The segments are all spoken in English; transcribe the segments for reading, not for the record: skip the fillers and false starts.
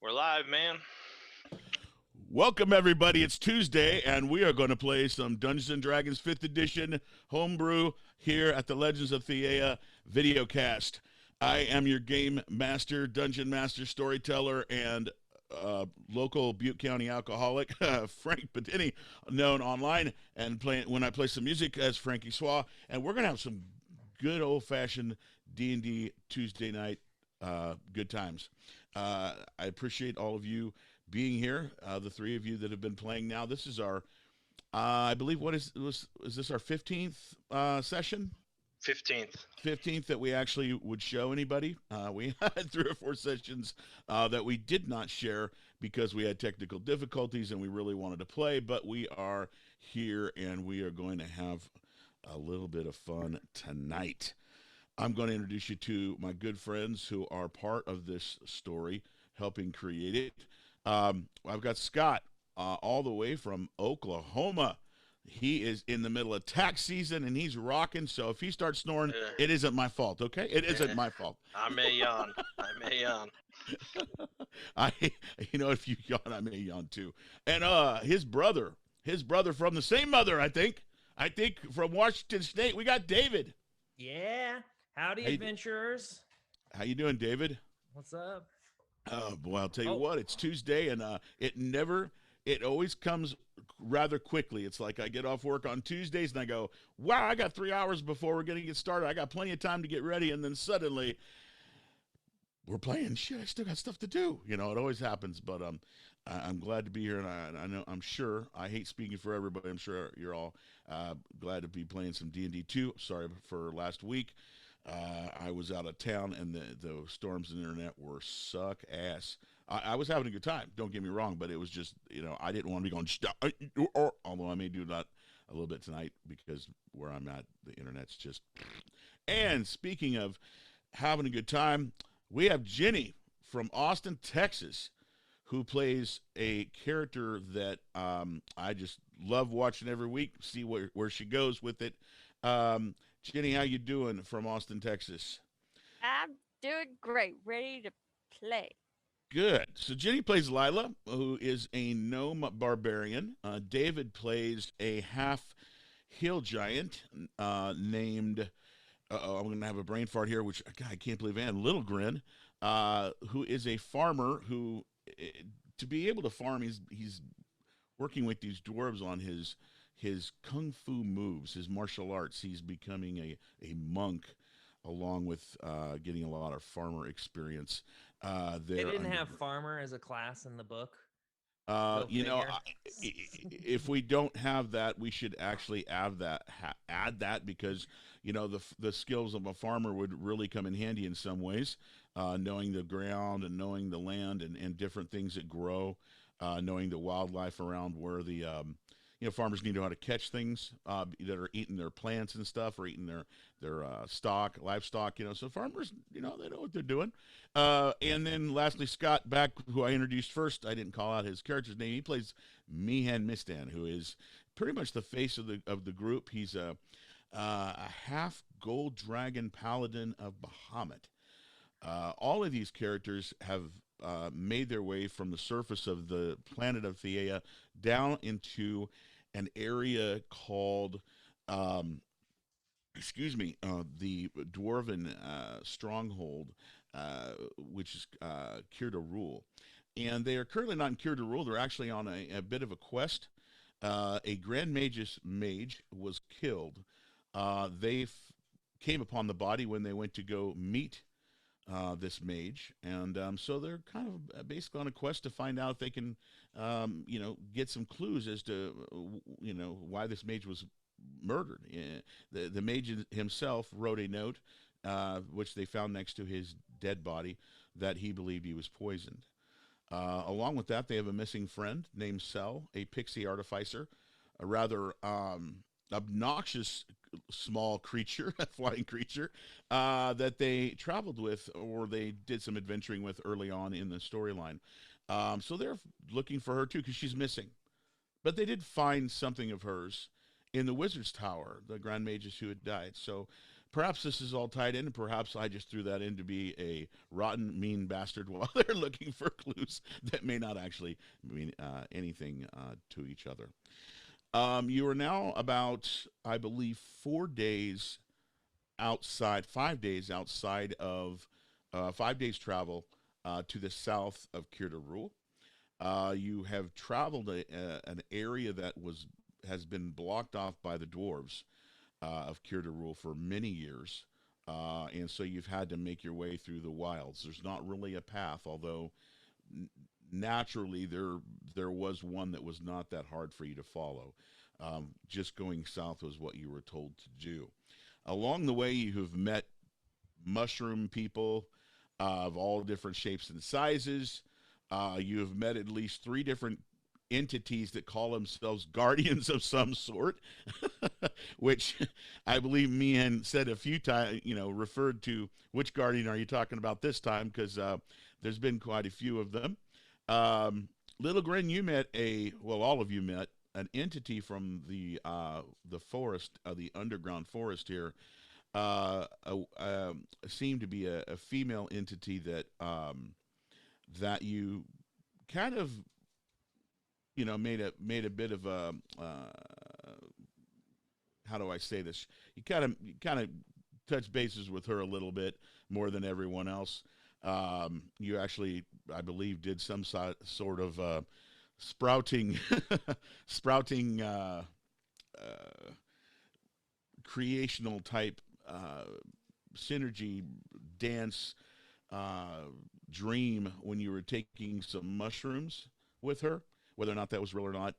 We're live, man. Welcome, everybody. It's Tuesday, and we are going to play some Dungeons and Dragons 5th Edition homebrew here at the Legends of Theia videocast. I am your game master, dungeon master, storyteller, and local Butte County alcoholic, Frank Bedini, known online and playing when I play some music as Frankie Swa. And we're going to have some good old-fashioned D&D Tuesday night good times. I appreciate all of you being here. The three of you that have been playing now. This is our, I believe, is this our 15th session? 15th. 15th that we actually would show anybody. We had 3 or 4 sessions that we did not share because we had technical difficulties and we really wanted to play, but we are here and we are going to have a little bit of fun tonight. I'm going to introduce you to my good friends who are part of this story, helping create it. I've got Scott all the way from Oklahoma. He is in the middle of tax season and he's rocking. So if he starts snoring, Uh, it isn't my fault. Okay, it isn't eh, my fault. I may yawn. I may yawn. I, if you yawn, I may yawn too. And his brother from the same mother, I think. I think from Washington State, we got David. Yeah. Howdy, Hey, adventurers. how you doing, David? What's up? Oh boy, I'll tell you Oh, what, it's Tuesday and it always comes rather quickly. It's like I get off work on Tuesdays and I go, wow, I got 3 hours before we're going to get started. I got plenty of time to get ready. And then suddenly we're playing shit. I still got stuff to do. It always happens, but I'm glad to be here. And I know, I'm sure, I hate speaking for everybody. I'm sure you're all glad to be playing some D&D too. Sorry for last week. I was out of town and the storms in the internet were suck ass. I was having a good time, don't get me wrong, but it was just, I didn't want to be going, although I may do that a little bit tonight because where I'm at, the internet's just. And speaking of having a good time, we have Jenny from Austin, Texas, who plays a character that I just love watching every week. See where she goes with it. Jenny, how you doing from Austin, Texas? I'm doing great, ready to play. Good. So Jenny plays Lila, who is a gnome barbarian. David plays a half hill giant named. I'm going to have a brain fart here, which God, I can't believe. And Little Grin, who is a farmer who, to be able to farm, he's working with these dwarves on his kung fu moves, his martial arts. He's becoming a monk along with getting a lot of farmer experience they there didn't under. have farmer as a class in the book. Uh, Go you know, figure. I, if we don't have that, we should actually add that because the skills of a farmer would really come in handy in some ways, knowing the ground and knowing the land and different things that grow, knowing the wildlife around where the farmers need to know how to catch things that are eating their plants and stuff or eating their stock livestock. So farmers, they know what they're doing. And then lastly, Scott Beck, who I introduced first, I didn't call out his character's name. He plays Mihan Mistan, who is pretty much the face of the group. He's a half gold dragon paladin of Bahamut. All of these characters have made their way from the surface of the planet of Theia down into an area called, um, excuse me, the Dwarven stronghold, which is Kirda Rule. And they are currently not in Kirda Rule. They're actually on a bit of a quest. A Grand Magus mage was killed. They came upon the body when they went to go meet this mage, and so they're kind of basically on a quest to find out if they can, get some clues as to, why this mage was murdered. The mage himself wrote a note, which they found next to his dead body, that he believed he was poisoned. Along with that, they have a missing friend named Cell, a pixie artificer, a rather obnoxious small creature, a flying creature, that they traveled with or they did some adventuring with early on in the storyline. So they're looking for her too because she's missing. But they did find something of hers in the Wizard's Tower, the Grand Magus who had died. So perhaps this is all tied in, and perhaps I just threw that in to be a rotten, mean bastard while they're looking for clues that may not actually mean anything to each other. You are now about, I believe, 4 days outside, 5 days outside of 5 days travel to the south of Kirdarul. You have traveled an area that has been blocked off by the dwarves of Kirdarul for many years, and so you've had to make your way through the wilds. There's not really a path, although naturally there was one that was not that hard for you to follow. Just going south was what you were told to do. Along the way, you have met mushroom people of all different shapes and sizes. You have met at least 3 different entities that call themselves guardians of some sort, which I believe Meehan said a few times, referred to which guardian are you talking about this time, because there's been quite a few of them. Little Grin, you met all of you met an entity from the forest, the underground forest here. Seemed to be a female entity that you kind of made a bit of a how do I say this? You kind of touched bases with her a little bit more than everyone else. You actually, I believe, did some sort of sprouting creational type synergy dance dream when you were taking some mushrooms with her. Whether or not that was real or not,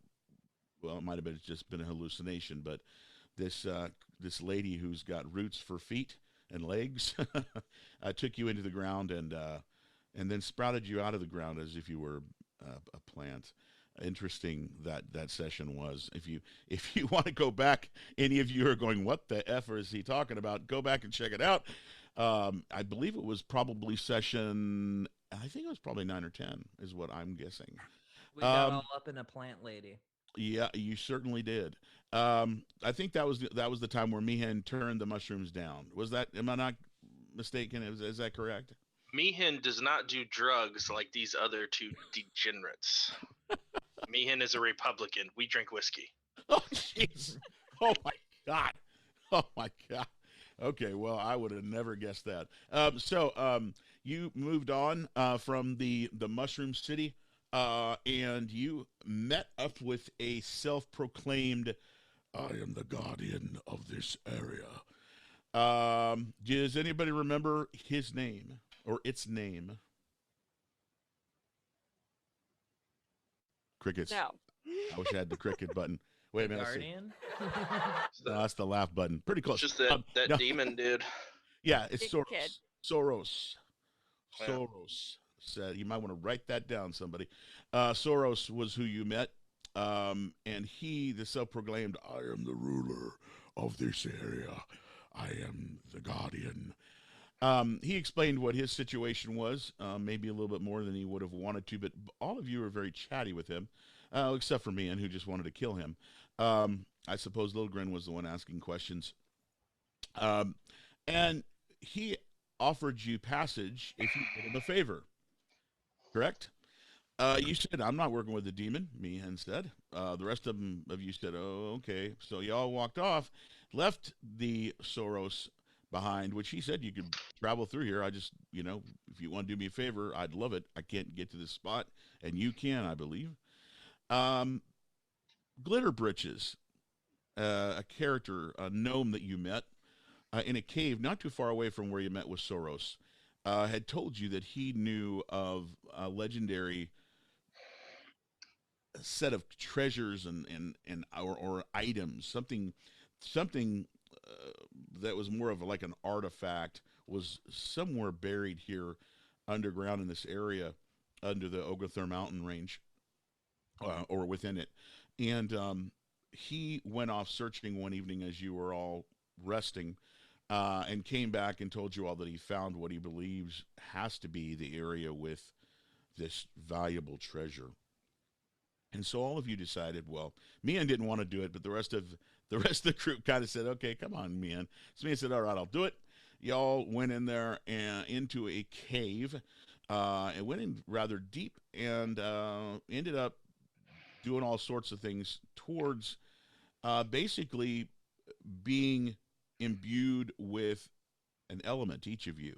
well, it might have been just been a hallucination. But this lady who's got roots for feet and legs took you into the ground and then sprouted you out of the ground as if you were a plant. Interesting that session was. If you want to go back, any of you are going, what the F is he talking about? Go back and check it out. I believe it was probably session, I think it was probably 9 or 10 is what I'm guessing. We got all up in a plant lady. Yeah, you certainly did. I think that was the time where Meehan turned the mushrooms down. Am I not mistaken? Is that correct? Meehan does not do drugs like these other 2 degenerates. Meehan is a Republican. We drink whiskey. Oh, jeez. Oh, my God. Oh, my God. Okay, well, I would have never guessed that. So you moved on from the Mushroom City, and you met up with a self-proclaimed, I am the guardian of this area. Does anybody remember his name or its name? Crickets. No. I wish I had the cricket button. Wait a minute. Guardian? No, that's the laugh button. Pretty close. Just that no. demon dude. Yeah, it's Big Soros. kid. Soros. Yeah. Soros said, you might want to write that down, somebody. Soros was who you met, and he, the self-proclaimed, I am the ruler of this area. I am the guardian. He explained what his situation was, maybe a little bit more than he would have wanted to, but all of you were very chatty with him, except for me, and who just wanted to kill him. I suppose Little Grin was the one asking questions. And he offered you passage if you did him a favor, correct? You said, I'm not working with the demon, Meehan said. The rest of you said, oh, okay. So you all walked off, left the Soros behind, which he said you could travel through here. I just, if you want to do me a favor, I'd love it. I can't get to this spot, and you can, I believe. Glitter Britches, a character, a gnome that you met in a cave not too far away from where you met with Soros, had told you that he knew of a legendary set of treasures or items, something that was more of like an artifact was somewhere buried here underground in this area under the Ogathur mountain range, or within it. And he went off searching one evening as you were all resting, and came back and told you all that he found what he believes has to be the area with this valuable treasure. And so all of you decided, well, Meehan didn't want to do it, but the rest of the rest of the group kind of said, okay, come on, Meehan. So Meehan said, all right, I'll do it. Y'all went in there and into a cave and went in rather deep and ended up doing all sorts of things towards basically being imbued with an element, each of you.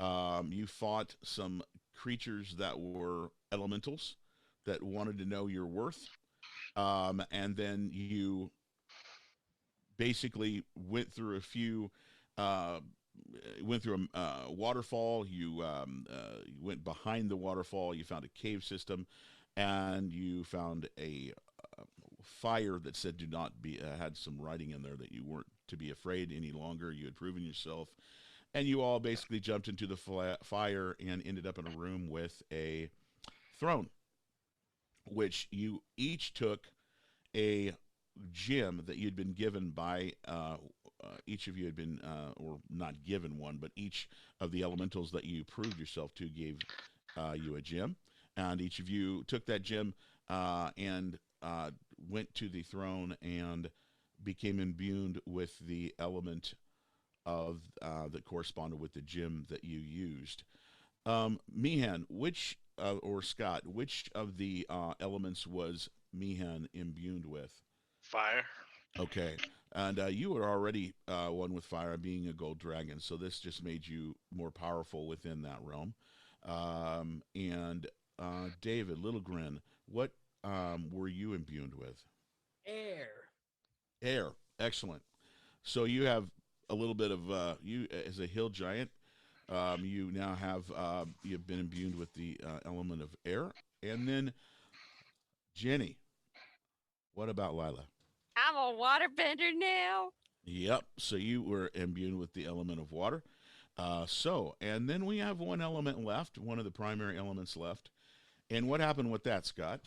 You fought some creatures that were elementals that wanted to know your worth. And then you basically went through a few, went through a waterfall. You went behind the waterfall. You found a cave system, and you found a fire that said "Do not be." Had some writing in there that you weren't to be afraid any longer. You had proven yourself, and you all basically jumped into the fire and ended up in a room with a throne, which you each took a gem that you'd been given by each of you had been or not given one, but each of the elementals that you proved yourself to gave you a gem, and each of you took that gem and went to the throne and became imbued with the element of that corresponded with the gem that you used. Meehan, which or Scott, which of the elements was Meehan imbued with? Fire. Okay, and you were already one with fire, being a gold dragon, so this just made you more powerful within that realm. And David Littlegren, what were you imbued with? Air. Air. Excellent. So you have a little bit of you as a hill giant. You now have you've been imbued with the element of air, and then Jenny. What about Lila? I'm a waterbender now. Yep. So you were imbued with the element of water. And then we have one element left, one of the primary elements left. And what happened with that, Scott?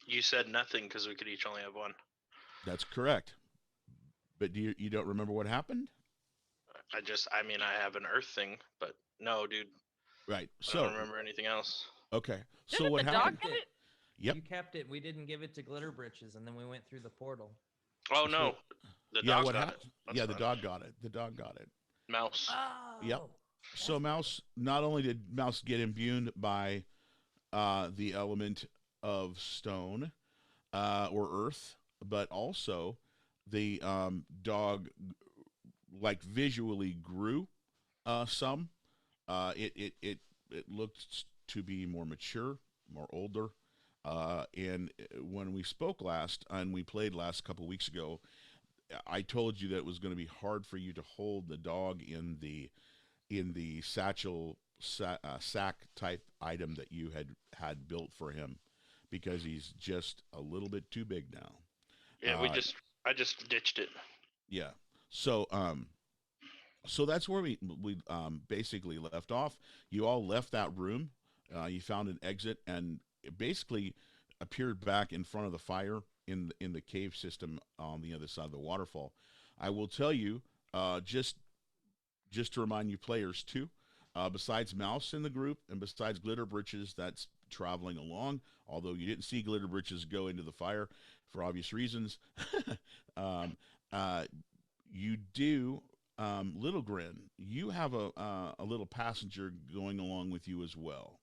You said nothing because we could each only have one. That's correct. But you don't remember what happened? I mean, I have an earth thing, but no, dude. Right. I So don't remember anything else. okay. So Didn't what the happened? dog get it? Yep. You kept it. We didn't give it to Glitter Britches, and then we went through the portal. Oh no, the Yeah. dog What got happened? it. That's Yeah, the fine. dog got it. The dog got it. Mouse. Oh. Yep. So Mouse, not only did Mouse get imbued by the element of stone or earth, but also the dog like visually grew some. It looked to be more mature, more older. And when we spoke last and we played last couple weeks ago, I told you that it was going to be hard for you to hold the dog in the satchel sack type item that you had built for him, because he's just a little bit too big now. Yeah, I just ditched it. Yeah. So so that's where we basically left off. You all left that room. You found an exit and it basically appeared back in front of the fire in the cave system on the other side of the waterfall. I will tell you, just to remind you players too, besides Mouse in the group and besides Glitter Britches that's traveling along, although you didn't see Glitter Britches go into the fire for obvious reasons, you do, Little Grin, you have a little passenger going along with you as well.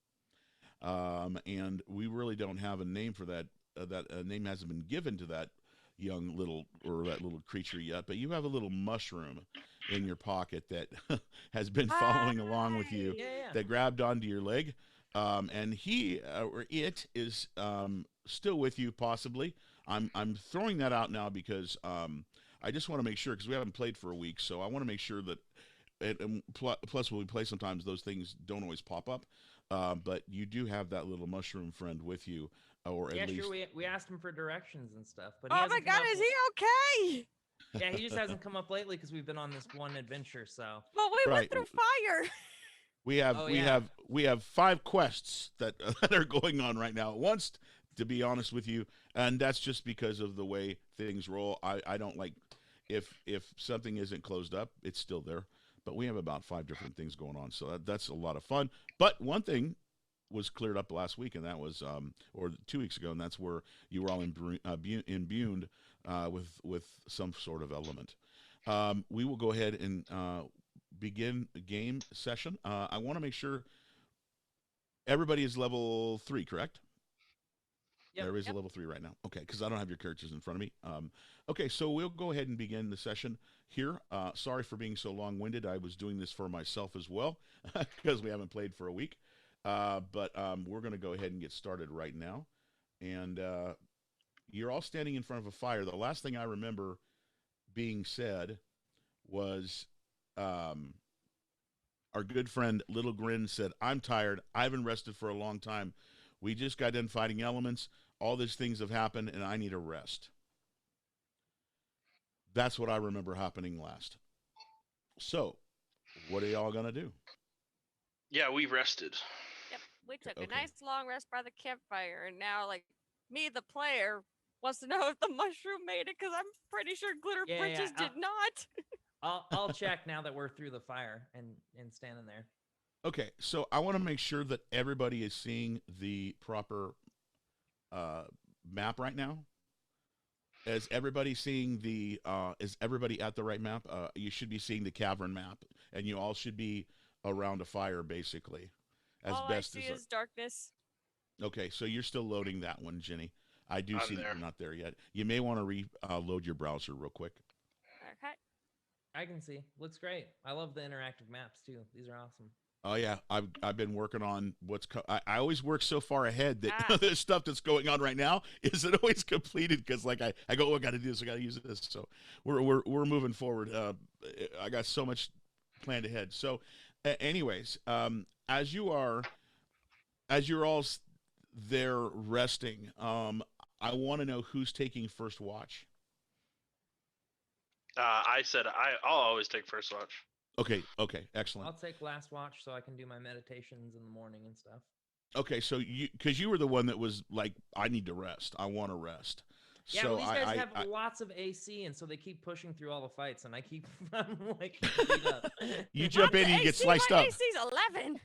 And we really don't have a name for that. That name hasn't been given to that young little or that little creature yet, but you have a little mushroom in your pocket that has been following along with you, Yeah. that grabbed onto your leg. And he or it is still with you possibly. I'm throwing that out now because I just want to make sure, because we haven't played for a week, so I want to make sure that plus when we play sometimes those things don't always pop up. But you do have that little mushroom friend with you, or at Yeah, least sure. We asked him for directions and stuff, but he Oh my hasn't come God, up is he okay? Yeah, he just hasn't come up lately because we've been on this one adventure. So Well, we Right. went through fire. We have Oh, we yeah. have we have 5 quests that that are going on right now at once, to be honest with you, and that's just because of the way things roll. I don't like if something isn't closed up, it's still there. But we have about 5 different things going on, so that's a lot of fun. But one thing was cleared up last week, and that was or 2 weeks ago, and that's where you were all imbued with some sort of element. We will go ahead and begin the game session. I want to make sure everybody is level 3, correct? Yep. Everybody's a level 3 right now. Okay, because I don't have your characters in front of me. Okay, so we'll go ahead and begin the session here. Sorry for being so long-winded. I was doing this for myself as well because we haven't played for a week. But we're going to go ahead and get started right now. And you're all standing in front of a fire. The last thing I remember being said was our good friend Little Grin said, "I'm tired. I haven't rested for a long time. We just got done fighting elements. All these things have happened, and I need a rest." That's what I remember happening last. So, what are y'all going to do? Yeah, we rested. Yep. We took Okay. a nice long rest by the campfire, and now, like, me, the player, wants to know if the mushroom made it, because I'm pretty sure Glitter Yeah, Princess yeah, did not. I'll check now that we're through the fire and standing there. Okay, so I want to make sure that everybody is seeing the proper map right now. Is everybody seeing the? Is everybody at the right map? You should be seeing the cavern map, and you all should be around a fire, basically, as All best I see as. is darkness. Okay, so you're still loading that one, Jenny. I do I'm see that there. you're not there yet. You may want to reload your browser real quick. Okay. I can see. Looks great. I love the interactive maps too. These are awesome. Oh yeah, I've been working on I always work so far ahead that Ah. the stuff that's going on right now isn't always completed because like I go, oh, I got to do this, I got to use this. So we're moving forward. I got so much planned ahead. So, anyways, as you're all there resting, I want to know who's taking first watch. I said I'll always take first watch. Okay, excellent. I'll take last watch so I can do my meditations in the morning and stuff. Okay, so because you were the one that was like, I need to rest. I want to rest. Yeah, so well, these guys I, have I, lots of AC, and so they keep pushing through all the fights, and I keep I'm like beat up. you jump in and you get sliced my up. AC's 11.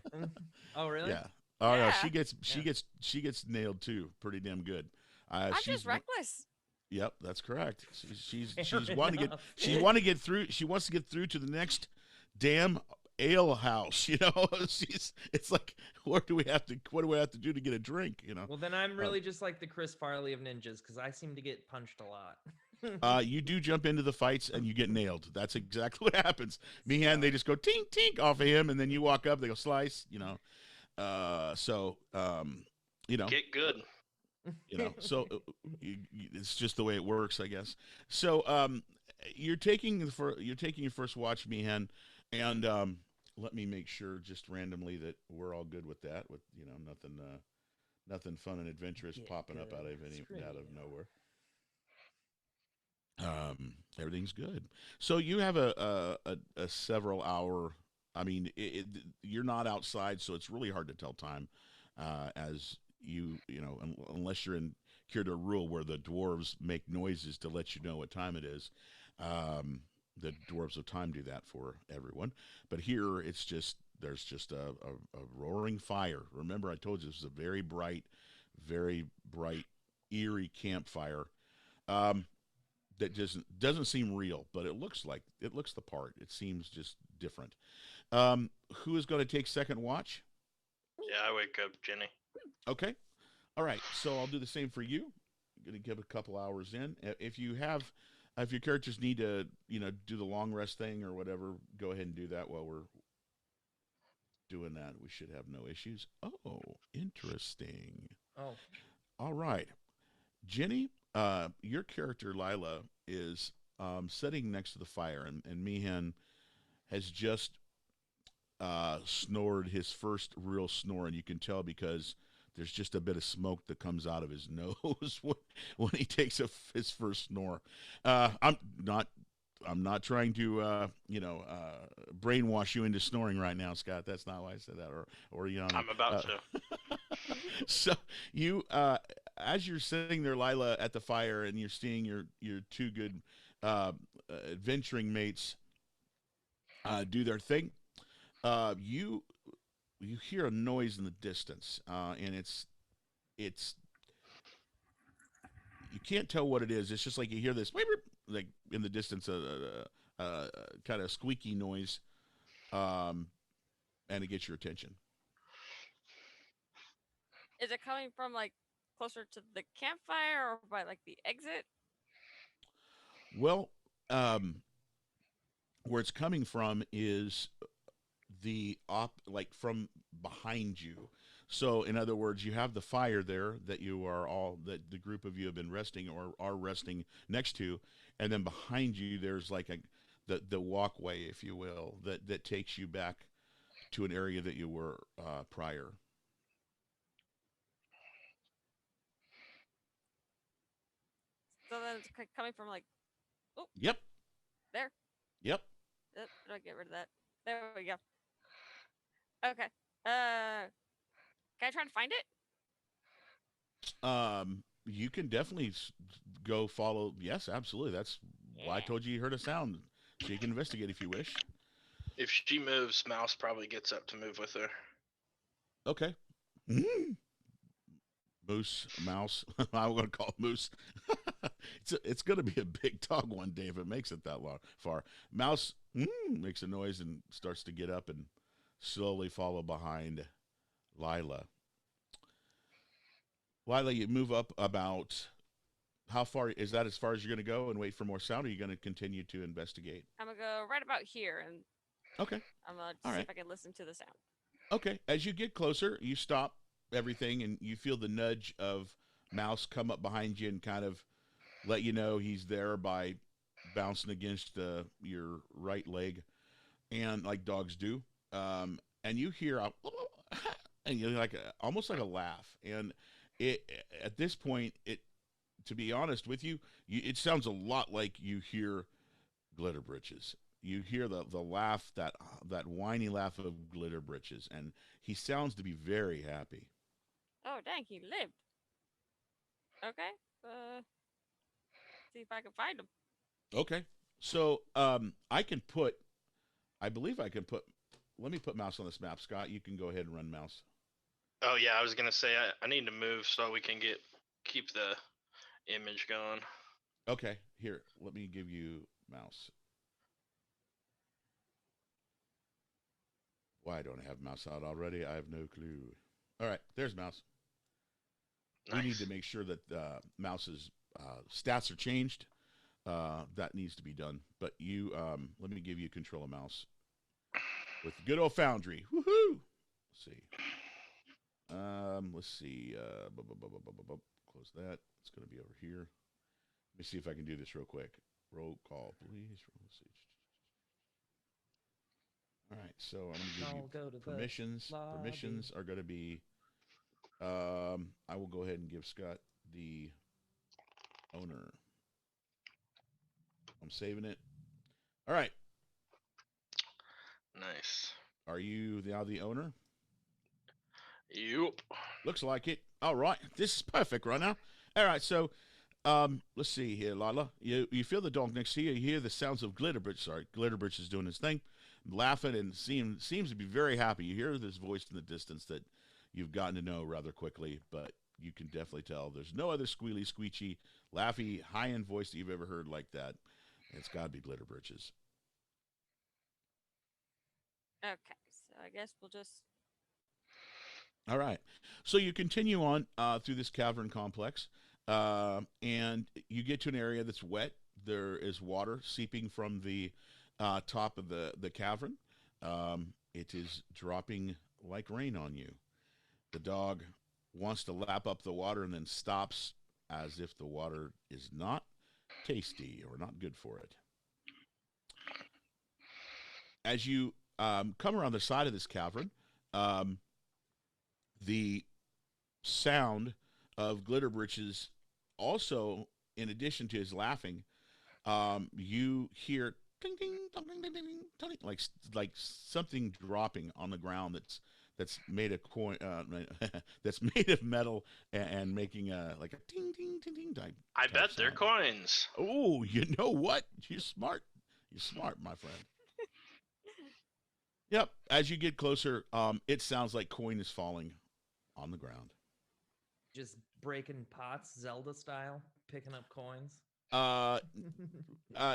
Oh really? Yeah. Oh yeah. Yeah. She gets nailed too, pretty damn good. I'm She's just reckless. Yep, that's correct. She's Fair wanting to enough. want to get through. She wants to get through to the next damn ale house. You know, it's like, what do we have to do to get a drink? You know. Well, then I'm really just like the Chris Farley of ninjas because I seem to get punched a lot. You do jump into the fights and you get nailed. That's exactly what happens. Meehan, they just go tink tink off of him, and then you walk up, they go slice. You know, you know, Get good. you know. So it's just the way it works, I guess. So you're taking your first watch, Meehan, and let me make sure just randomly that we're all good with that. With nothing fun and adventurous Get popping up good. out Screw of you. nowhere. Everything's good. So you have a several hour. I mean, you're not outside, so it's really hard to tell time. As you know, unless you're in Kirda Rule, where the dwarves make noises to let you know what time it is. The dwarves of time do that for everyone, but here there's just a roaring fire. Remember, I told you this is a very bright, eerie campfire. That doesn't seem real, but it looks the part. It seems just different. Who is going to take second watch? Yeah, I wake up, Jenny. Okay. All right. So I'll do the same for you. I'm going to give a couple hours in. If your characters need to, do the long rest thing or whatever, go ahead and do that while we're doing that. We should have no issues. Oh, interesting. Oh, All right. Jenny, your character Lila is sitting next to the fire, and Meehan has just snored his first real snore, and you can tell because there's just a bit of smoke that comes out of his nose when he takes his first snore. I'm not trying to brainwash you into snoring right now, Scott. That's not why I said that, or Yana. I'm about to. So you, as you're sitting there, Lila, at the fire, and you're seeing your two good adventuring mates do their thing, you hear a noise in the distance, and it's you can't tell what it is. It's just like you hear this like in the distance, kind of squeaky noise, and it gets your attention. Is it coming from like closer to the campfire or by like the exit? Well, where it's coming from is like from behind you. So, in other words, you have the fire there that that the group of you have been resting or are resting next to, and then behind you there's like the walkway, if you will, that takes you back to an area that you were prior. So then it's coming from like, oh, Yep. there. Yep. How do I get rid of that? There we go. Okay. Can I try and find it? You can definitely go follow. Yes, absolutely. That's why I told you heard a sound. So you can investigate if you wish. If she moves, Mouse probably gets up to move with her. Okay. Moose, mouse. I'm going to call it Moose. It's going to be a big dog one day if it makes it that far. Mouse makes a noise and starts to get up and slowly follow behind Lila. Lila, you move up about how far? Is that as far as you're going to go and wait for more sound, or are you going to continue to investigate? I'm going to go right about here and okay. I'm going to All see right. if I can listen to the sound. Okay. As you get closer, you stop everything and you feel the nudge of Mouse come up behind you and kind of let you know he's there by bouncing against your right leg, and like dogs do. And you hear and you like almost like a laugh, and it at this point, to be honest with you, it sounds a lot like you hear Glitter Britches. You hear the laugh, that whiny laugh of Glitter Britches, and he sounds to be very happy. Oh, dang, he lived. Okay. See if I can find him. Okay. So I believe I can put, let me put Mouse on this map. Scott, you can go ahead and run Mouse. Oh yeah, I was gonna say I need to move so we can keep the image going. Okay, here, let me give you Mouse. Why don't I have Mouse out already? I have no clue. All right, there's Mouse. Nice. We need to make sure that Mouse's stats are changed. That needs to be done. But you, let me give you control of Mouse with good old Foundry. Woohoo! Let's see. Let's see. Close that. It's going to be over here. Let me see if I can do this real quick. Roll call, please. Let's see. All right, so I'm going to give you permissions. Permissions are going to be, I will go ahead and give Scott the owner. I'm saving it. All right. Nice. Are you now the owner? Yep. Looks like it. All right. This is perfect right now. All right, so let's see here, Lila. You feel the dog next to you. You hear the sounds of Glitterbridge. Sorry, Glitterbridge is doing his thing, laughing and seems to be very happy. You hear this voice in the distance that you've gotten to know rather quickly, but you can definitely tell there's no other squealy, squeechy, laughy, high-end voice that you've ever heard like that. It's got to be Glitterbridge's. Okay, so I guess we'll just... All right. So you continue on through this cavern complex, and you get to an area that's wet. There is water seeping from the top of the cavern. It is dropping like rain on you. The dog wants to lap up the water and then stops as if the water is not tasty or not good for it. As you come around the side of this cavern, the sound of Glitterbritches also, in addition to his laughing, you hear ding, ding, ding, ding, ding, ding, like something dropping on the ground that's made of coin, that's made of metal and making like a ding ding ding ding type. I bet they're coins. Oh, you know what? You're smart. You're smart, my friend. Yep. As you get closer, it sounds like coin is falling on the ground. Just breaking pots, Zelda style. picking up coins.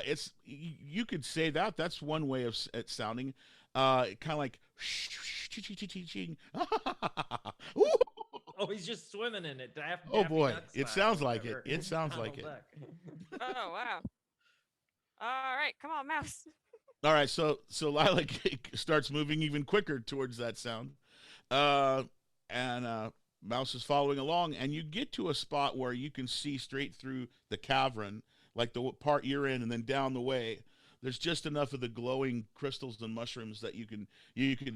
It's you could say that. That's one way of it sounding. Kind of like. Oh, he's just swimming in it. Oh Daffy boy, Duck it style sounds or like it. whatever. It sounds like Donald it. Duck. Oh wow. All right, come on, mouse. All right, so Lilac starts moving even quicker towards that sound, and Mouse is following along, and you get to a spot where you can see straight through the cavern, like the part you're in, and then down the way. There's just enough of the glowing crystals and mushrooms that you can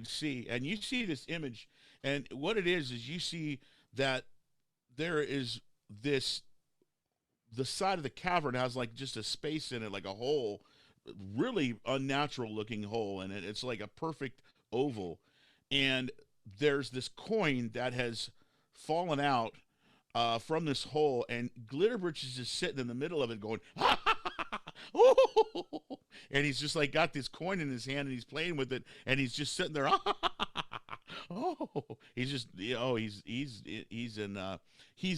see, and you see this image, and what it is you see that there is this. The side of the cavern has like just a space in it, like a hole, really unnatural looking hole in it. It's like a perfect oval, and there's this coin that has fallen out from this hole, and Glitterbritches is sitting in the middle of it going, and he's just like got this coin in his hand and he's playing with it, and he's just sitting there. He's just he's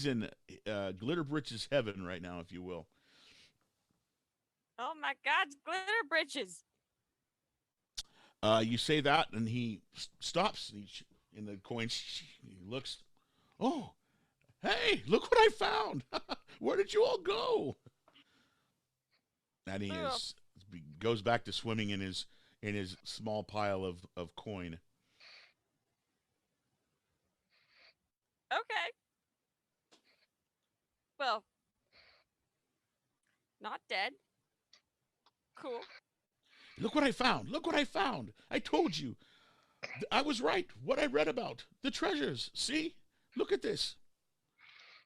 in Glitterbritches heaven right now, if you will. Oh my God, glitter bridges. You say that, and he stops, and the coin. He looks. Oh, hey! Look what I found. Where did you all go? And he goes back to swimming in his small pile of coin. Okay. Well, not dead. Cool. Look what I found. Look what I found. I told you. I was right. What I read about. The treasures. See? Look at this.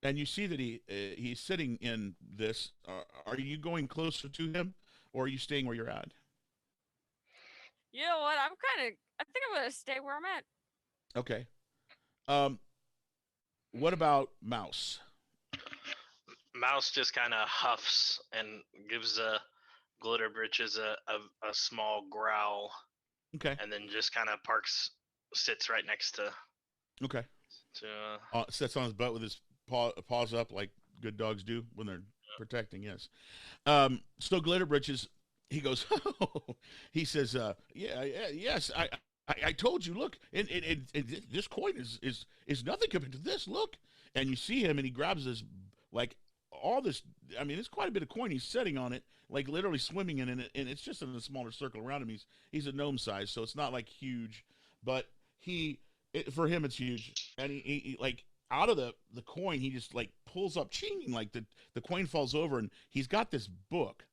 And you see that he's sitting in this. Are you going closer to him, or are you staying where you're at? You know what? I think I'm going to stay where I'm at. Okay. What about Mouse? Mouse just kind of huffs and gives Glitterbritches a small growl. Okay. And then just kind of sits right next to. Okay. Sits on his butt with his paws up like good dogs do when they're protecting. Yes. So Glitterbritches, he goes. He says, yes. I told you. Look, and this coin is nothing compared to this. Look, and you see him, and he grabs this like all this. I mean, it's quite a bit of coin. He's sitting on it, like literally swimming in it, and it's just in a smaller circle around him. He's a gnome size, so it's not like huge, but for him it's huge. And he like out of the coin, he just like pulls up, ching, like the coin falls over, and he's got this book,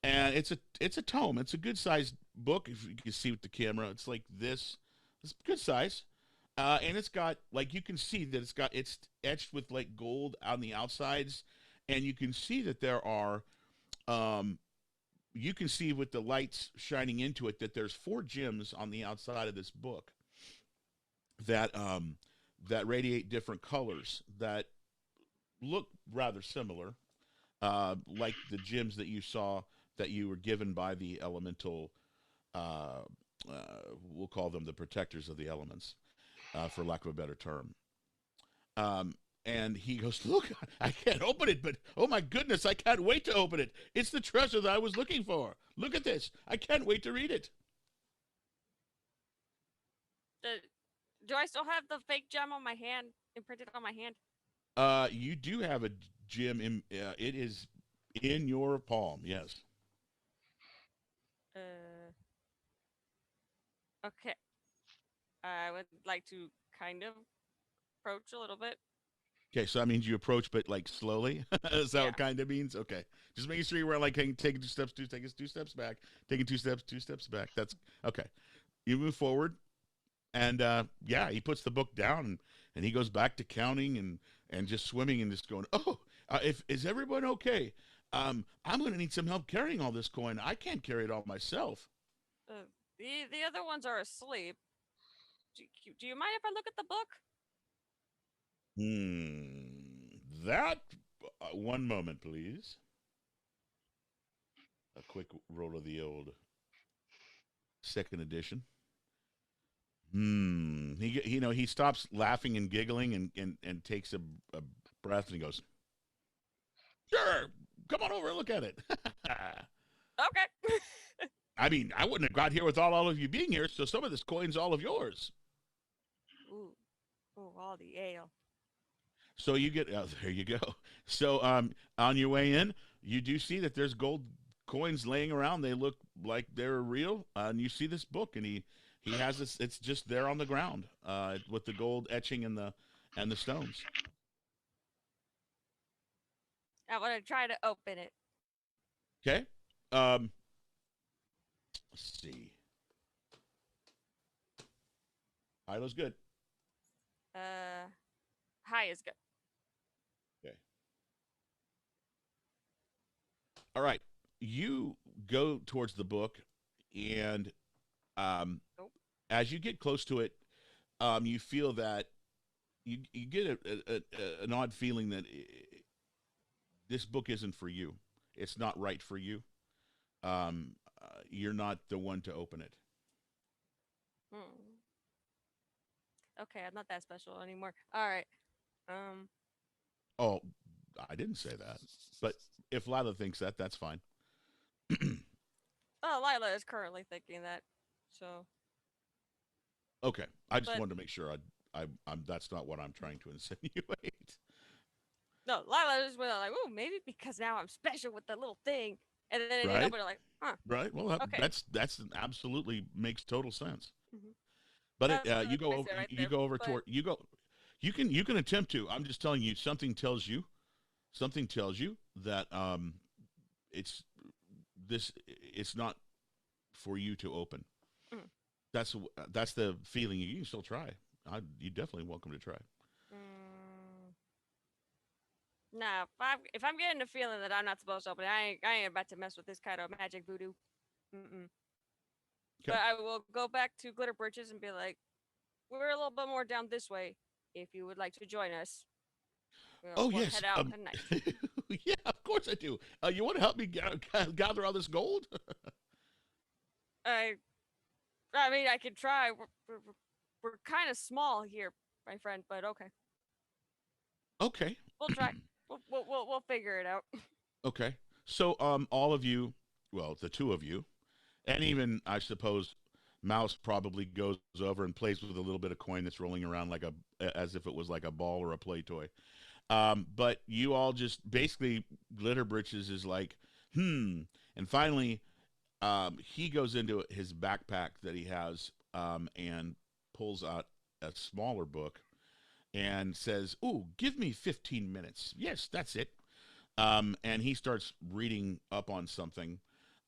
and it's a tome. It's a good sized book. If you can see with the camera, it's like this. It's good size. And it's got, like, you can see that it's etched with like gold on the outsides, and you can see that there are, you can see with the lights shining into it that there's 4 gems on the outside of this book that that radiate different colors that look rather similar, like the gems that you saw that you were given by the elemental. We'll call them the protectors of the elements. For lack of a better term. And he goes, look, I can't open it, but oh my goodness, I can't wait to open it. It's the treasure that I was looking for. Look at this. I can't wait to read it. Do I still have the fake gem on my hand, imprinted on my hand? You do have a gem. It is in your palm, yes. Okay. I would like to kind of approach a little bit. Okay, so that means you approach, but like slowly. Is that what kind of means? Okay, just making sure you were like taking 2 steps, taking 2 steps back, taking 2 steps back. That's okay. You move forward, and he puts the book down, and he goes back to counting and just swimming and just going. Oh, is everyone okay? I'm gonna need some help carrying all this coin. I can't carry it all myself. The other ones are asleep. Do you mind if I look at the book? That one moment, please. A quick roll of the old 2nd edition. He stops laughing and giggling and takes a breath, and he goes, Sure, come on over and look at it. Okay. I mean, I wouldn't have got here without all of you being here, so some of this coin's all of yours. Ooh. Ooh, all the ale. So you get, there you go. So on your way in, you do see that there's gold coins laying around. They look like they're real. And you see this book, and he has this. It's just there on the ground with the gold etching and the stones. I want to try to open it. Okay. Let's see. Ilo's good. High is good. Okay. All right. You go towards the book, and Nope. as you get close to it, you feel that you get an odd feeling that this book isn't for you. It's not right for you. You're not the one to open it. Okay, I'm not that special anymore. All right. Oh, I didn't say that. But if Lila thinks that, that's fine. Oh, Lila is currently thinking that. So. Okay, I just But- wanted to make sure I'm that's not what I'm trying to insinuate. No, Lila just went like, "Ooh, maybe because now I'm special with the little thing," and then it Right. opened like, "Huh." Right. Well, Okay. that's absolutely makes total sense. Mhm. But That's you go what I over said right you there, go over but- toward you can attempt to. I'm just telling you something tells you that it's it's not for you to open. Mm. That's the feeling. You can still try. You definitely welcome to try. Nah, if I'm getting the feeling that I'm not supposed to open it, I ain't about to mess with this kind of magic voodoo. Mm-mm. Okay. But I will go back to Glitter Bridges and be like, "We're a little bit more down this way. If you would like to join us." Oh we'll yes. Head out tonight. Yeah, of course I do. You want to help me gather all this gold? I mean, I could try. We're kind of small here, my friend, but okay, Okay. we'll try. We'll figure it out. Okay. So all of you, well, the two of you, and even I suppose Mouse probably goes over and plays with a little bit of coin that's rolling around like as if it was like a ball or a play toy. But you all just basically Glitter Britches is like, and finally, he goes into his backpack that he has and pulls out a smaller book and says, "Ooh, give me 15 minutes." Yes, that's it. And he starts reading up on something,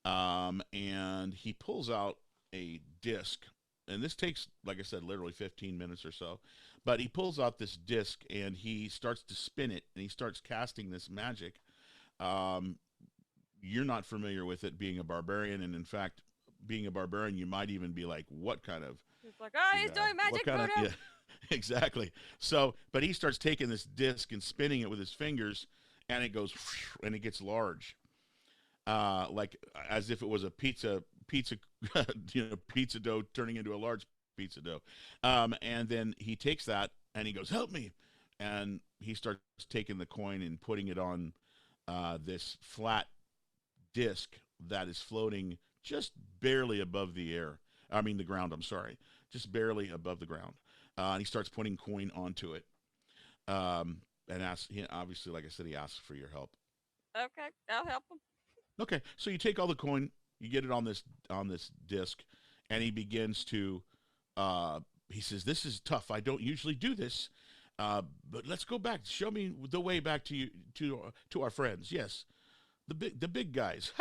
and he pulls out a disc. And this takes, like I said, literally 15 minutes or so. But he pulls out this disc and he starts to spin it and he starts casting this magic. You're not familiar with it being a barbarian. And in fact, being a barbarian, you might even be like, what kind of. It's like, oh, he's doing magic voodoo. Yeah, exactly. So, but he starts taking this disc and spinning it with his fingers and it goes and it gets large. Like as if it was a pizza pizza dough turning into a large pizza dough. And then he takes that and he goes, "Help me." And he starts taking the coin and putting it on this flat disc that is floating just barely above the ground, I'm sorry. Just barely above the ground. And he starts putting coin onto it. And obviously, like I said, he asks for your help. Okay, I'll help him. Okay, so you take all the coin, you get it on this disc, and he begins to. He says, "This is tough. I don't usually do this, but let's go back. Show me the way back to you to our friends. Yes, the big guys.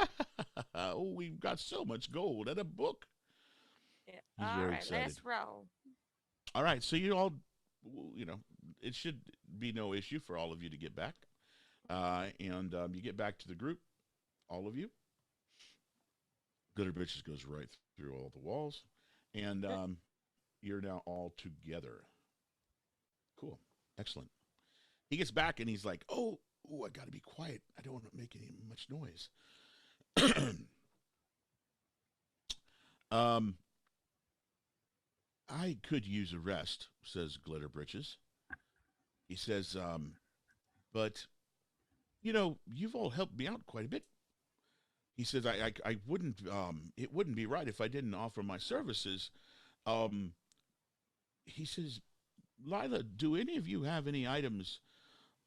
Oh, we've got so much gold and a book." Yeah. He's All very right, excited. let's roll. All right, so you all, it should be no issue for all of you to get back, and you get back to the group. All of you. Glitter Bitches goes right through all the walls, and you're now all together. Cool, excellent. He gets back and he's like, "Oh, I got to be quiet. I don't want to make much noise." I could use a rest, says Glitter Britches. He says, but you've all helped me out quite a bit. He says, I wouldn't, it wouldn't be right if I didn't offer my services. Um, he says, Lila, do any of you have any items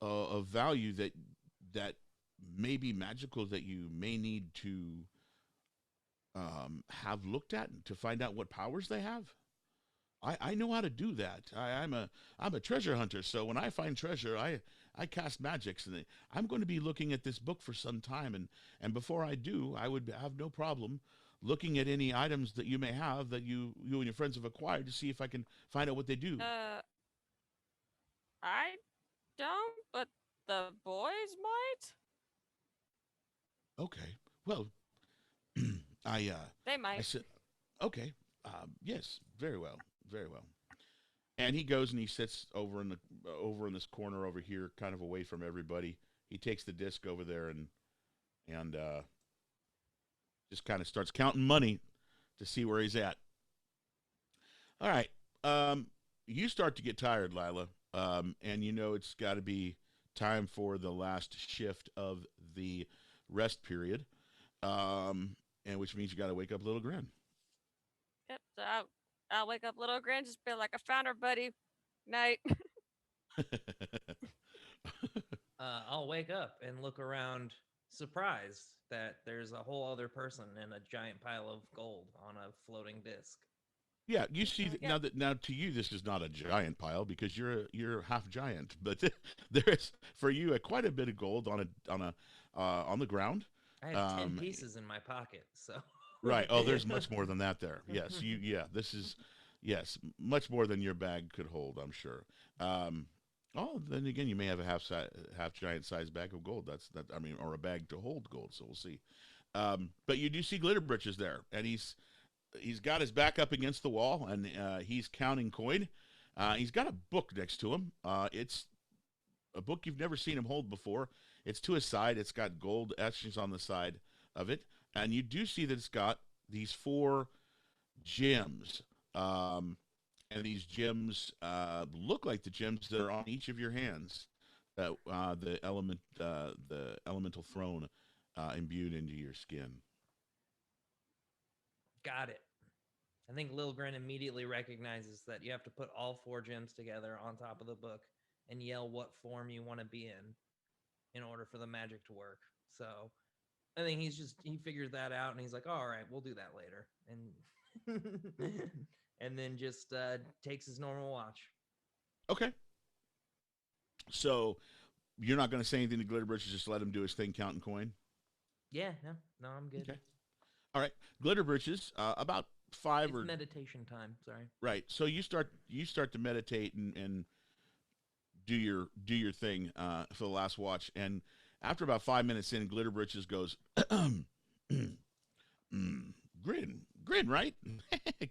of value that may be magical that you may need to have looked at to find out what powers they have? I know how to do that. I'm a treasure hunter, so when I find treasure, I cast magics, and I'm going to be looking at this book for some time, and before I do, I would have no problem looking at any items that you may have that you and your friends have acquired to see if I can find out what they do. I don't, but the boys might. Okay. Well, They I might. said, okay. Yes, very well, very well. And he goes and he sits over in this corner over here, kind of away from everybody. He takes the disc over there and just kind of starts counting money to see where he's at. All right. You start to get tired, Lila, and you know it's got to be time for the last shift of the rest period, and which means you got to wake up Little Grin. Yep. So I'll wake up little Grin, just be like, I found her, buddy. Night. I'll wake up and look around, surprised that there's a whole other person in a giant pile of gold on a floating disc. Yeah, you see Yeah. now to you this is not a giant pile because you're half giant, but there's for you quite a bit of gold on the ground. I have 10 Um, pieces in my pocket, so. right. Oh, there's much more than that there. Yes, this is yes, much more than your bag could hold, I'm sure. Oh, then again, you may have a half giant size bag of gold. I mean, or a bag to hold gold. So we'll see. But you do see Glitterbritches there, and he's got his back up against the wall, and he's counting coin. He's got a book next to him. It's a book you've never seen him hold before. It's to his side. It's got gold etchings on the side of it, and you do see that it's got these 4 gems. And these gems look like the gems that are on each of your hands. The elemental throne imbued into your skin. Got it. I think Lil Grin immediately recognizes that you have to put all 4 gems together on top of the book and yell what form you want to be in order for the magic to work. So I think he figures that out, and he's like, all right, we'll do that later. And and then just takes his normal watch. Okay. So you're not going to say anything to Glitterbritches, just let him do his thing, counting coin? Yeah, no, I'm good. Okay. All right. Glitterbritches, about 5 It's or meditation time. Sorry. right. So you start to meditate and do your thing for the last watch, and after about 5 minutes in, Glitterbritches goes, Grin, right?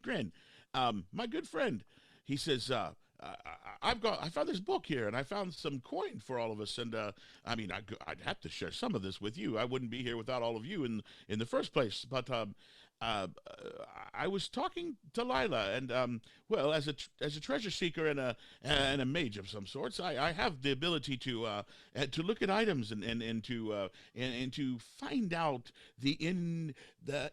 Grin, my good friend. He says, I found this book here, and I found some coin for all of us, and I mean, I'd have to share some of this with you. I wouldn't be here without all of you in the first place. But I was talking to Lila, and well, as a treasure seeker and a mage of some sorts, I have the ability to look at items and to find out the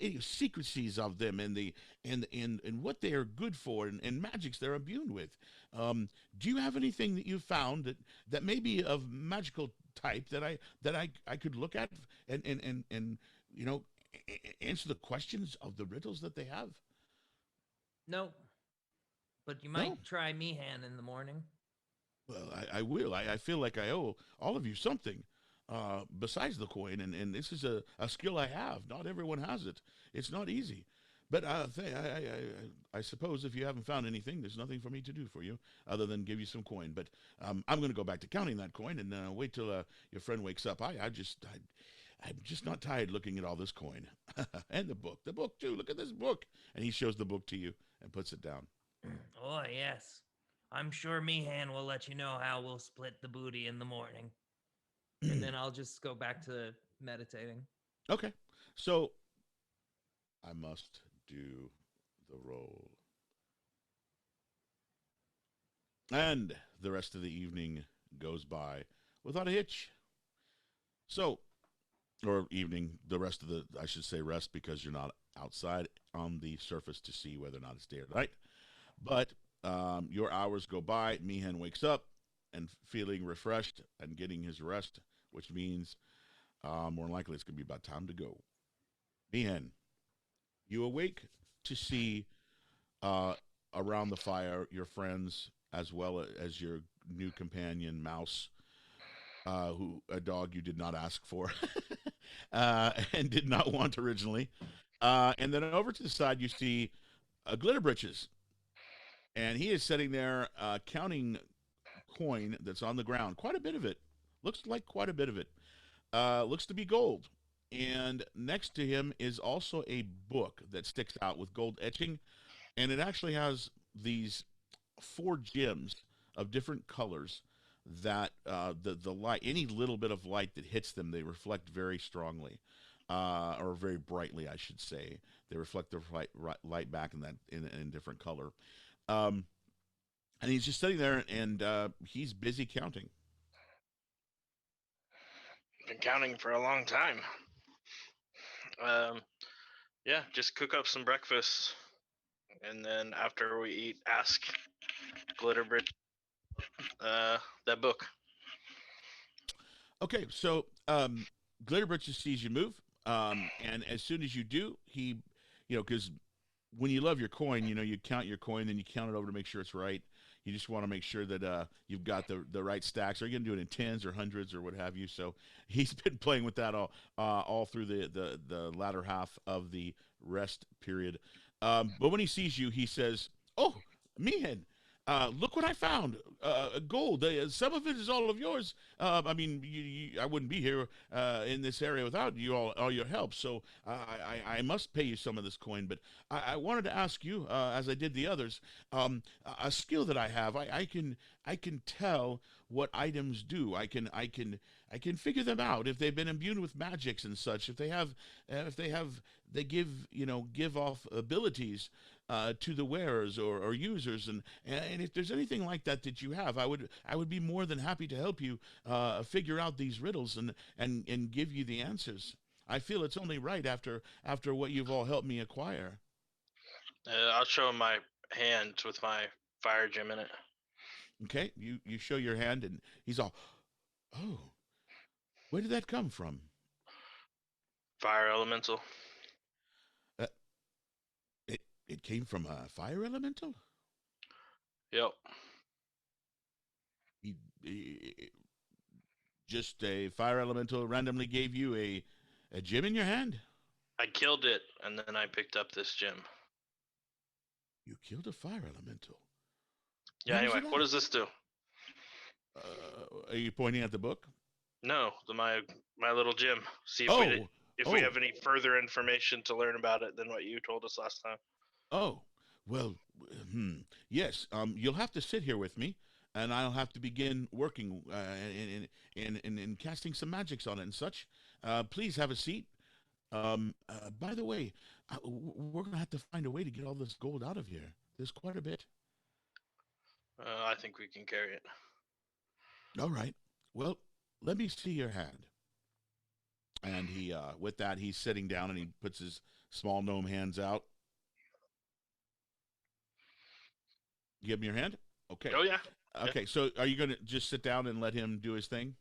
idiosyncrasies of them and what they are good for and magics they're imbued with. Do you have anything that you found that may be of magical type that I could look at and answer the questions of the riddles that they have? No, but you No? might try Meehan in the morning. Well, I will. I feel like I owe all of you something besides the coin, and this is a skill I have. Not everyone has it. It's not easy. But I suppose if you haven't found anything, there's nothing for me to do for you other than give you some coin. But I'm going to go back to counting that coin and wait till your friend wakes up. I'm just not tired looking at all this coin. And the book too. Look at this book. And he shows the book to you and puts it down. Oh, yes. I'm sure Meehan will let you know how we'll split the booty in the morning. And then I'll just go back to meditating. Okay. So I must do the roll. And the rest of the evening goes by without a hitch. So, or evening, the rest of the, I should say rest because you're not outside on the surface to see whether or not it's day or night. But your hours go by. Meehan wakes up and feeling refreshed and getting his rest, which means more than likely it's going to be about time to go. Meehan, you awake to see uh, around the fire your friends as well as your new companion, Mouse, who a dog you did not ask for and did not want originally. And then over to the side, you see Glitterbritches, and he is sitting there counting coin that's on the ground. Quite a bit of it. Looks like quite a bit of it. Looks to be gold. And next to him is also a book that sticks out with gold etching, and it actually has these 4 gems of different colors that the light, any little bit of light that hits them, they reflect very strongly, or very brightly, I should say. They reflect the light back in that in different color. Um, and he's just sitting there, and he's busy counting. Been counting for a long time. Yeah, just cook up some breakfast, and then after we eat, ask Glitterbrit that book. Okay, so Glitterbritches sees you move, and as soon as you do, he, because when you love your coin, you count your coin, then you count it over to make sure it's right. You just want to make sure that you've got the right stacks. Are you going to do it in tens or hundreds or what have you? So he's been playing with that all through the latter half of the rest period. But when he sees you, he says, "Oh, Meehan, look what I found! Gold. Some of it is all of yours. I mean, I wouldn't be here in this area without you all your help. So I must pay you some of this coin. But I wanted to ask you, as I did the others, a skill that I have. I can tell what items do. I can figure them out if they've been imbued with magics and such. If they give off abilities to the wearers or users, and if there's anything like that you have, I would be more than happy to help you figure out these riddles and give you the answers. I feel it's only right after what you've all helped me acquire." I'll show him my hand with my fire gem in it. Okay, you show your hand, and he's all, "Oh, where did that come from?" Fire elemental. Uh, it came from a fire elemental. Yep. He just a fire elemental randomly gave you a gem in your hand. I killed it, and then I picked up this gem. You killed a fire elemental. Yeah. Anyway, what does this do? Are you pointing at the book? No, my little gem. See if we have any further information to learn about it than what you told us last time. Oh, well, yes. You'll have to sit here with me, and I'll have to begin working in casting some magics on it and such. Please have a seat. By the way, we're gonna have to find a way to get all this gold out of here. There's quite a bit. I think we can carry it. All right. Well, let me see your hand. And he, with that, he's sitting down and he puts his small gnome hands out. Give him your hand. Okay. Oh yeah. Okay. Yeah. So, are you gonna just sit down and let him do his thing?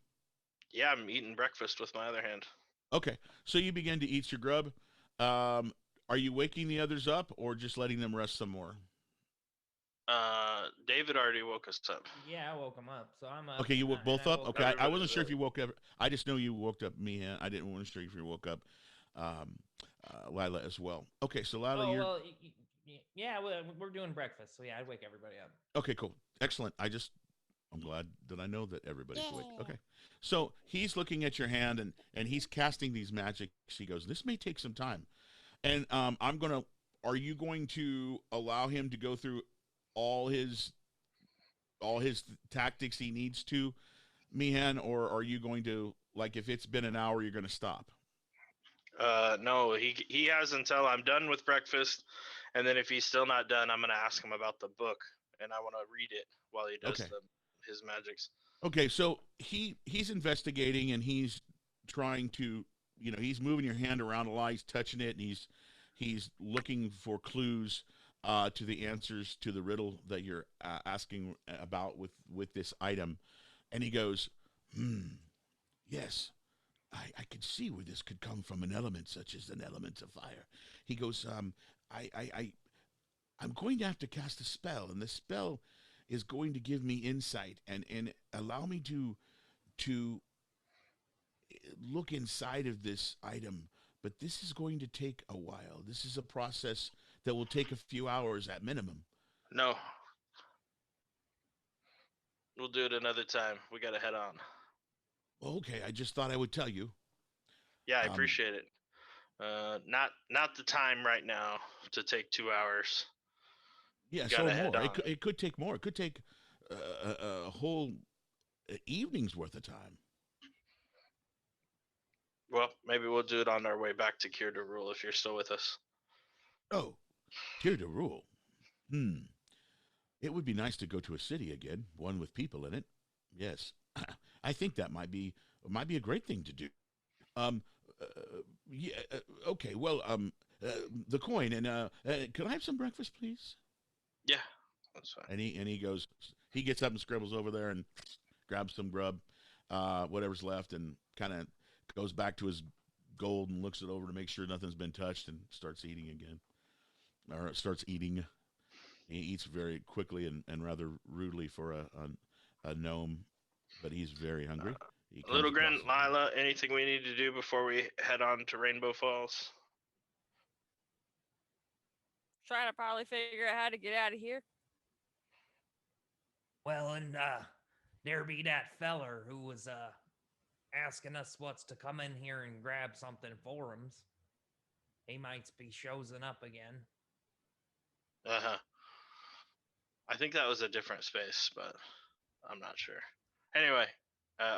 Yeah, I'm eating breakfast with my other hand. Okay. So you begin to eat your grub. Are you waking the others up or just letting them rest some more? David already woke us up. Yeah, I woke him up, so I'm up. Okay, you woke both up. Okay, I wasn't sure up. if you woke up. I just know you woke up me. I didn't want to sure if you woke up Lila as well. Okay, so Lila, you're well, yeah, we're doing breakfast, so yeah, I'd wake everybody up. okay. Cool, excellent. I'm glad that I know that everybody's awake. Okay, so he's looking at your hand and he's casting these magics. He goes, "This may take some time," and I'm gonna. Are you going to allow him to go through all his tactics he needs to, Meehan, or are you going to, like, if it's been an hour, you're going to stop? No, he has until I'm done with breakfast, and then if he's still not done, I'm gonna ask him about the book, and I want to read it while he does his magics. Okay, so he's investigating and he's trying to, he's moving your hand around a lot. He's touching it, and he's looking for clues to the answers to the riddle that you're asking about with this item. And he goes, yes, I could see where this could come from, an element such as an element of fire. He goes, I'm going to have to cast a spell, and the spell is going to give me insight and allow me to look inside of this item. But this is going to take a while. This is a process that will take a few hours at minimum. No. We'll do it another time. We got to head on. Well, okay, I just thought I would tell you. Yeah, I appreciate it. Not the time right now to take 2 hours. Yes, or more. It could take more. It could take a whole evening's worth of time. Well, maybe we'll do it on our way back to Cure de Rule if you're still with us. Oh, Cure de Rule. It would be nice to go to a city again, one with people in it. Yes, I think that might be a great thing to do. Yeah. Okay. Well, the coin and can I have some breakfast, please? Yeah, that's fine. And he gets up and scribbles over there and grabs some grub, whatever's left, and kind of goes back to his gold and looks it over to make sure nothing's been touched, and starts eating again. Or starts eating. He eats very quickly and rather rudely for a gnome, but he's very hungry. Little Grin, Lila, anything we need to do before we head on to Rainbow Falls? Trying to probably figure out how to get out of here. Well, and there be that feller who was asking us what's to come in here and grab something for him. He might be showing up again. I think that was a different space, but I'm not sure. Anyway,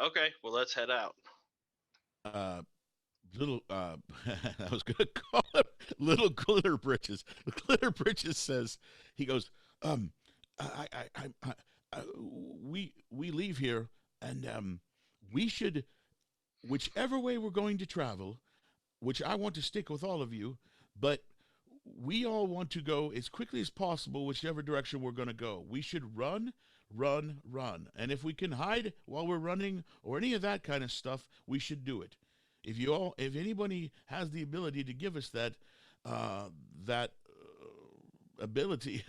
okay, well, let's head out. I was gonna call him Little Glitter Britches. Glitter Britches says, he goes, we leave here, and we should, whichever way we're going to travel, which I want to stick with all of you, but we all want to go as quickly as possible, whichever direction we're going to go. We should run. And if we can hide while we're running or any of that kind of stuff, we should do it. If anybody has the ability to give us that ability,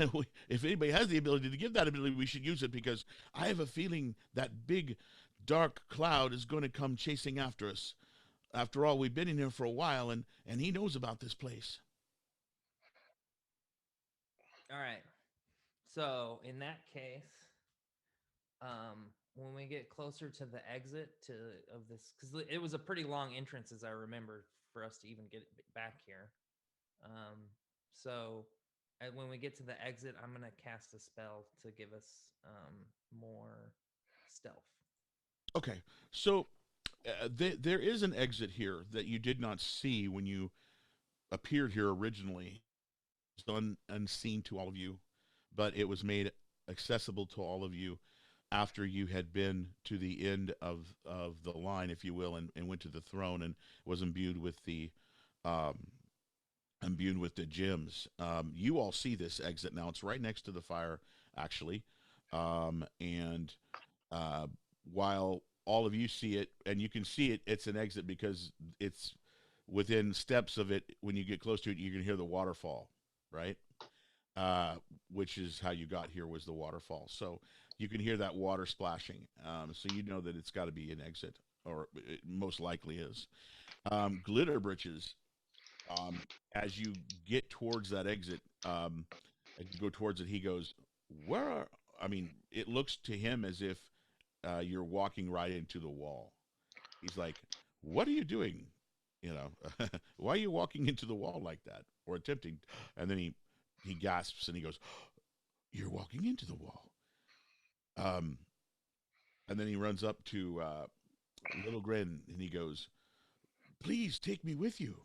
if anybody has the ability to give that ability, we should use it, because I have a feeling that big dark cloud is going to come chasing after us. After all, we've been in here for a while, and he knows about this place. All right. So in that case, when we get closer to the exit of this, because it was a pretty long entrance, as I remember, for us to even get back here. So when we get to the exit, I'm gonna cast a spell to give us more stealth. Okay, so there is an exit here that you did not see when you appeared here originally. It's unseen to all of you, but it was made accessible to all of you after you had been to the end of the line, if you will, and went to the throne and was imbued with the gems. You all see this exit now. It's right next to the fire, actually, and while all of you see it, and you can see it, it's an exit because it's within steps of it. When you get close to it, you can hear the waterfall, right? Which is how you got here, was the waterfall. So you can hear that water splashing. So you know that it's got to be an exit, or it most likely is. Glitter Britches, as you get towards that exit, and you go towards it, he goes, it looks to him as if you're walking right into the wall. He's like, what are you doing? Why are you walking into the wall like that, or attempting? And then he gasps and he goes, you're walking into the wall. And then he runs up to Little Grin and he goes, please take me with you.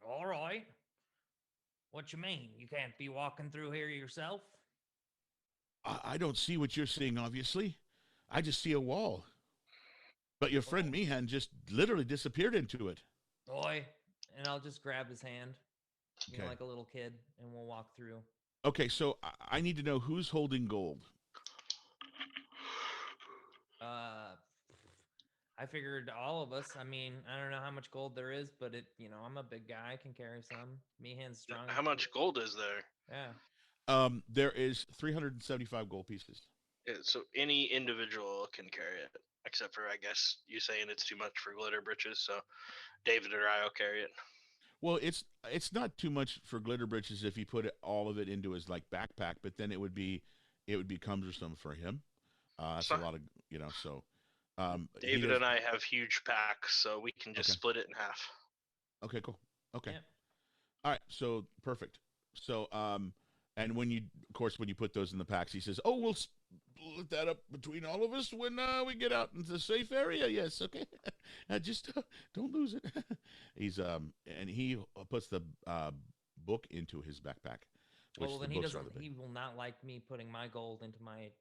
All right. What you mean? You can't be walking through here yourself? I don't see what you're seeing, obviously. I just see a wall. But your friend Oh. Meehan just literally disappeared into it. Boy, and I'll just grab his hand, Okay. like a little kid, and we'll walk through. Okay, so I need to know who's holding gold. I figured all of us. I mean, I don't know how much gold there is, but I'm a big guy. I can carry some. Meehan's strong. How much gold is there? Yeah. There is 375 gold pieces. Yeah, so any individual can carry it, except for I guess you saying it's too much for glitter britches. So David or I will carry it. Well, it's not too much for glitter britches if he put all of it into his like backpack, but then it would be cumbersome for him. That's a Fine. lot of so. he David does- and I have huge packs, so we can just Okay. split it in half. Okay, cool. Okay. Yeah. All right, so perfect. So and when you put those in the packs, he says, "Oh, we'll split that up between all of us when we get out into the safe area." Yes, okay. Just don't lose it. He's and he puts the book into his backpack. Which Well, the then he books are doesn't. the big- He will not like me putting my gold into my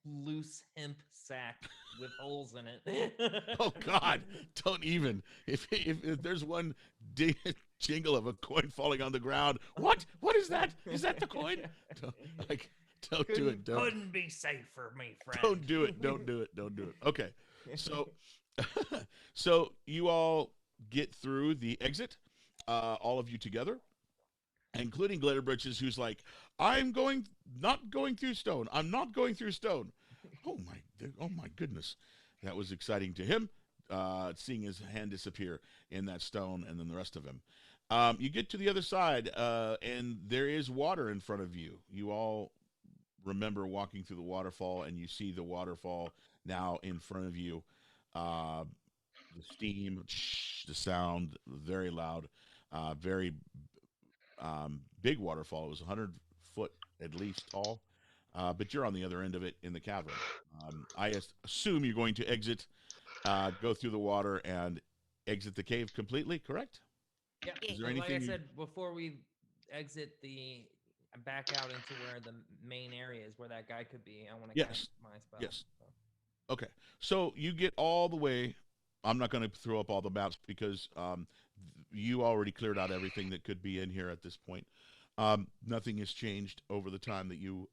loose hemp sack with holes in it. Oh God! Don't even. If there's one jingle of a coin falling on the ground, what? What is that? Is that the coin? Don't do it. Don't. Couldn't be safe for me, friend. Don't do it. Don't do it. Don't do it. Okay. So, so you all get through the exit, all of you together, including Glitter Britches, who's like, not going through stone. I'm not going through stone. Oh my goodness. That was exciting to him, seeing his hand disappear in that stone and then the rest of him. You get to the other side, and there is water in front of you. You all remember walking through the waterfall, and you see the waterfall now in front of you. The steam, the sound, very loud, very big waterfall. It was 100 foot at least tall, but you're on the other end of it in the cavern. I assume you're going to exit, go through the water, and exit the cave completely, correct? Yeah. Is there Like I anything you- said, before we exit back out into where the main area is, where that guy could be, I want to Yes. cast my spell. Yes. So. Okay, so you get all the way. I'm not going to throw up all the maps because you already cleared out everything that could be in here at this point. Nothing has changed over the time that you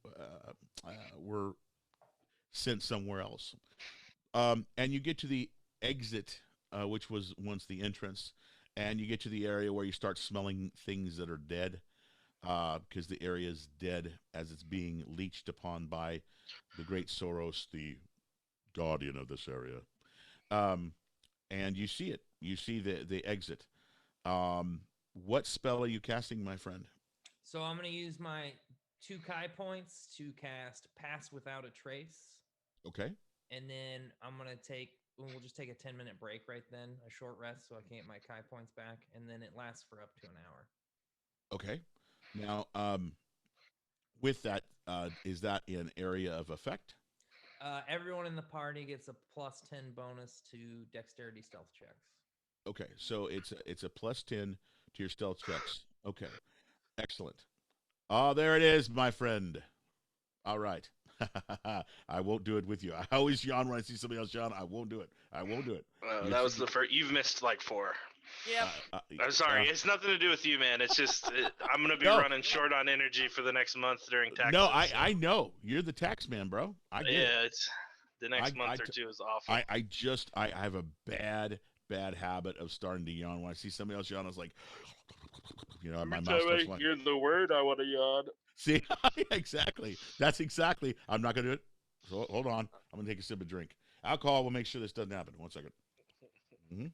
were sent somewhere else. And you get to the exit, which was once the entrance, and you get to the area where you start smelling things that are dead, because the area is dead as it's being leached upon by the great Soros, the guardian of this area. And you see it. You see the exit. What spell are you casting, my friend? So I'm going to use my 2 Kai points to cast Pass Without a Trace. Okay. And then we'll just take a 10-minute break right then, a short rest, so I can get my Kai points back. And then it lasts for up to an hour. Okay. Now, with that, is that an area of effect? Everyone in the party gets a +10 bonus to dexterity stealth checks. Okay, so it's a +10 to your stealth checks. Okay, excellent. Oh, there it is, my friend. All right. I won't do it with you. I always yawn when I see somebody else yawn. I won't do it. I won't do it. That was the first. You've missed like 4. Yep. I'm sorry. It's nothing to do with you, man. It's just I'm gonna be No. running short on energy for the next month during taxes. No, I know. You're the tax man, bro. I get it. Yeah, it's the next month or two is awful. I have a bad habit of starting to yawn when I see somebody else yawn. I was like, my mouth starts like. hear the word, I want to yawn. See, exactly. That's exactly. I'm not gonna do it. So hold on. I'm gonna take a sip of drink. Alcohol will make sure this doesn't happen. 1 second. Mm-hmm.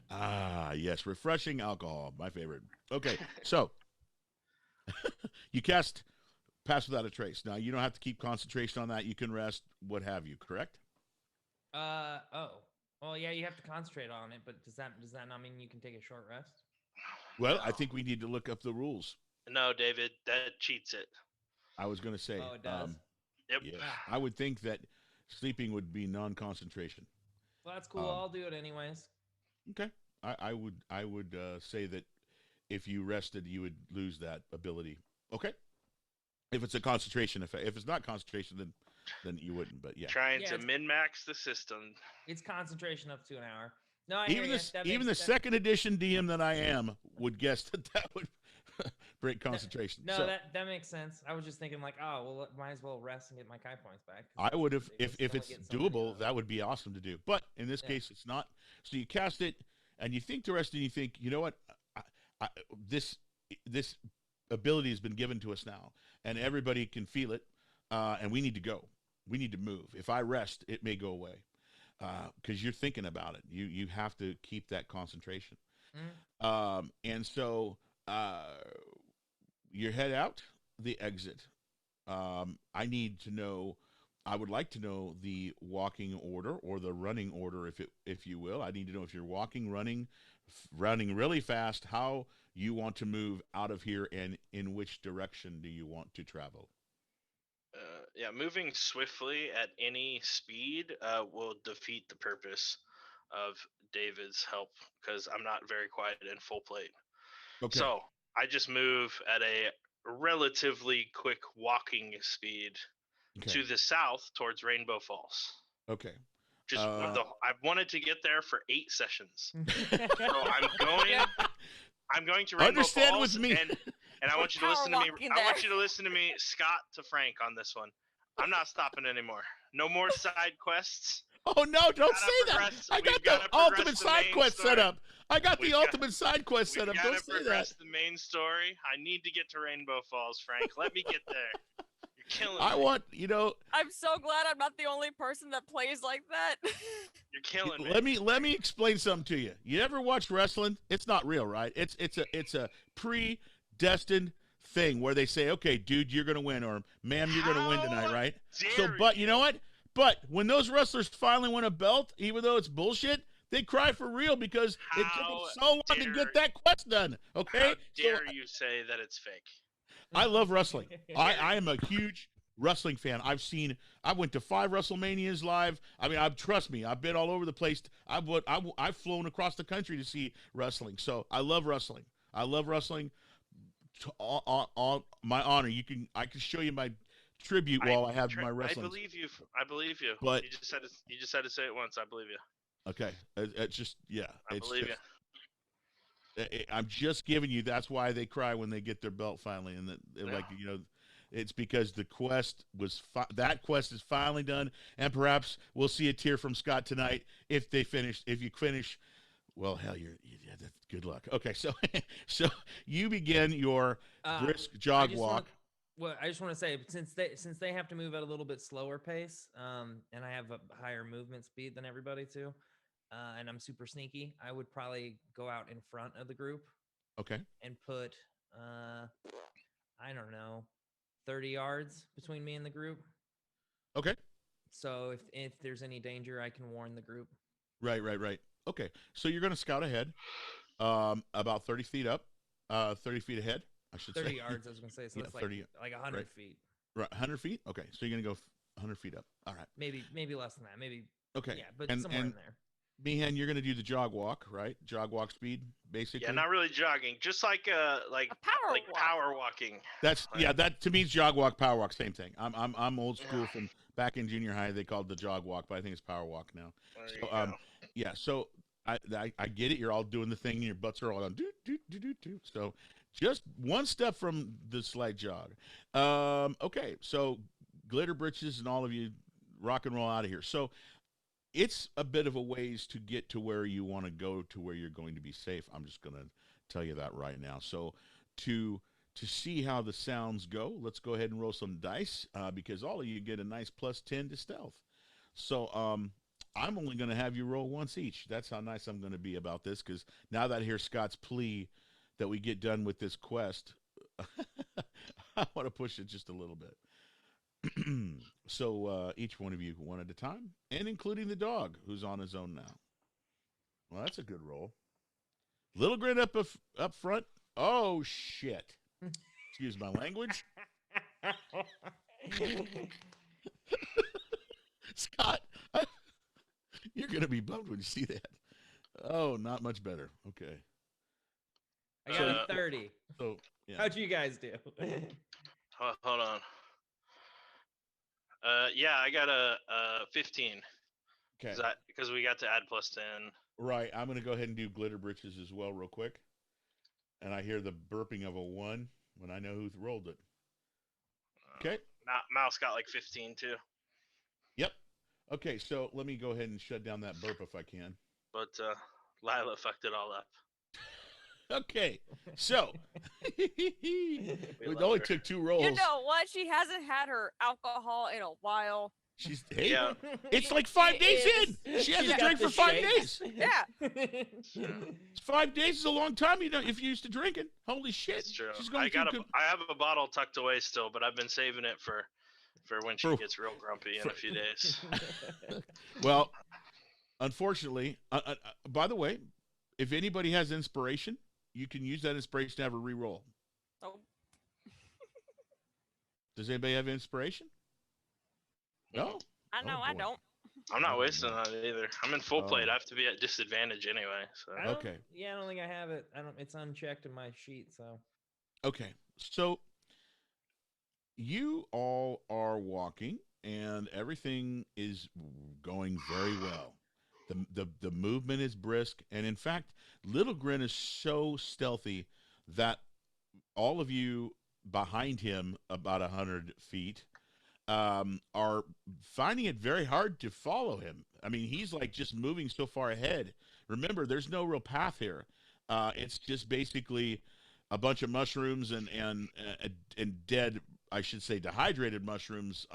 Ah, yes, refreshing alcohol, my favorite. Okay, so you cast Pass Without a Trace. Now you don't have to keep concentration on that. You can rest, what have you. Correct? Well, yeah, you have to concentrate on it, but does that not mean you can take a short rest? Well, I think we need to look up the rules. No, David, that cheats it. I was gonna say. Oh, it does? Yep. Yeah, I would think that sleeping would be non-concentration. Well, that's cool. I'll do it anyways. Okay, I would say that if you rested, you would lose that ability. Okay, If it's a concentration effect. If it's not concentration, then you wouldn't. But yeah. Trying Yeah, to it's- min-max the system. It's concentration up to an hour. No, I hear Even ya. this, That even the makes- that- second edition DM that I am would guess that would break concentration. No, so that makes sense. I was just thinking like, oh well, might as well rest and get my Kai points back. 'cause I it's- would have, it was if only it's getting so many doable, of that would be awesome to do. But in this Yeah. case, it's not. So you cast it, and you think the rest, and you think, you know what, this ability has been given to us now, and everybody can feel it, and we need to go. We need to move. If I rest, it may go away, because you're thinking about it. You have to keep that concentration. And so you head out the exit. I need to know. I would like to know the walking order or the running order, if you will. I need to know if you're walking, running really fast, how you want to move out of here, and in which direction do you want to travel. Yeah, moving swiftly at any speed will defeat the purpose of David's help because I'm not very quiet in full plate. Okay. So I just move at a relatively quick walking speed Okay. to the south towards Rainbow Falls. Okay. Just I've wanted to get there for 8 sessions. So Yeah. I'm going to Rainbow Understand Falls with me. and I want you to listen to me. Power walking I want there. you to listen to me, Scott to Frank, on this one. I'm not stopping anymore. No more side quests. Oh no! Don't gotta say that. progress- I we've got gotta the progress ultimate the side main quest story. set up. I got We've the got- ultimate side quest set We up. gotta Don't say that. progress the main story. I need to get to Rainbow Falls, Frank. Let me get there. You're killing I me. want I'm so glad I'm not the only person that plays like that. You're killing me. let me explain something to you. You ever watch wrestling? It's not real, right? It's a predestined thing where they say, okay, dude, you're gonna win, or ma'am, you're gonna win tonight, How right? So, dare but you know what? But when those wrestlers finally win a belt, even though it's bullshit, they cry for real because it took them How so long to dare- get that quest done. Okay, How So, dare you say that it's fake? I love wrestling. I am a huge wrestling fan. I went to 5 WrestleManias live. I mean, trust me, I've been all over the place. I've flown across the country to see wrestling. So I love wrestling. I love wrestling. On my honor, I can show you my tribute while I have my wrestling. I believe you. I believe you. But- you just had to say it once. I believe you. Okay, it's just I it's believe just, I'm just giving you. That's why they cry when they get their belt finally, and like it's because the quest that quest is finally done, and perhaps we'll see a tear from Scott tonight if they finish. If you finish, well, hell, that's good luck. Okay, so so you begin your brisk jog walk. I just want to say since they have to move at a little bit slower pace, and I have a higher movement speed than everybody too, and I'm super sneaky, I would probably go out in front of the group Okay, and put I don't know, 30 yards between me and the group. okay, So if there's any danger, I can warn the group. right. Okay, so you're going to scout ahead, about 30 feet up, 30 feet ahead. I should 30 say. yards, I was gonna say. So Yeah, it's 30, like 100 right. feet, Right, 100 feet. Okay, so you're gonna go 100 feet up. All right. maybe less than that, maybe. Okay. Yeah, but and, somewhere in and there. Meehan, you're gonna do the jog walk, right? Jog walk speed, basically. Yeah, not really jogging, just like A power walk. power walking. That's that to me is jog walk, power walk, same thing. I'm old school from back in junior high. They called the jog walk, but I think it's power walk now. There So, you go. Yeah, so I get it. You're all doing the thing, and your butts are all on do. So just one step from the slight jog. Okay, so glitter britches and all of you rock and roll out of here. So it's a bit of a ways to get to where you want to go, to where you're going to be safe. I'm just going to tell you that right now. So to see how the sounds go, let's go ahead and roll some dice because all of you get a nice +10 to stealth. So I'm only going to have you roll once each. That's how nice I'm going to be about this, because now that I hear Scott's plea that we get done with this quest, I want to push it just a little bit. So each one of you one at a time, and including the dog, who's on his own now. Well, that's a good roll. Little grin up front. Oh, shit. Excuse my language. Scott, you're going to be bummed when you see that. Oh, not much better. Okay. I got a 30. So, yeah. How'd you guys do? Hold on. Yeah, I got a 15 Okay. because we got to add +10. Right. I'm going to go ahead and do glitter britches as well, real quick. And I hear the burping of a 1 when I know who rolled it. Okay. Mouse got like 15 too. Yep. Okay, so let me go ahead and shut down that burp if I can. But Lila fucked it all up. Okay, so it love only her. took 2 rolls. You know what? She hasn't had her alcohol in a while. She's hey, Yeah. it's like 5 It days is. in. She hasn't She's drank got for the 5 shakes. days. Yeah. 5 days is a long time. You know, if you're used to drinking, holy shit. That's true. She's going I through have a bottle tucked away still, but I've been saving it for when she gets real grumpy in a few days. Well, unfortunately, by the way, if anybody has inspiration, you can use that inspiration to have a re-roll. Oh. Does anybody have inspiration? No? I know. Oh, I boy. don't. I'm not Oh, wasting no. on it either. I'm in full plate. Oh. I have to be at disadvantage anyway. So I don't- Okay. Yeah, I don't think I have it. I don't. It's unchecked in my sheet. So Okay. So you all are walking and everything is going very well. The movement is brisk, and in fact, Little Grin is so stealthy that all of you behind him, about 100 feet, are finding it very hard to follow him. I mean, he's like just moving so far ahead. Remember, there's no real path here. It's just basically a bunch of mushrooms and dead, I should say, dehydrated mushrooms,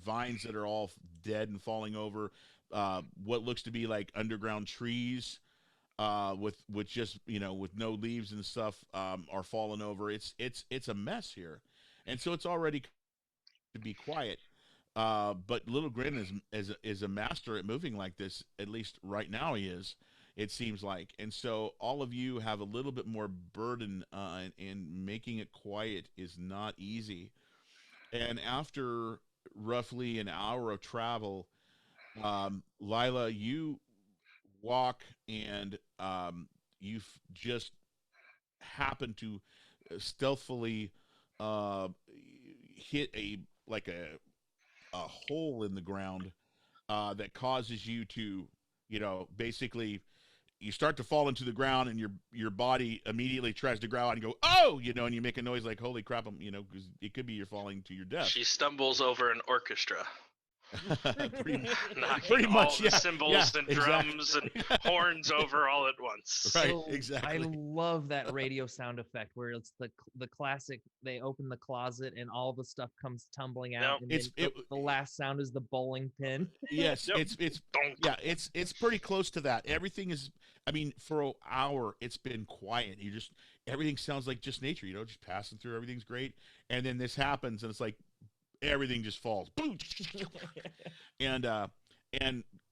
vines that are all dead and falling over, what looks to be like underground trees, with just with no leaves and stuff, are falling over. It's a mess here, and so it's already to be quiet. But Little Grin is a master at moving like this. At least right now he is. It seems like, and so all of you have a little bit more burden, and making it quiet is not easy. And after roughly an hour of travel, Lila, you walk and just happen to stealthily hit a hole in the ground, that causes you to, basically you start to fall into the ground, and your body immediately tries to growl out and go, oh, and you make a noise like, holy crap, because it could be you're falling to your death. she stumbles over an orchestra, pretty knocking all much, the yeah, cymbals yeah, and drums and horns over all at once. Right, So exactly. I love that radio sound effect where it's the classic. They open the closet and all the stuff comes tumbling out, Yep. and then the last sound is the bowling pin. Yes, Yep. it's pretty close to that. Everything is, I mean, for an hour it's been quiet. Everything sounds like just nature, just passing through. Everything's great, and then this happens, and it's like everything just falls. Boom. And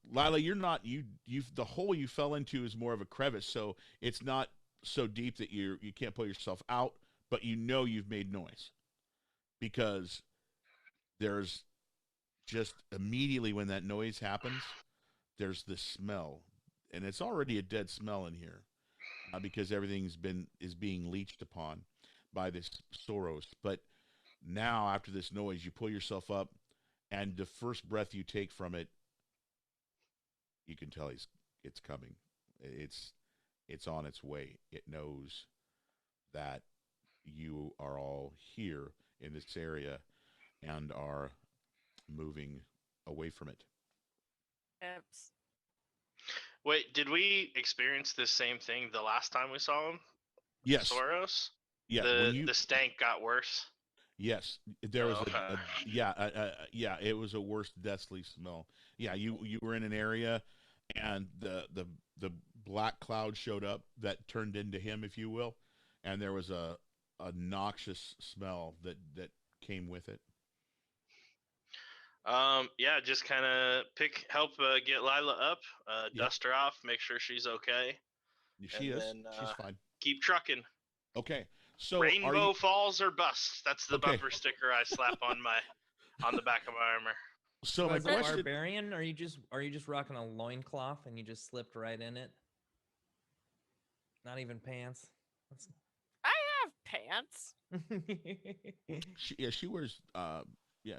Lila, the hole you fell into is more of a crevice, so it's not so deep that you can't pull yourself out, but you've made noise, because there's just immediately when that noise happens, there's this smell, and it's already a dead smell in here, because everything is being leached upon by this Soros. But now, after this noise, you pull yourself up, and the first breath you take from it, you can tell it's coming. It's on its way. It knows that you are all here in this area and are moving away from it. Oops. Wait, did we experience this same thing the last time we saw him? Yes. Soros? Yeah. The stank got worse. Yes, there was Okay. it was a worse deathly smell. Yeah, you were in an area, and the black cloud showed up that turned into him, if you will, and there was a noxious smell that came with it. Just kind of help get Lila up, Yep. dust her off, make sure she's okay. She And is. then, She's fine. Keep trucking. Okay. So Rainbow falls or bust. That's the Okay. bumper sticker I slap on the back of my armor. So my As a question, barbarian, are you just rocking a loincloth and you just slipped right in it? Not even pants. I have pants. She wears yeah.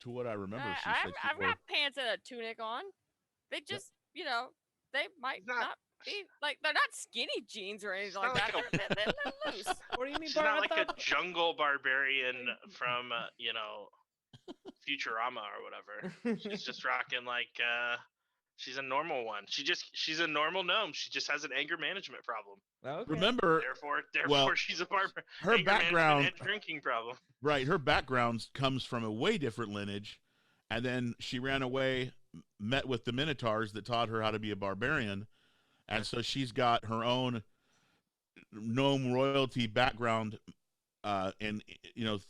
To what I remember, she I've, said she I've wore. got pants and a tunic on. They just, they might It's not- not be like they're not skinny jeans or anything It's like not that. like They're loose. What do you mean, She's Bart? not I like a thought- jungle barbarian from Futurama or whatever. She's just rocking like she's a normal one. She's a normal gnome. She just has an anger management problem. Okay. Remember, Therefore, well, she's a barber. her anger management background, and drinking problem. right? Her background comes from a way different lineage, and then she ran away, met with the Minotaurs that taught her how to be a barbarian, and so she's got her own gnome royalty background, and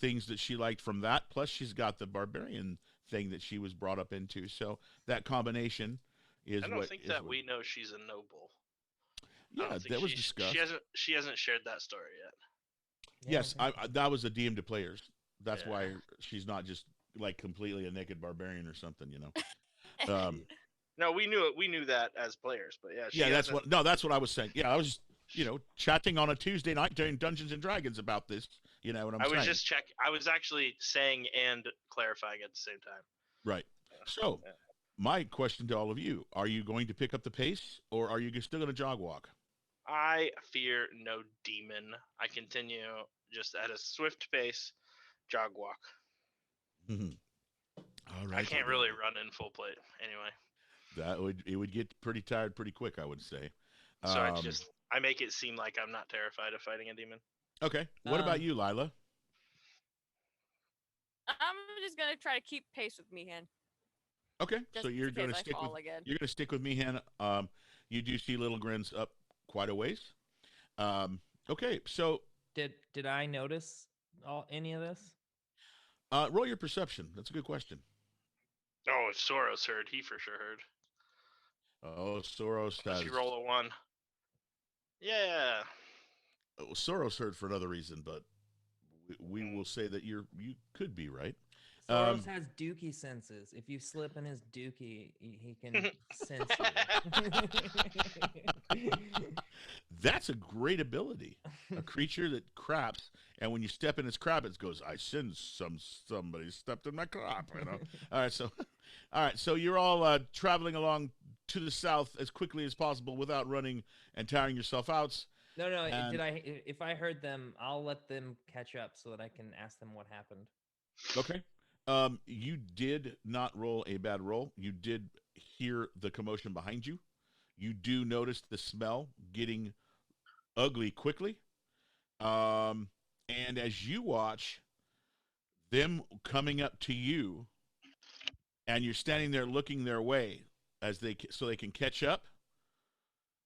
things that she liked from that. Plus, she's got the barbarian thing that she was brought up into. So that combination is I don't what. think is that what- we know she's a noble. I Yeah, don't think that was she- discussed. She hasn't shared that story yet. Yes, okay. that was a DM to players. That's Yeah. why she's not just like completely a naked barbarian or something. Um, No, we knew it. We knew that as players, but yeah, she yeah, that's hasn't- what. No, that's what I was saying. Yeah, I was chatting on a Tuesday night during Dungeons and Dragons about this. You know what I'm I saying? was just I was actually saying and clarifying at the same time. Right. So, Yeah. my question to all of you: are you going to pick up the pace, or are you still going to jog walk? I fear no demon. I continue just at a swift pace, jog walk. All right. I can't really run in full plate anyway. It would get pretty tired pretty quick, I would say. So I make it seem like I'm not terrified of fighting a demon. Okay. What about Um, you, Lila? I'm just gonna try to keep pace with Meehan. Okay. Just So you're in going to case I stick with fall again. You're going to stick with Meehan. You do see Little Grins up quite a ways. Okay, so Did I notice any of this? roll your perception. That's a good question. Oh, if Soros heard, he for sure heard. Oh, Soros Does has. he roll a 1? Yeah. Soros heard for another reason, but we will say that you could be right. Soros has dookie senses. If you slip in his dookie, he can sense you. That's a great ability. A creature that craps, and when you step in its crap, it goes, "I sense somebody stepped in my crap." All right, so you're all traveling along to the south as quickly as possible without running and tiring yourself out. No. And- If I heard them, I'll let them catch up so that I can ask them what happened. Okay. You did not roll a bad roll. You did hear the commotion behind you. You do notice the smell getting ugly quickly. And as you watch them coming up to you, and you're standing there looking their way so they can catch up,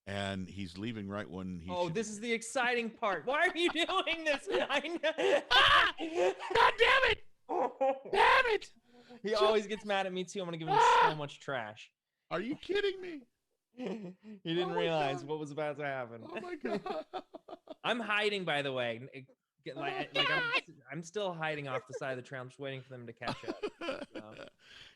and he's leaving right when he. Oh, should- this is the exciting part. Why are you doing this? I know. God damn it! Damn it! He always gets mad at me too. I'm gonna give him so much trash. Are you kidding me? He didn't Oh my realize God. what was about to happen. Oh my god! I'm hiding, by the way. I'm still hiding off the side of the trail. I'm just waiting for them to catch up.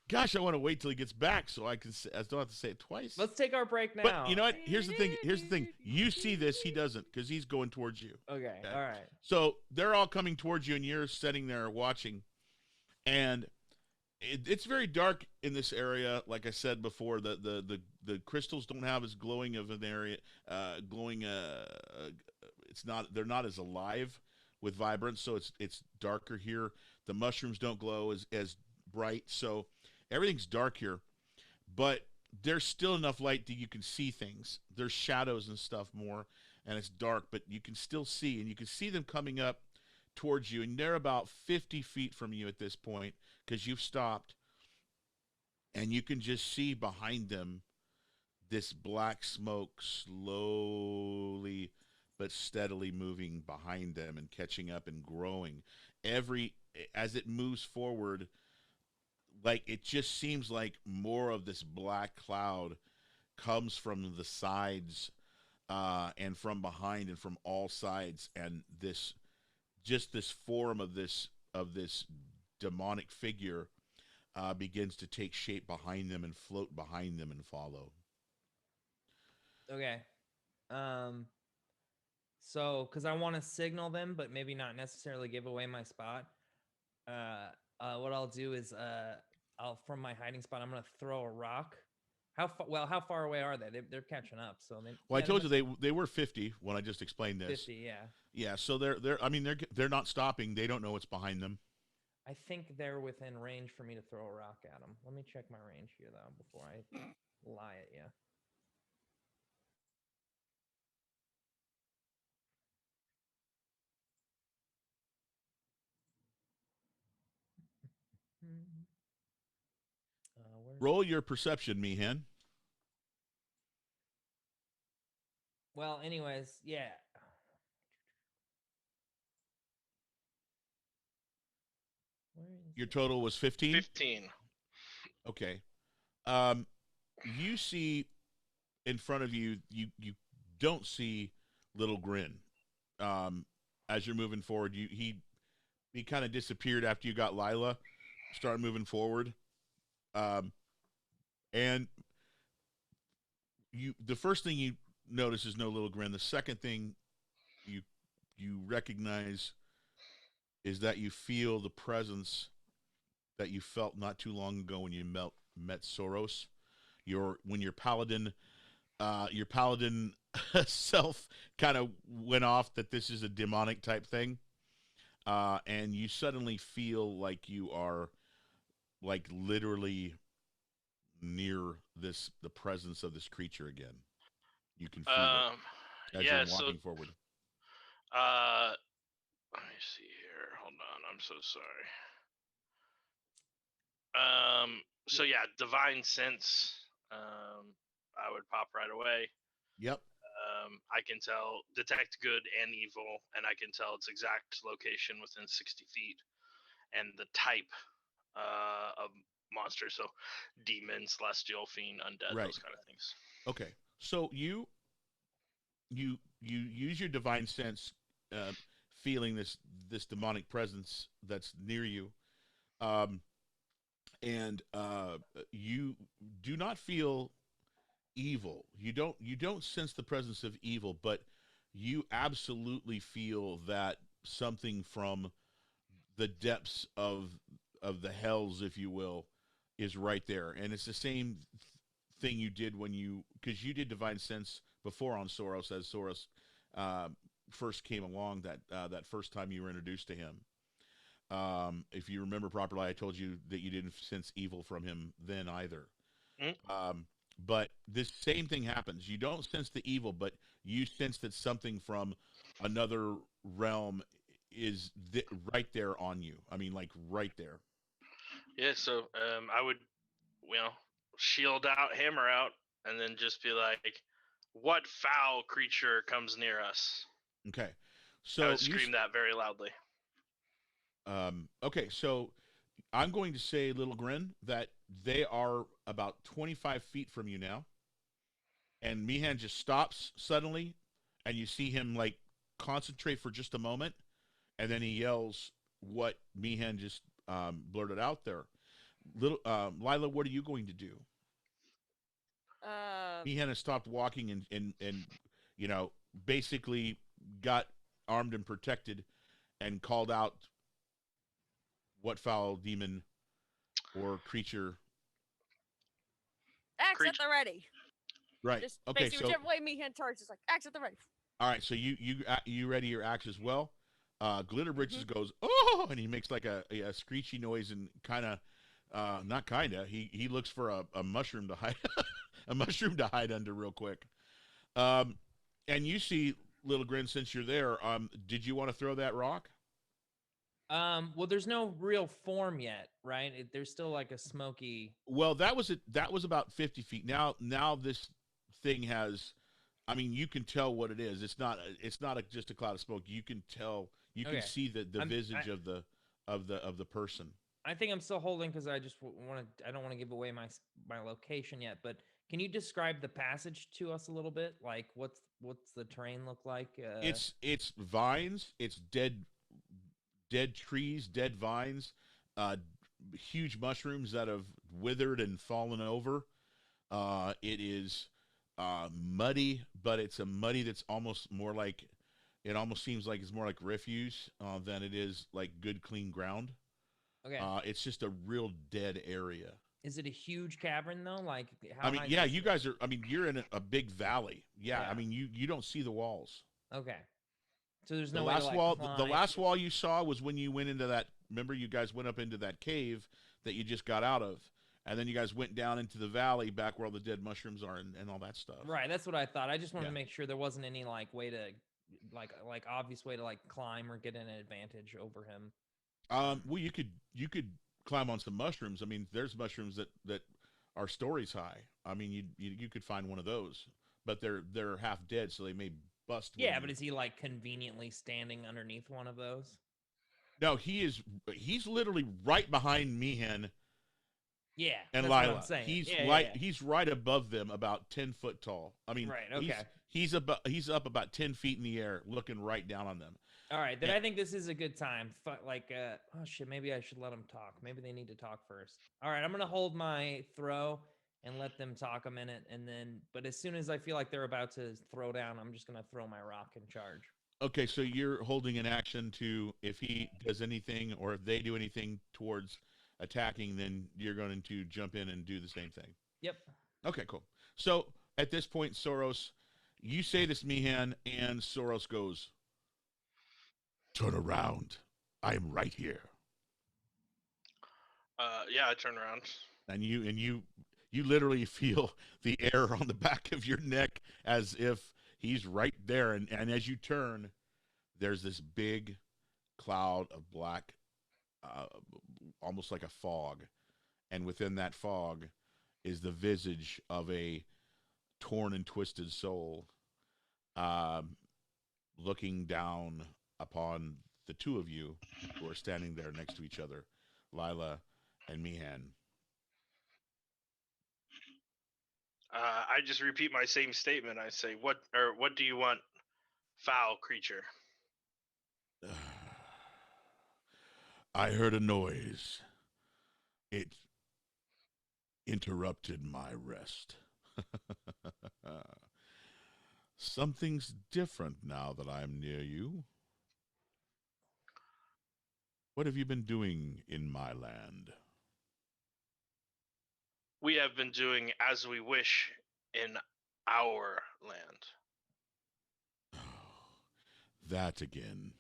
Gosh, I want to wait till he gets back so I don't have to say it twice. Let's take our break now. But you know what? Here's the thing. You see this, he doesn't, because he's going towards you. Okay. Okay. All right. So they're all coming towards you, and you're sitting there watching. And it's very dark in this area. Like I said before, the crystals don't have as glowing of an area. They're not as alive with vibrance, so it's darker here. The mushrooms don't glow as bright, so everything's dark here. But there's still enough light that you can see things. There's shadows and stuff more, and it's dark, but you can still see, and you can see them coming up towards you, and they're about 50 feet from you at this point because you've stopped, and you can just see behind them this black smoke slowly but steadily moving behind them and catching up and growing. As it moves forward, like it just seems like more of this black cloud comes from the sides and from behind and from all sides, and this form of this demonic figure begins to take shape behind them and float behind them and follow. Okay. So, because I want to signal them, but maybe not necessarily give away my spot. What I'll do is, I'll from my hiding spot, I'm gonna throw a rock. How far away are they? They're catching up. So they. Well, I Yeah, told must you they were 50 when I just explained be this. 50. Yeah. Yeah, so I mean they're not stopping. They don't know what's behind them. I think they're within range for me to throw a rock at them. Let me check my range here though before I lie at you. Where's Roll your perception, Meehan. Well, anyways, yeah. Where is Your it? total was 15. 15. Okay. You see in front of you, you don't see Little Grin. As you're moving forward, he kind of disappeared after you got Lila. Started moving forward, and the first thing you notice is no Little Grin. The second thing you recognize is that you feel the presence that you felt not too long ago when you met Soros. When your paladin self kind of went off that this is a demonic type thing, and you suddenly feel like you are like literally near the presence of this creature again. You can feel it as Yeah. you're So walking forward. let me see here. Hold on. I'm so sorry. So yeah, divine sense. I would pop right away. Yep. I can tell, detect good and evil, and I can tell its exact location within 60 feet, and the type of monster. So demon, celestial, fiend, undead, Right. those kind of things. Okay. So you use your divine sense, feeling this demonic presence that's near you, and you do not feel evil. You don't sense the presence of evil, but you absolutely feel that something from the depths of the hells, if you will, is right there, and it's the same thing you did because you did divine sense before on Soros as Soros uh, first came along that first time you were introduced to him. If you remember properly, I told you that you didn't sense evil from him then either. Mm. But this same thing happens. You don't sense the evil, but you sense that something from another realm is right there on you. I mean, like right there. Yeah. So I would, shield out, hammer out, and then just be like, "What foul creature comes near us?" Okay. I So would scream that very loudly. okay, so I'm going to say, Little Grin, that they are about 25 feet from you now. And Meehan just stops suddenly, and you see him like concentrate for just a moment, and then he yells what Meehan just blurted out there. Lila, what are you going to do? Meehan has stopped walking and basically got armed and protected and called out what foul demon or creature. Axe at the ready. Right. Just Okay. basically So whichever way Meehan charges, like axe at the ready. all right. So you ready your axe as well? Glitter Britches Mm-hmm. goes oh, and he makes like a screechy noise and kind of not kind of he looks for a mushroom to hide a mushroom to hide under real quick. And you see Little Grin, since you're there. Did you want to throw that rock? Well, there's no real form yet, right? There's still like a smoky. Well, that was about 50 feet. Now this thing has, I mean, you can tell what it is. It's not just a cloud of smoke. You can tell. You can Okay. see the visage of the person. I think I'm still holding because I just want to. I don't want to give away my location yet. But can you describe the passage to us a little bit? Like, what's the terrain look like? It's vines. It's dead trees, dead vines, huge mushrooms that have withered and fallen over. It is muddy, but it's a muddy that's almost more like It almost seems like it's more like refuse than it is like good, clean ground. Okay. It's just a real dead area. Is it a huge cavern though? Like how I mean, high yeah, is you it? guys are. I mean, you're in a big valley. Yeah, I Yeah. mean, you don't see the walls. Okay. So there's The no way to last like wall, climb. the last wall you saw was when you went into that. Remember, you guys went up into that cave that you just got out of, and then you guys went down into the valley back where all the dead mushrooms are and all that stuff. Right, that's what I thought. I just wanted Yeah. to make sure there wasn't any like way to like obvious way to like climb or get an advantage over him. Well, you could climb on some mushrooms. I mean, there's mushrooms that are stories high. I mean, you could find one of those, but they're half dead, so they may bust. when Yeah, you- but is he like conveniently standing underneath one of those? No, he's literally right behind Meehan Yeah, and that's what Lila. I'm saying. He's Yeah, right. yeah, yeah. He's right above them, about 10 foot tall. I mean, Right, okay. He's up about 10 feet in the air, looking right down on them. All right, then Yeah. I think this is a good time. Oh shit, maybe I should let them talk. Maybe they need to talk first. All right, I'm gonna hold my throw and let them talk a minute, and then, but as soon as I feel like they're about to throw down, I'm just gonna throw my rock and charge. Okay, so you're holding an action to, if he does anything or if they do anything towards attacking, then you're going to jump in and do the same thing. Yep. Okay, cool. So at this point, Soros, you say this, Meehan, and Soros goes, "Turn around. I am right here." Yeah, I turn around. And you literally feel the air on the back of your neck as if he's right there. And as you turn, there's this big cloud of black, almost like a fog. And within that fog is the visage of a torn and twisted soul, looking down upon the two of you who are standing there next to each other, Lila and Meehan. I just repeat my same statement. I say, what do you want, foul creature?" I heard a noise. It interrupted my rest. Something's different now that I'm near you. What have you been doing in my land? "We have been doing as we wish in our land." That again.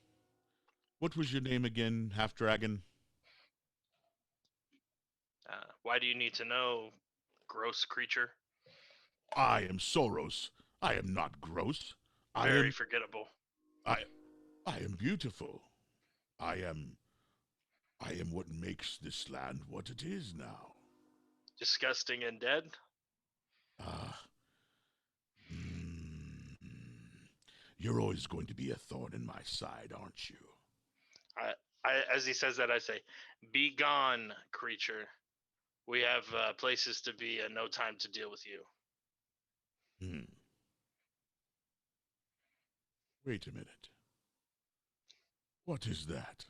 What was your name again, Half Dragon? Why do you need to know, gross creature? I am Soros. I am not gross. Very forgettable. I am beautiful. I am what makes this land what it is now. Disgusting and dead. Ah. You're always going to be a thorn in my side, aren't you? As he says that, I say, "Be gone, creature. We have places to be and no time to deal with you." Wait a minute. What is that?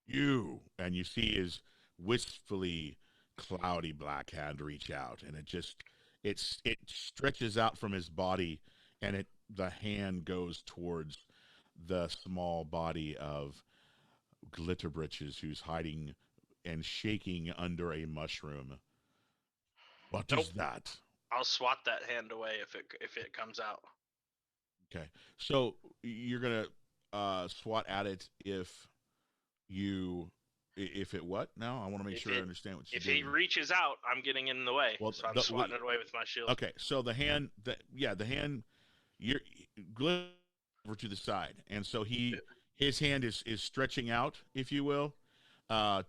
You. And you see his wistfully cloudy black hand reach out, and it stretches out from his body, and the hand goes towards the small body of Glitterbritches, who's hiding and shaking under a mushroom. What is that? I'll swat that hand away if it comes out. Okay, so you're gonna SWAT at it if it what? Now I want to make sure I understand what you're If doing. he reaches out, I'm getting in the way. Well, So I'm swatting it away with my shield. Okay, so the hand, you're Glitter over to the side, and so his hand is stretching out, if you will,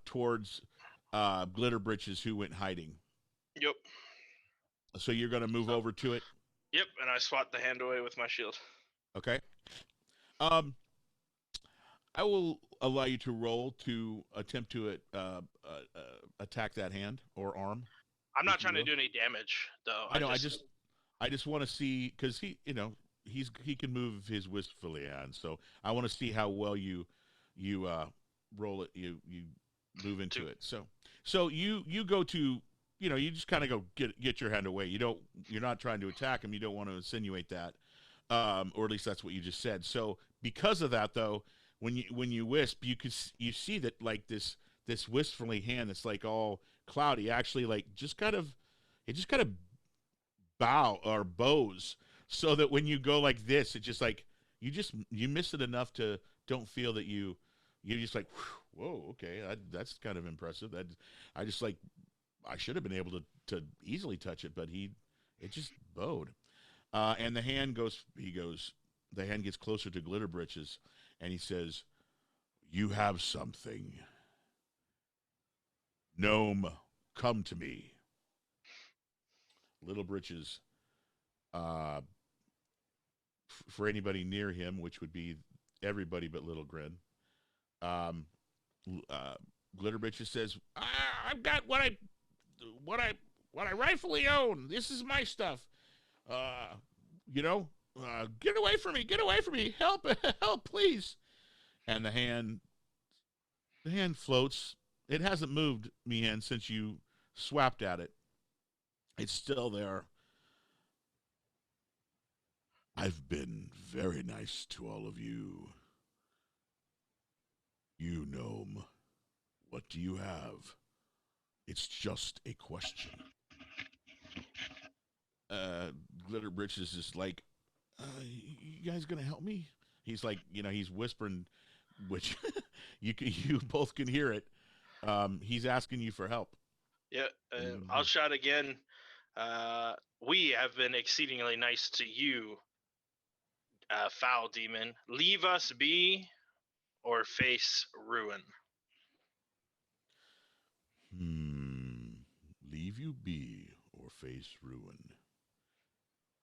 towards Glitterbritches, who went hiding. Yep. So you're gonna move over to it. Yep, and I swat the hand away with my shield. Okay. I will allow you to roll to attempt to attack that hand or arm. I'm not If you trying to will. do any damage, though. I know. I just want to see, because he can move his wistfully hand. So I want to see how well you roll it. You move into it. So you go to, you just kind of go get your hand away. You're not trying to attack him. You don't want to insinuate that. or at least that's what you just said. So because of that, though, when you wisp, you see that like this wistfully hand that's like all cloudy actually like just kind of bow or bows, so that when you go like this, it just like you miss it enough to don't feel that you just like, whoa, okay, that's kind of impressive. That I just like I should have been able to easily touch it, but it just bowed. And the hand the hand gets closer to Glitter Britches, and he says, "You have something. Gnome, come to me." Little Britches, for anybody near him, which would be everybody but Little Grin, um, Glitter Britches says, "I've got what I rightfully own. This is my stuff. Uh, get away from me! Get away from me! Help! Help, please!" And the hand floats. It hasn't moved, Mian, since you swapped at it. It's still there. "I've been very nice to all of you. You, gnome, what do you have? It's just a question." Glitter Britches is like, "You guys gonna help me?" He's like, he's whispering, which you both can hear it. He's asking you for help. Yeah, I'll shout again. We have been exceedingly nice to you, foul demon. Leave us be, or face ruin. Leave you be or face ruin.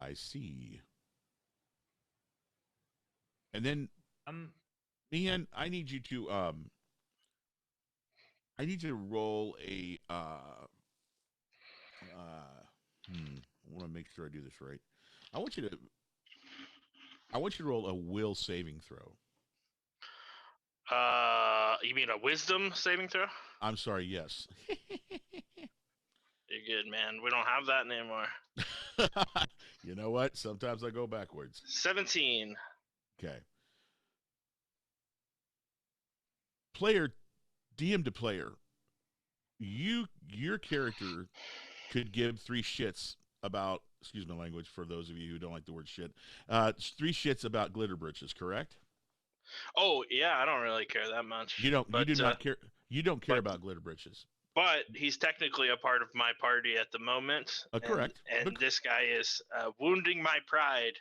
I see. And then, Mian, I need you to roll a I want to make sure I do this right. I want you to roll a will saving throw. You mean a wisdom saving throw? I'm sorry, yes. You're good, man. We don't have that anymore. You know what? Sometimes I go backwards. 17. Okay. DM to player, your character could give three shits about, excuse my language for those of you who don't like the word shit, three shits about Glitter Britches, correct? Oh yeah, I don't really care that much. You don't care. You don't care about Glitter Britches. But he's technically a part of my party at the moment. Correct. And this guy is wounding my pride,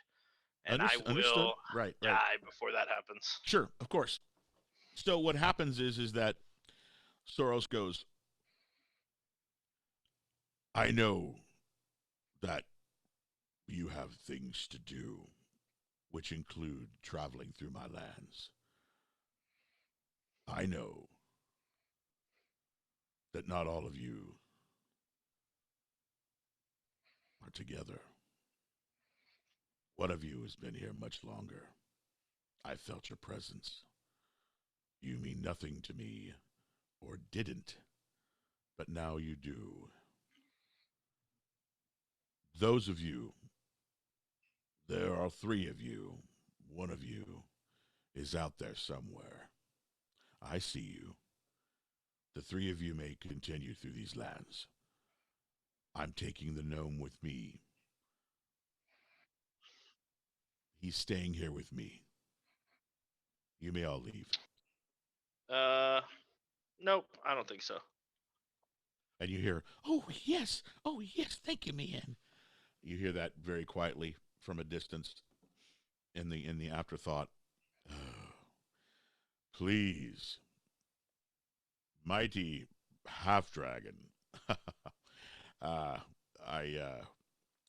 and I will die before that happens. Sure, of course. So what happens is that Soros goes, "I know that you have things to do, which include traveling through my lands. I know that not all of you are together. One of you has been here much longer. I felt your presence. You mean nothing to me, or didn't, but now you do. Those of you, there are three of you. One of you is out there somewhere. I see you. The three of you may continue through these lands. I'm taking the gnome with me. He's staying here with me. You may all leave." Nope, I don't think so. And you hear, oh yes, thank you, Mian." You hear that very quietly from a distance in the afterthought. "Please, mighty half dragon.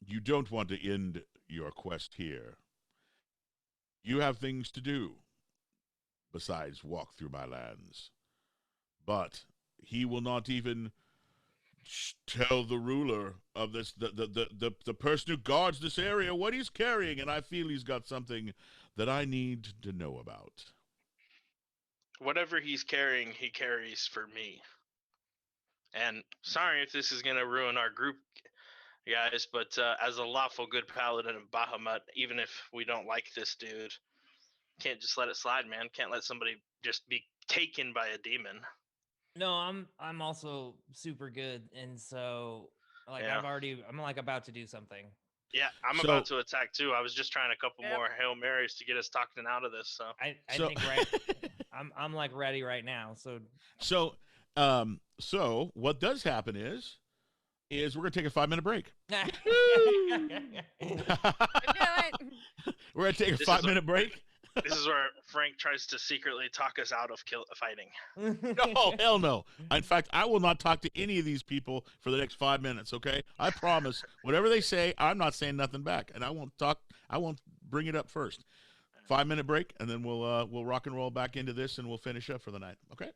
You don't want to end your quest here. You have things to do besides walk through my lands. But he will not even tell the ruler of this, the person who guards this area, what he's carrying, and I feel he's got something that I need to know about." Whatever he's carrying, he carries for me. And sorry if this is going to ruin our group guys. But as a lawful good paladin of Bahamut, even if we don't like this dude, can't just let it slide, man. Can't let somebody just be taken by a demon. No, I'm also super good, and so like Yeah. I'm like about to do something. Yeah, I'm So- about to attack too. I was just trying a couple Yep. more Hail Marys to get us talking out of this. So I So- think right. I'm like ready right now. So So what does happen is we're gonna take a 5-minute break. Do it. We're gonna take a This is 5-minute break. this is where Frank tries to secretly talk us out of fighting. No, hell no. In fact, I will not talk to any of these people for the next 5 minutes. Okay, I promise. Whatever they say, I'm not saying nothing back, and I won't talk. I won't bring it up first. 5-minute break, and then we'll rock and roll back into this, and we'll finish up for the night. Okay.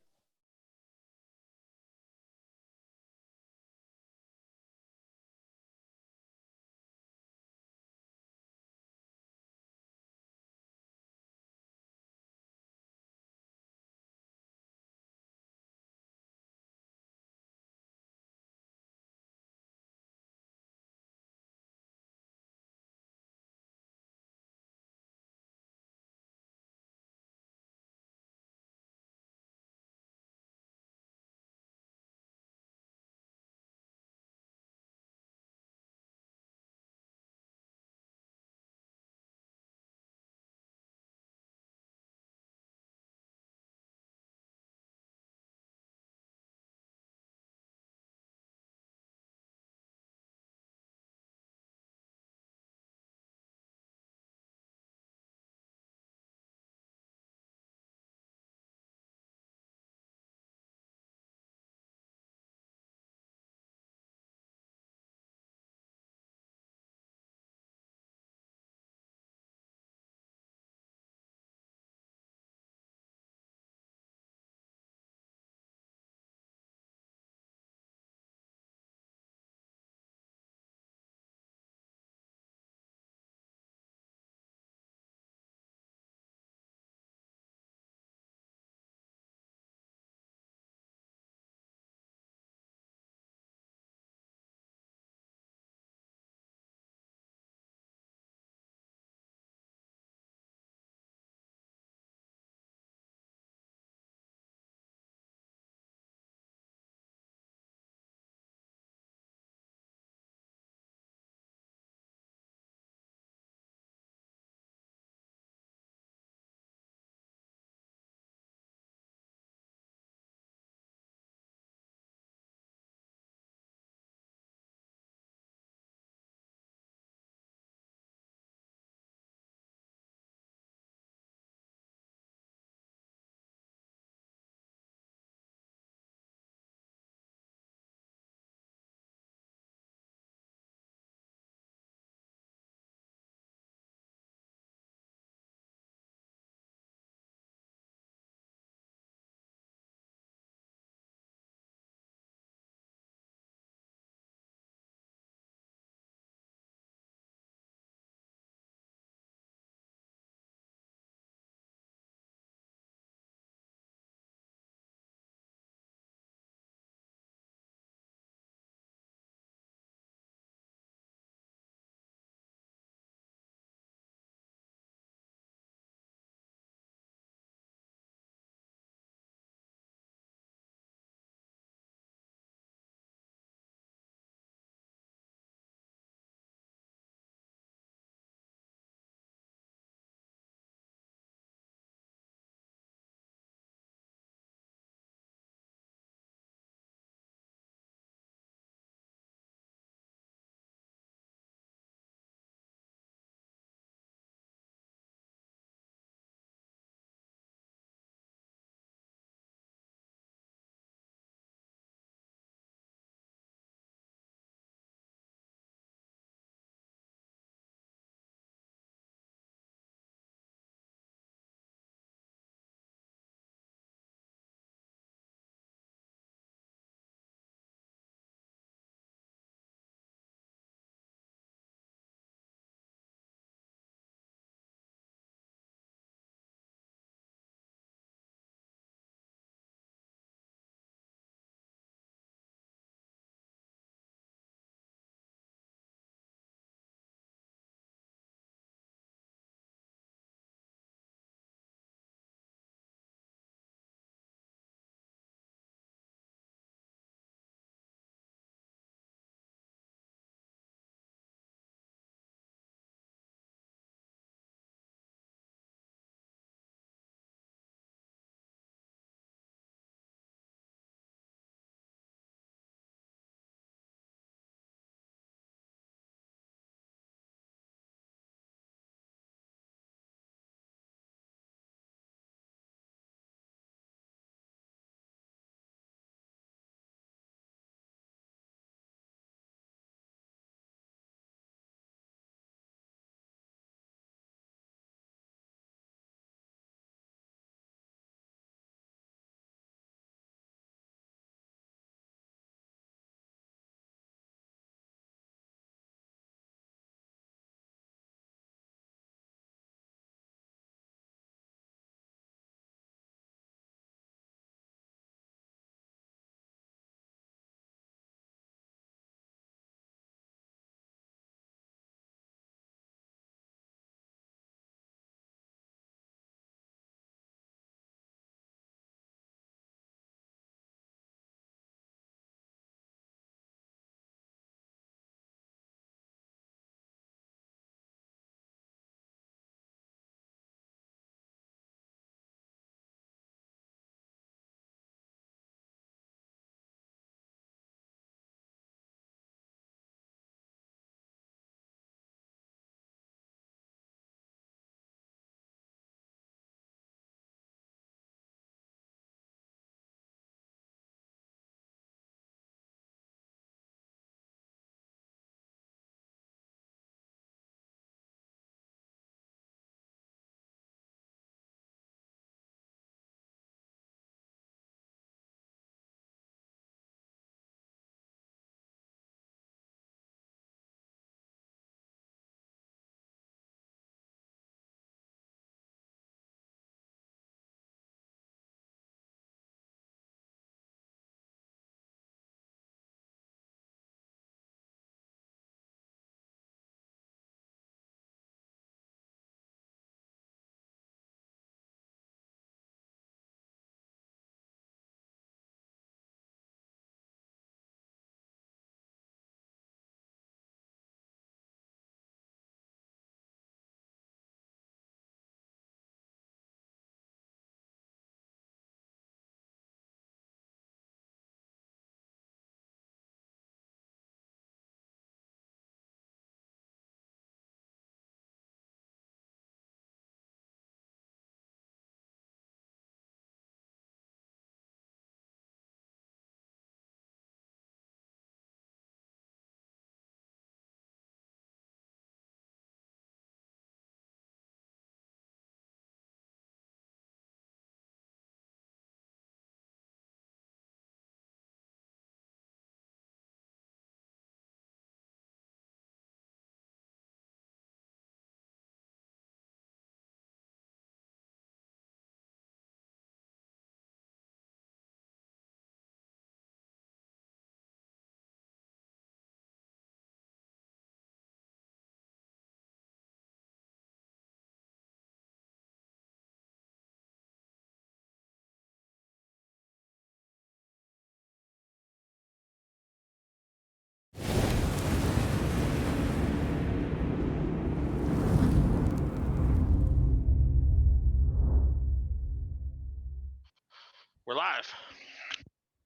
We're live.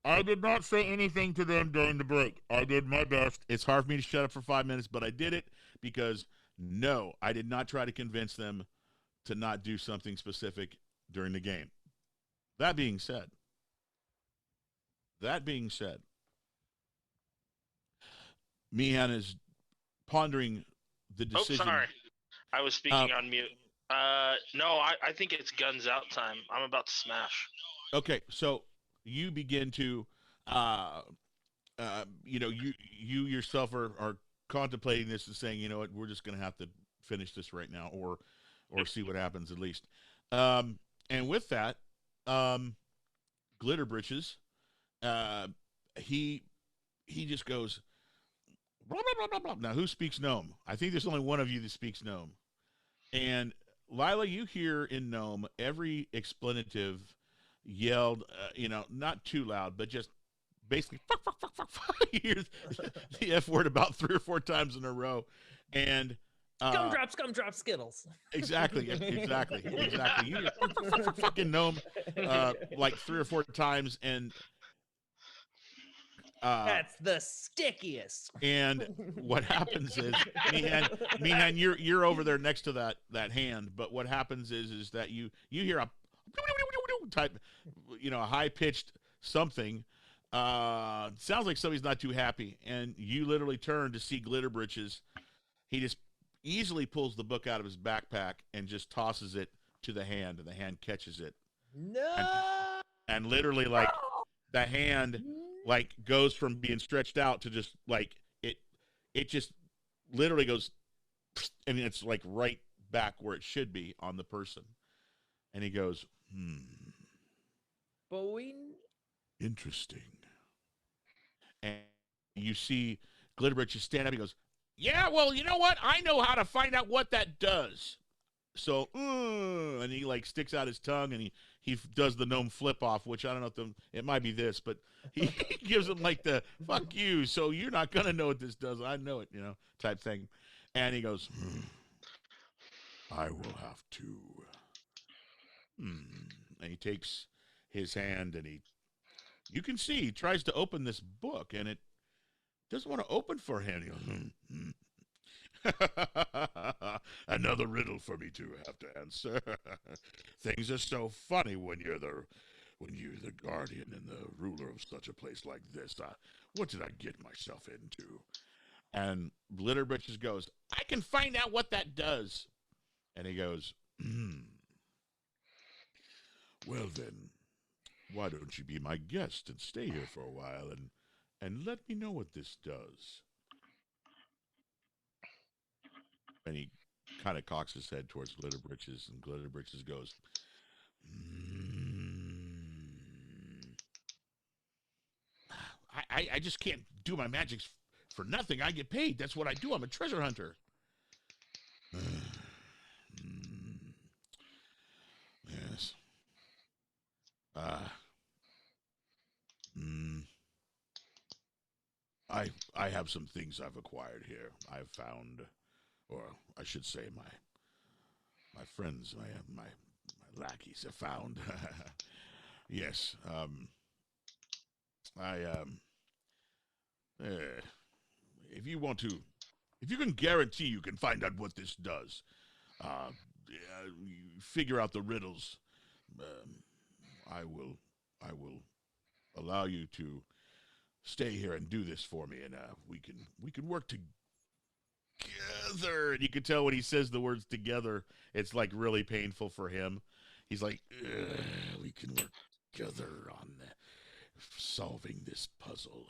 I did not say anything to them during the break. I did my best. It's hard for me to shut up for 5 minutes, but I did it because, no, I did not try to convince them to not do something specific during the game. That being said, Meehan is pondering the decision. Oh, sorry. I was speaking on mute. No, I think it's guns out time. I'm about to smash. Okay, so you begin to, you yourself are contemplating this and saying, you know what, we're just going to have to finish this right now, or see what happens at least. And with that, Glitter Britches, he just goes, blah, blah, blah, blah, blah. Now, who speaks Gnome? I think there's only one of you that speaks Gnome. And Lila, you hear in Gnome every explanative yelled, not too loud, but just basically, fuck, fuck, fuck, fuck, fuck. You hear the F word about 3 or 4 times in a row. And Gumdrop, Skittles. Exactly. You hear fucking Gnome like 3 or 4 times, and that's the stickiest. And what happens is, Meehan, you're over there next to that hand, but what happens is that you hear a type, a high pitched something. Sounds like somebody's not too happy, and you literally turn to see Glitter Britches. He just easily pulls the book out of his backpack and just tosses it to the hand, and the hand catches it. No. And literally, like, the hand like goes from being stretched out to just like it just literally goes, and it's like right back where it should be on the person. And he goes, But interesting. And you see Glitterbritch stand up. He goes, yeah, well, you know what? I know how to find out what that does. So, and he like sticks out his tongue, and he does the gnome flip off, which I don't know if it might be this, but he gives him like the fuck you, so you're not gonna know what this does. I know it, type thing. And he goes, I will have to. And he takes his hand, and you can see he tries to open this book, and it doesn't want to open for him. He goes, another riddle for me to have to answer. Things are so funny when you're the guardian and the ruler of such a place like this. What did I get myself into? And Glitter Britches goes, I can find out what that does. And he goes, well then, why don't you be my guest and stay here for a while and let me know what this does? And he kind of cocks his head towards Glitter Britches, and Glitter Britches goes, I just can't do my magics for nothing. I get paid. That's what I do. I'm a treasure hunter. Yes. I have some things I've acquired here. I've found, or I should say my friends, my lackeys have found. Yes. If you can guarantee you can find out what this does, you figure out the riddles, I will allow you to stay here and do this for me, and we can work together. And you can tell when he says the words together, it's like really painful for him. He's like, we can work together on solving this puzzle.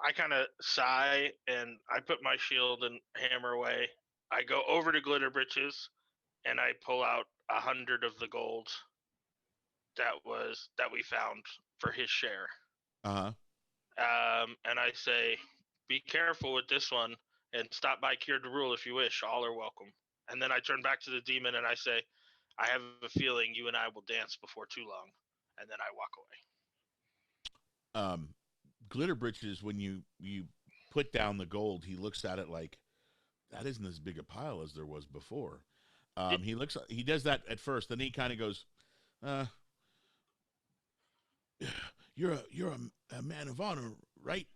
I kind of sigh, and I put my shield and hammer away. I go over to Glitter Britches, and I pull out 100 of the gold that we found for his share. And I say, be careful with this one, and stop by Cure to Rule if you wish. All are welcome. And then I turn back to the demon, and I say, I have a feeling you and I will dance before too long. And then I walk away. Glitter Britches, when you put down the gold, he looks at it like, that isn't as big a pile as there was before. He does that at first, then he kind of goes, uh, you're a man of honor, right?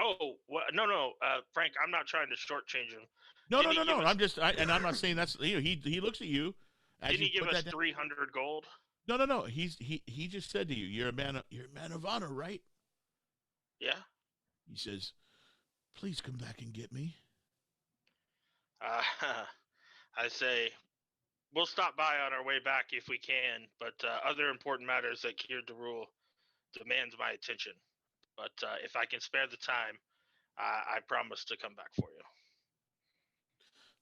Oh, no, Frank, I'm not trying to shortchange him. No, Didn't no, he no, give no. us- And I'm not saying that's he looks at you as Didn't you he give put us that down. 300 gold? No, no, no. He just said to you, you're a man of honor, right? Yeah. He says, please come back and get me. I say, we'll stop by on our way back if we can, but other important matters that Kier Darul demands my attention. But if I can spare the time, I promise to come back for you.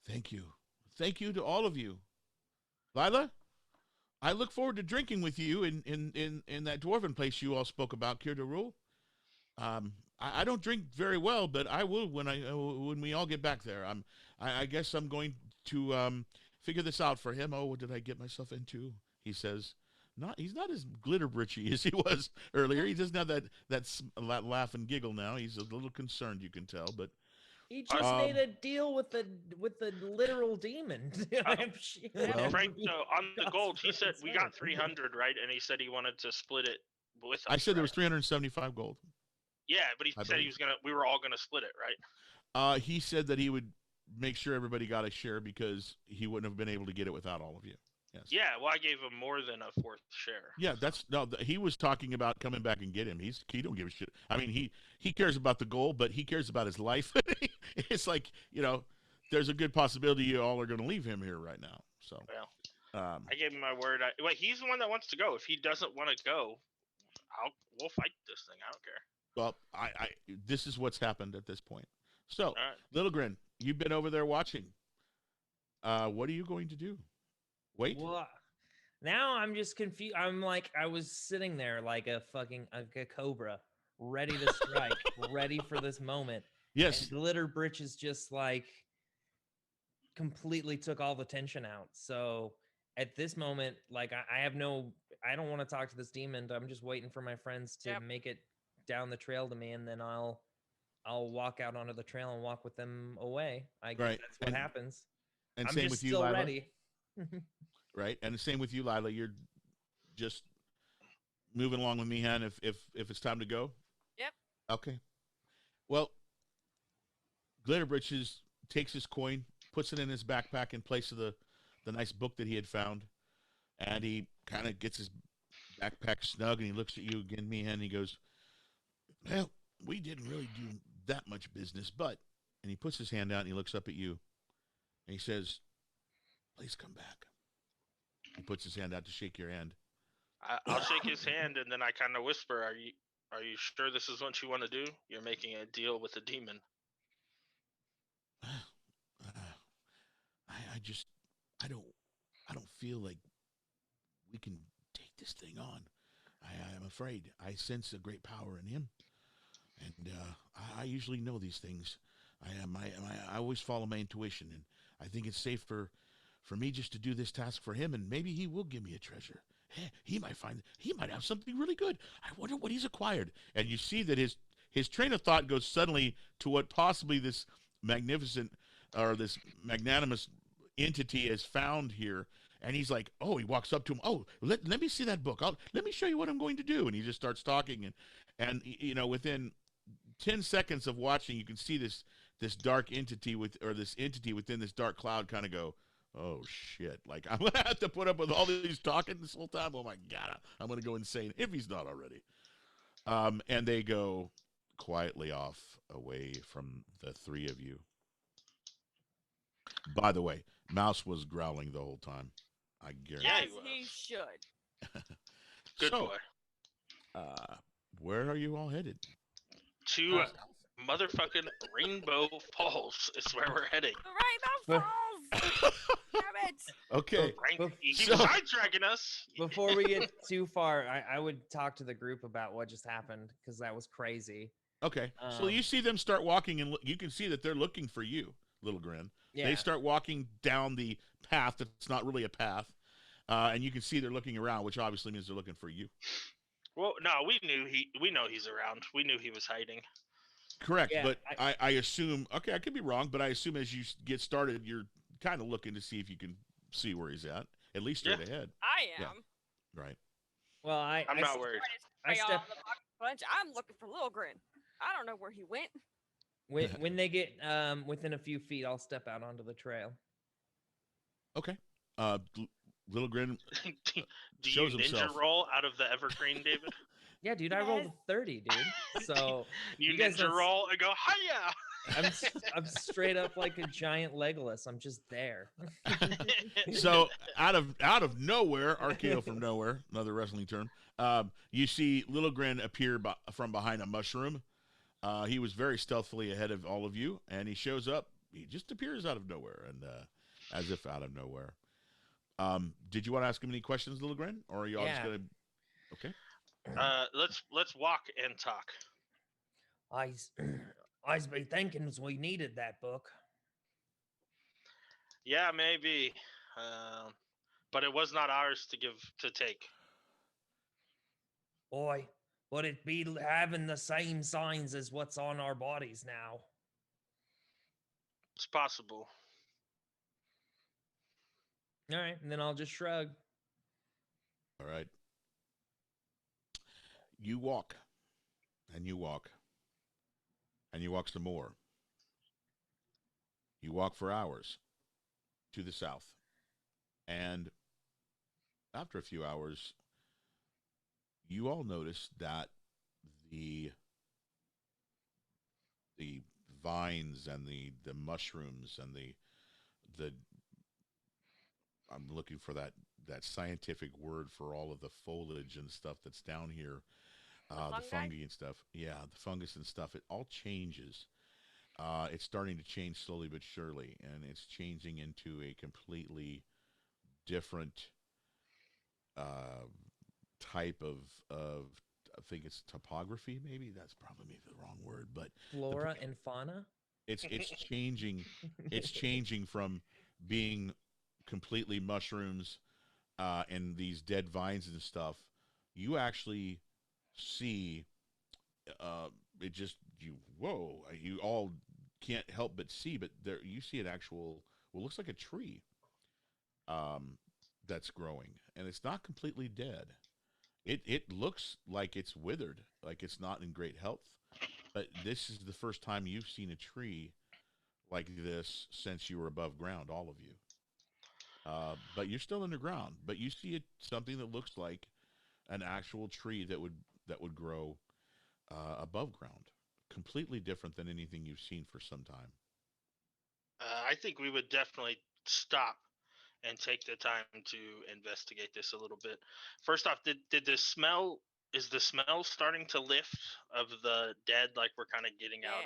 Thank you. Thank you to all of you. Lila, I look forward to drinking with you in that dwarven place you all spoke about, Kier Darul. I don't drink very well, but I will when we all get back there. I guess I'm going to figure this out for him. Oh, what did I get myself into? He says, he's not as glitter britchy as he was earlier. He doesn't have that laugh and giggle now. He's a little concerned, you can tell. But He just made a deal with the literal demon. Well- Frank, so on the God's gold, he said we got concerned. 300, right? And he said he wanted to split it with us. I said there was right? 375 gold. Yeah, but he I said believe. we were all gonna split it, right? He said that he would make sure everybody got a share because he wouldn't have been able to get it without all of you. Yes. Yeah, well, I gave him more than a fourth share. Yeah, he was talking about coming back and get him. He don't give a shit. I mean, he cares about the goal, but he cares about his life. It's like, there's a good possibility you all are going to leave him here right now. So, Well, I gave him my word. Wait, he's the one that wants to go. If he doesn't want to go, we'll fight this thing. I don't care. well, this is what's happened at this point. So, All right. Little Grin, you've been over there watching. What are you going to do? Wait. Well, now I'm just confused. I'm like, I was sitting there like a cobra, ready to strike, ready for this moment. Yes. And Glitter Britches just like completely took all the tension out. So at this moment, like I don't want to talk to this demon. I'm just waiting for my friends to Yep. make it down the trail to me, and then I'll walk out onto the trail and walk with them away. I guess Right. that's what happens. And I'm same just with you, still Lila. ready. Right? And the same with you, Lila. You're just moving along with me, Han, if it's time to go? Yep. Okay. Well, Glitter Britches takes his coin, puts it in his backpack in place of the nice book that he had found, and he kind of gets his backpack snug, and he looks at you again, me, Han, and he goes, well, we didn't really do that much business, but, and he puts his hand out, and he looks up at you, and he says, please come back. He puts his hand out to shake your hand. I'll shake his hand and then I kind of whisper, "Are you sure this is what you want to do? You're making a deal with a demon." I don't feel like we can take this thing on. I'm afraid. I sense a great power in him, and I usually know these things. I always follow my intuition, and I think it's safe for me just to do this task for him, and maybe he will give me a treasure. He might have something really good. I wonder what he's acquired. And you see that his train of thought goes suddenly to what possibly this magnificent or this magnanimous entity has found here. And he's like, oh, he walks up to him. Oh, let me see that book. Let me show you what I'm going to do. And he just starts talking. And within 10 seconds of watching, you can see this dark entity this entity within this dark cloud kind of go, oh shit, like I'm gonna have to put up with all these talking this whole time. Oh my god, I'm gonna go insane if he's not already. And they go quietly off away from the three of you. By the way, Mouse was growling the whole time, I guarantee. Yeah, As he he was. should. Good So, boy. Where are you all headed? To motherfucking Rainbow Falls is where we're heading. Rainbow Falls! Damn it! Okay. Frank, he keeps So- sidetracking us. Before we get too far, I would talk to the group about what just happened because that was crazy. Okay. So you see them start walking, and you can see that they're looking for you, Little Grin. Yeah. They start walking down the path that's not really a path, and you can see they're looking around, which obviously means they're looking for you. Well, no, we know he's around. We knew he was hiding. Correct, Yeah, but I assume, okay, I could be wrong, but I assume as you get started, you're kind of looking to see if you can see where he's at least straight ahead. I Yeah. am. Right. Well, I'm I, not s- worried. I Stray step off the bunch. I'm looking for Little Grin. I don't know where he went. when they get within a few feet, I'll step out onto the trail. Okay. Little Grin Do you shows ninja himself. roll out of the evergreen, David? Yeah, dude, I rolled Yes. a 30, dude. So You guys ninja don't s- roll and go, hiya! I'm straight up like a giant Legolas. I'm just there. So out of nowhere, RKO from nowhere, another wrestling term. You see Little Grin appear from behind a mushroom. He was very stealthily ahead of all of you, and he shows up. He just appears out of nowhere, and as if out of nowhere. Did you want to ask him any questions, Little Grin, or are you all just Yeah. gonna? Okay. Let's walk and talk. I's be thinking we needed that book. Yeah, maybe, but it was not ours to take. Boy, would it be having the same signs as what's on our bodies now? It's possible. All right, and then I'll just shrug. All right. You walk, and you walk, and you walk some more. You walk for hours to the south, and after a few hours, you all notice that the the vines and the mushrooms and the I'm looking for that scientific word for all of the foliage and stuff that's down here, the fungi? fungi and stuff. Yeah, the fungus and stuff. It all changes. It's starting to change slowly but surely, and it's changing into a completely different uh, type of. I think it's topography. Maybe that's probably the wrong word, but Flora and fauna? it's changing. It's changing from being completely mushrooms and these dead vines and stuff. You actually see it just you whoa you all can't help but see, but there you see an actual looks like a tree um, that's growing, and it's not completely dead. It looks like it's withered, like it's not in great health. But this is the first time you've seen a tree like this since you were above ground, all of you. But you're still underground. But you see something that looks like an actual tree that would grow above ground, completely different than anything you've seen for some time. I think we would definitely stop and take the time to investigate this a little bit. First off, did the smell is the smell starting to lift of the dead? Like we're kind of getting out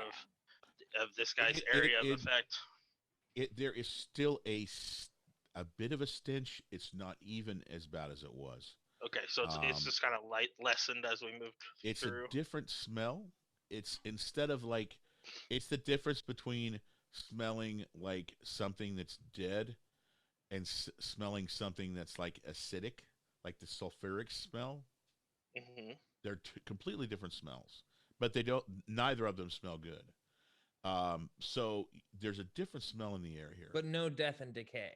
of this guy's area of effect. There is still a bit of a stench. It's not even as bad as it was. Okay, so it's just kind of light lessened as we moved It's through. a different smell. It's instead of like, it's the difference between smelling like something that's dead and smelling something that's like acidic, like the sulfuric smell. Hmm. They're completely different smells, but they don't. Neither of them smell good. So there's a different smell in the air here. But no death and decay.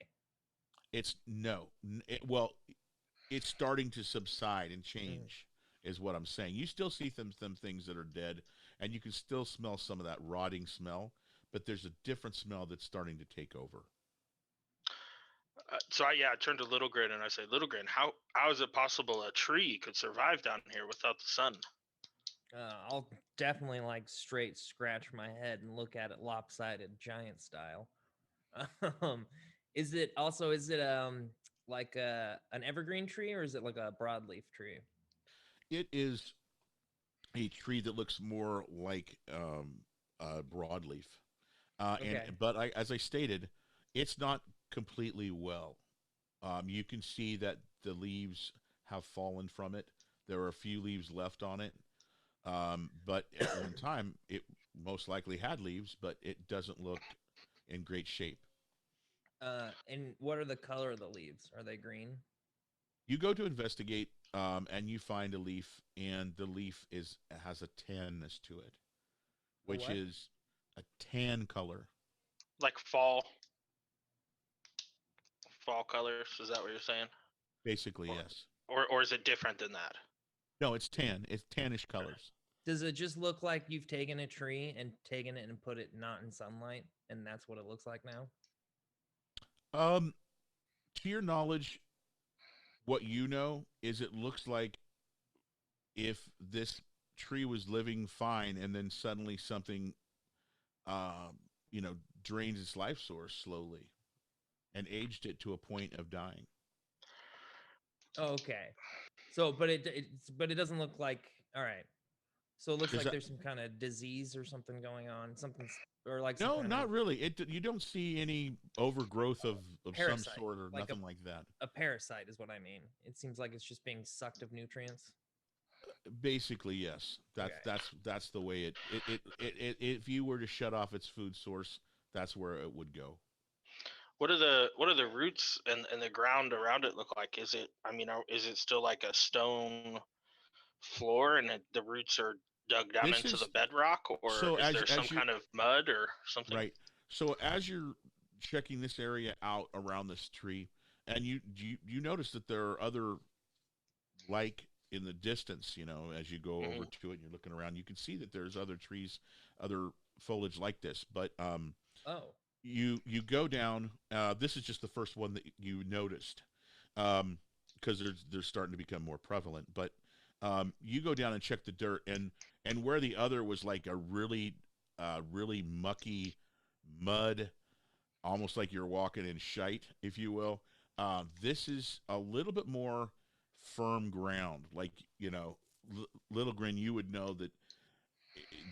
It's no. Well, it's starting to subside and change, is what I'm saying. You still see them things that are dead, and you can still smell some of that rotting smell, but there's a different smell that's starting to take over. So I turned to Little Grin and I say, Little Grin, how is it possible a tree could survive down here without the sun? I'll definitely like straight scratch my head and look at it lopsided, giant style. Um, is it like an evergreen tree, or is it like a broadleaf tree? It is a tree that looks more like a broadleaf, Okay. but as I stated, it's not completely well. You can see that the leaves have fallen from it. There are a few leaves left on it, but at one time it most likely had leaves, but it doesn't look in great shape. And what are the color of the leaves? Are they green? You go to investigate, and you find a leaf, and the leaf has a tanness to it, which what? is a tan color. Like fall colors? Is that what you're saying? Basically, Or- yes. or is it different than that? No, it's tan. It's tannish colors. Does it just look like you've taken a tree and taken it and put it not in sunlight, and that's what it looks like now? To your knowledge, what you know is it looks like if this tree was living fine and then suddenly something, um, drains its life source slowly and aged it to a point of dying. Okay. So, but it doesn't look like. All right. So it looks Does like that? there's some kind of disease or something going on, or like some No, kind not of really. You don't see any overgrowth of some parasite, sort or like nothing like that. a parasite is what I mean. It seems like it's just being sucked of nutrients. Basically, yes. That's Okay. that's the way if you were to shut off its food source, that's where it would go. What are the roots and the ground around it look like? Is it, I mean, is it still like a stone floor and the roots are dug down This into the is bedrock, or so is there some as you kind of mud or something? right. So as you're checking this area out around this tree, and you notice that there are other like in the distance, as you go over Hmm. to it and you're looking around, you can see that there's other trees, other foliage like this. But Oh. you go down. This is just the first one that you noticed, because they're starting to become more prevalent. But you go down and check the dirt, and where the other was like a really mucky mud, almost like you're walking in shite, if you will. This is a little bit more firm ground. Like, Little Grin, you would know that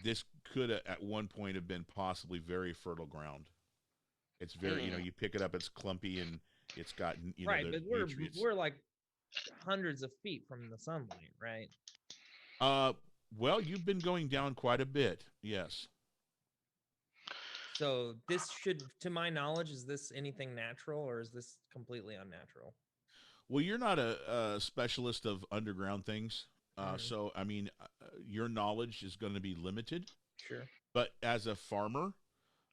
this could at one point have been possibly very fertile ground. It's very, Mm. you pick it up, it's clumpy and it's got, Right, the but nutrients. we're like hundreds of feet from the sunlight, right? Uh, well, you've been going down quite a bit. Yes. So this should, to my knowledge, is this anything natural or is this completely unnatural? Well, you're not a specialist of underground things. Mhm. So, I mean, your knowledge is going to be limited. Sure. But as a farmer,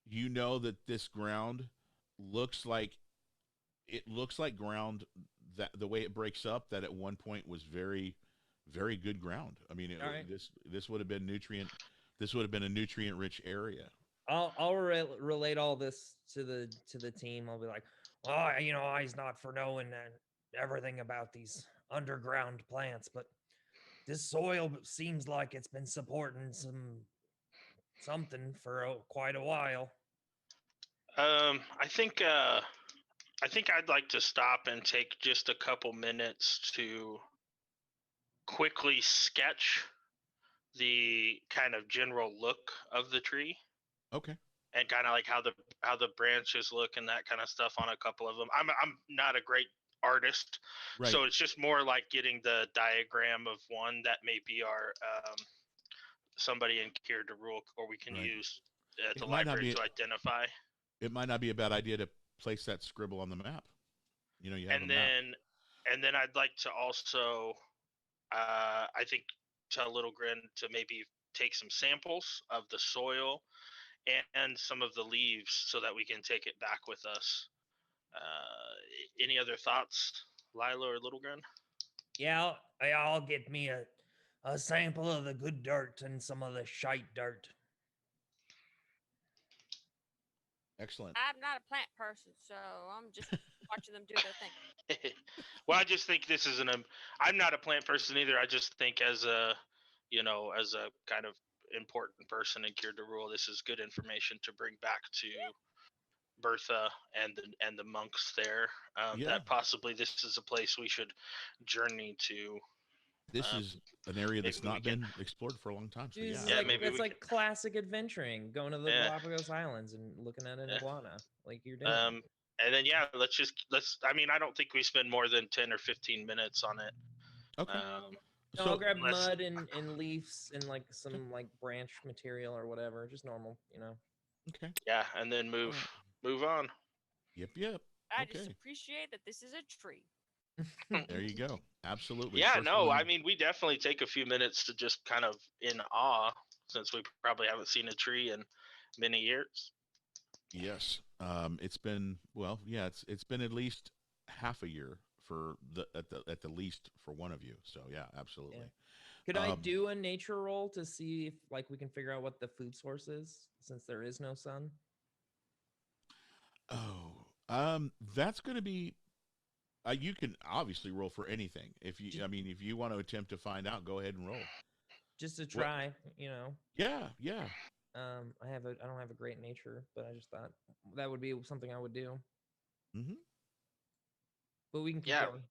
you know that this ground looks like ground that the way it breaks up, that at one point was very, very good ground. I mean, All right. this would have been this would have been a nutrient rich area. I'll relate all this to the team. I'll be like, oh, he's not for knowing everything about these underground plants, but this soil seems like it's been supporting something for quite a while. I think I'd like to stop and take just a couple minutes to quickly sketch the kind of general look of the tree Okay. and kind of like how the branches look and that kind of stuff on a couple of them. I'm not a great artist, Right. so it's just more like getting the diagram of one that may be our somebody in Kier to Rule, or we can Right. use at the It might not library be. to identify. It might not be a bad idea to place that scribble on the map. You have a And map. then I'd like to also, I think, tell Little Grin to maybe take some samples of the soil and some of the leaves so that we can take it back with us. Any other thoughts, Lila or Little Grin? Yeah, I'll get me a sample of the good dirt and some of the shite dirt. Excellent. I'm not a plant person, so I'm just watching them do their thing. Well, I just think this is I'm not a plant person either. I just think as a, as a kind of important person in Kier to Rule, this is good information to bring back to Bertha and the monks there. Yeah. That possibly this is a place we should journey to. This is an area that's maybe we not can- been explored for a long time. So Dude, yeah. this is Yeah, like, maybe that's we like classic adventuring, going to the Yeah. Galapagos Islands and looking at an Yeah. iguana, like you're doing. And then let's. I mean, I don't think we spend more than 10 or 15 minutes on it. Okay. No, I'll grab let's- mud and leaves and like some like branch material or whatever, just normal, Okay. Yeah, and then move on. Yep. I just Okay. appreciate that this is a tree. There you go. Absolutely. Yeah, First no, one- I mean, we definitely take a few minutes to just kind of in awe, since we probably haven't seen a tree in many years. Yes. It's been it's been at least half a year for at the least for one of you. So yeah, absolutely. Could I Um, do a nature roll to see if like we can figure out what the food source is since there is no sun? Oh, that's going to be. You can obviously roll for anything. If you, I mean, if you want to attempt to find out, go ahead and roll. Just to What? try, you know. Yeah, yeah. I don't have a great nature, but I just thought that would be something I would do. Hmm. But we can keep Yeah. going.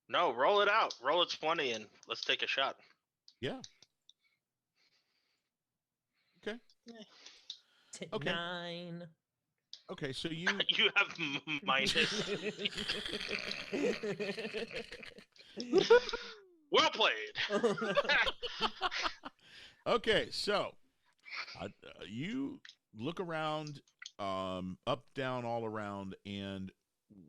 No, roll it out. Roll a 20 and let's take a shot. Yeah. Okay. Okay. 9. Okay. So you. You have minus. Well played. Okay. So, you look around, up, down, all around, and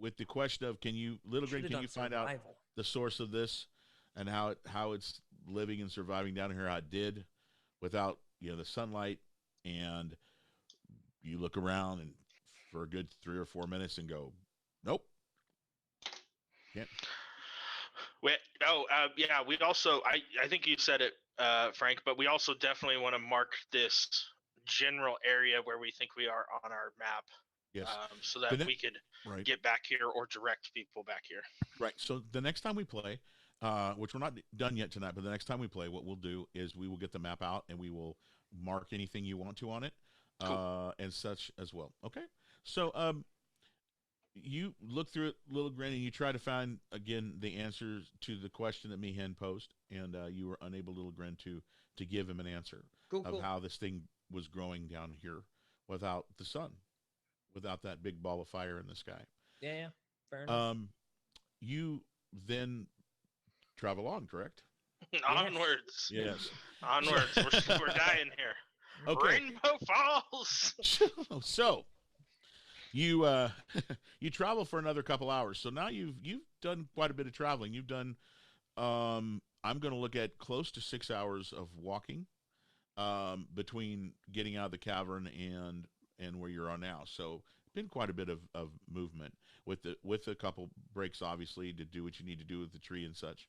with the question of, Little Green, Should've can done you find out survival. the source of this and how it's living and surviving down here, how it did without the sunlight, and you look around and for a good 3 or 4 minutes and go, nope, can't. Yeah. We also, I think you said it, Frank, but we also definitely want to mark this general area where we think we are on our map, Yes, so The that ne- we could right, get back here or direct people back here. right. So the next time we play, which we're not done yet tonight, but the next time we play, what we'll do is we will get the map out and we will mark anything you want to on it, Cool. and such as well. Okay, so you look through it, Little Grin, and you try to find again the answers to the question that Meehan posed, and you were unable, Little Grin, to give him an answer Cool, of cool. how this thing was growing down here without the sun, without that big ball of fire in the sky. Yeah. Fair enough. You then travel on, correct? Onwards. Yes. Onwards. We're dying here. Okay. Rainbow Falls. So you you travel for another couple hours. So now you've done quite a bit of traveling. You've done I'm going to look at close to 6 hours of walking between getting out of the cavern and where you're on now. So been quite a bit of movement with a couple breaks, obviously, to do what you need to do with the tree and such.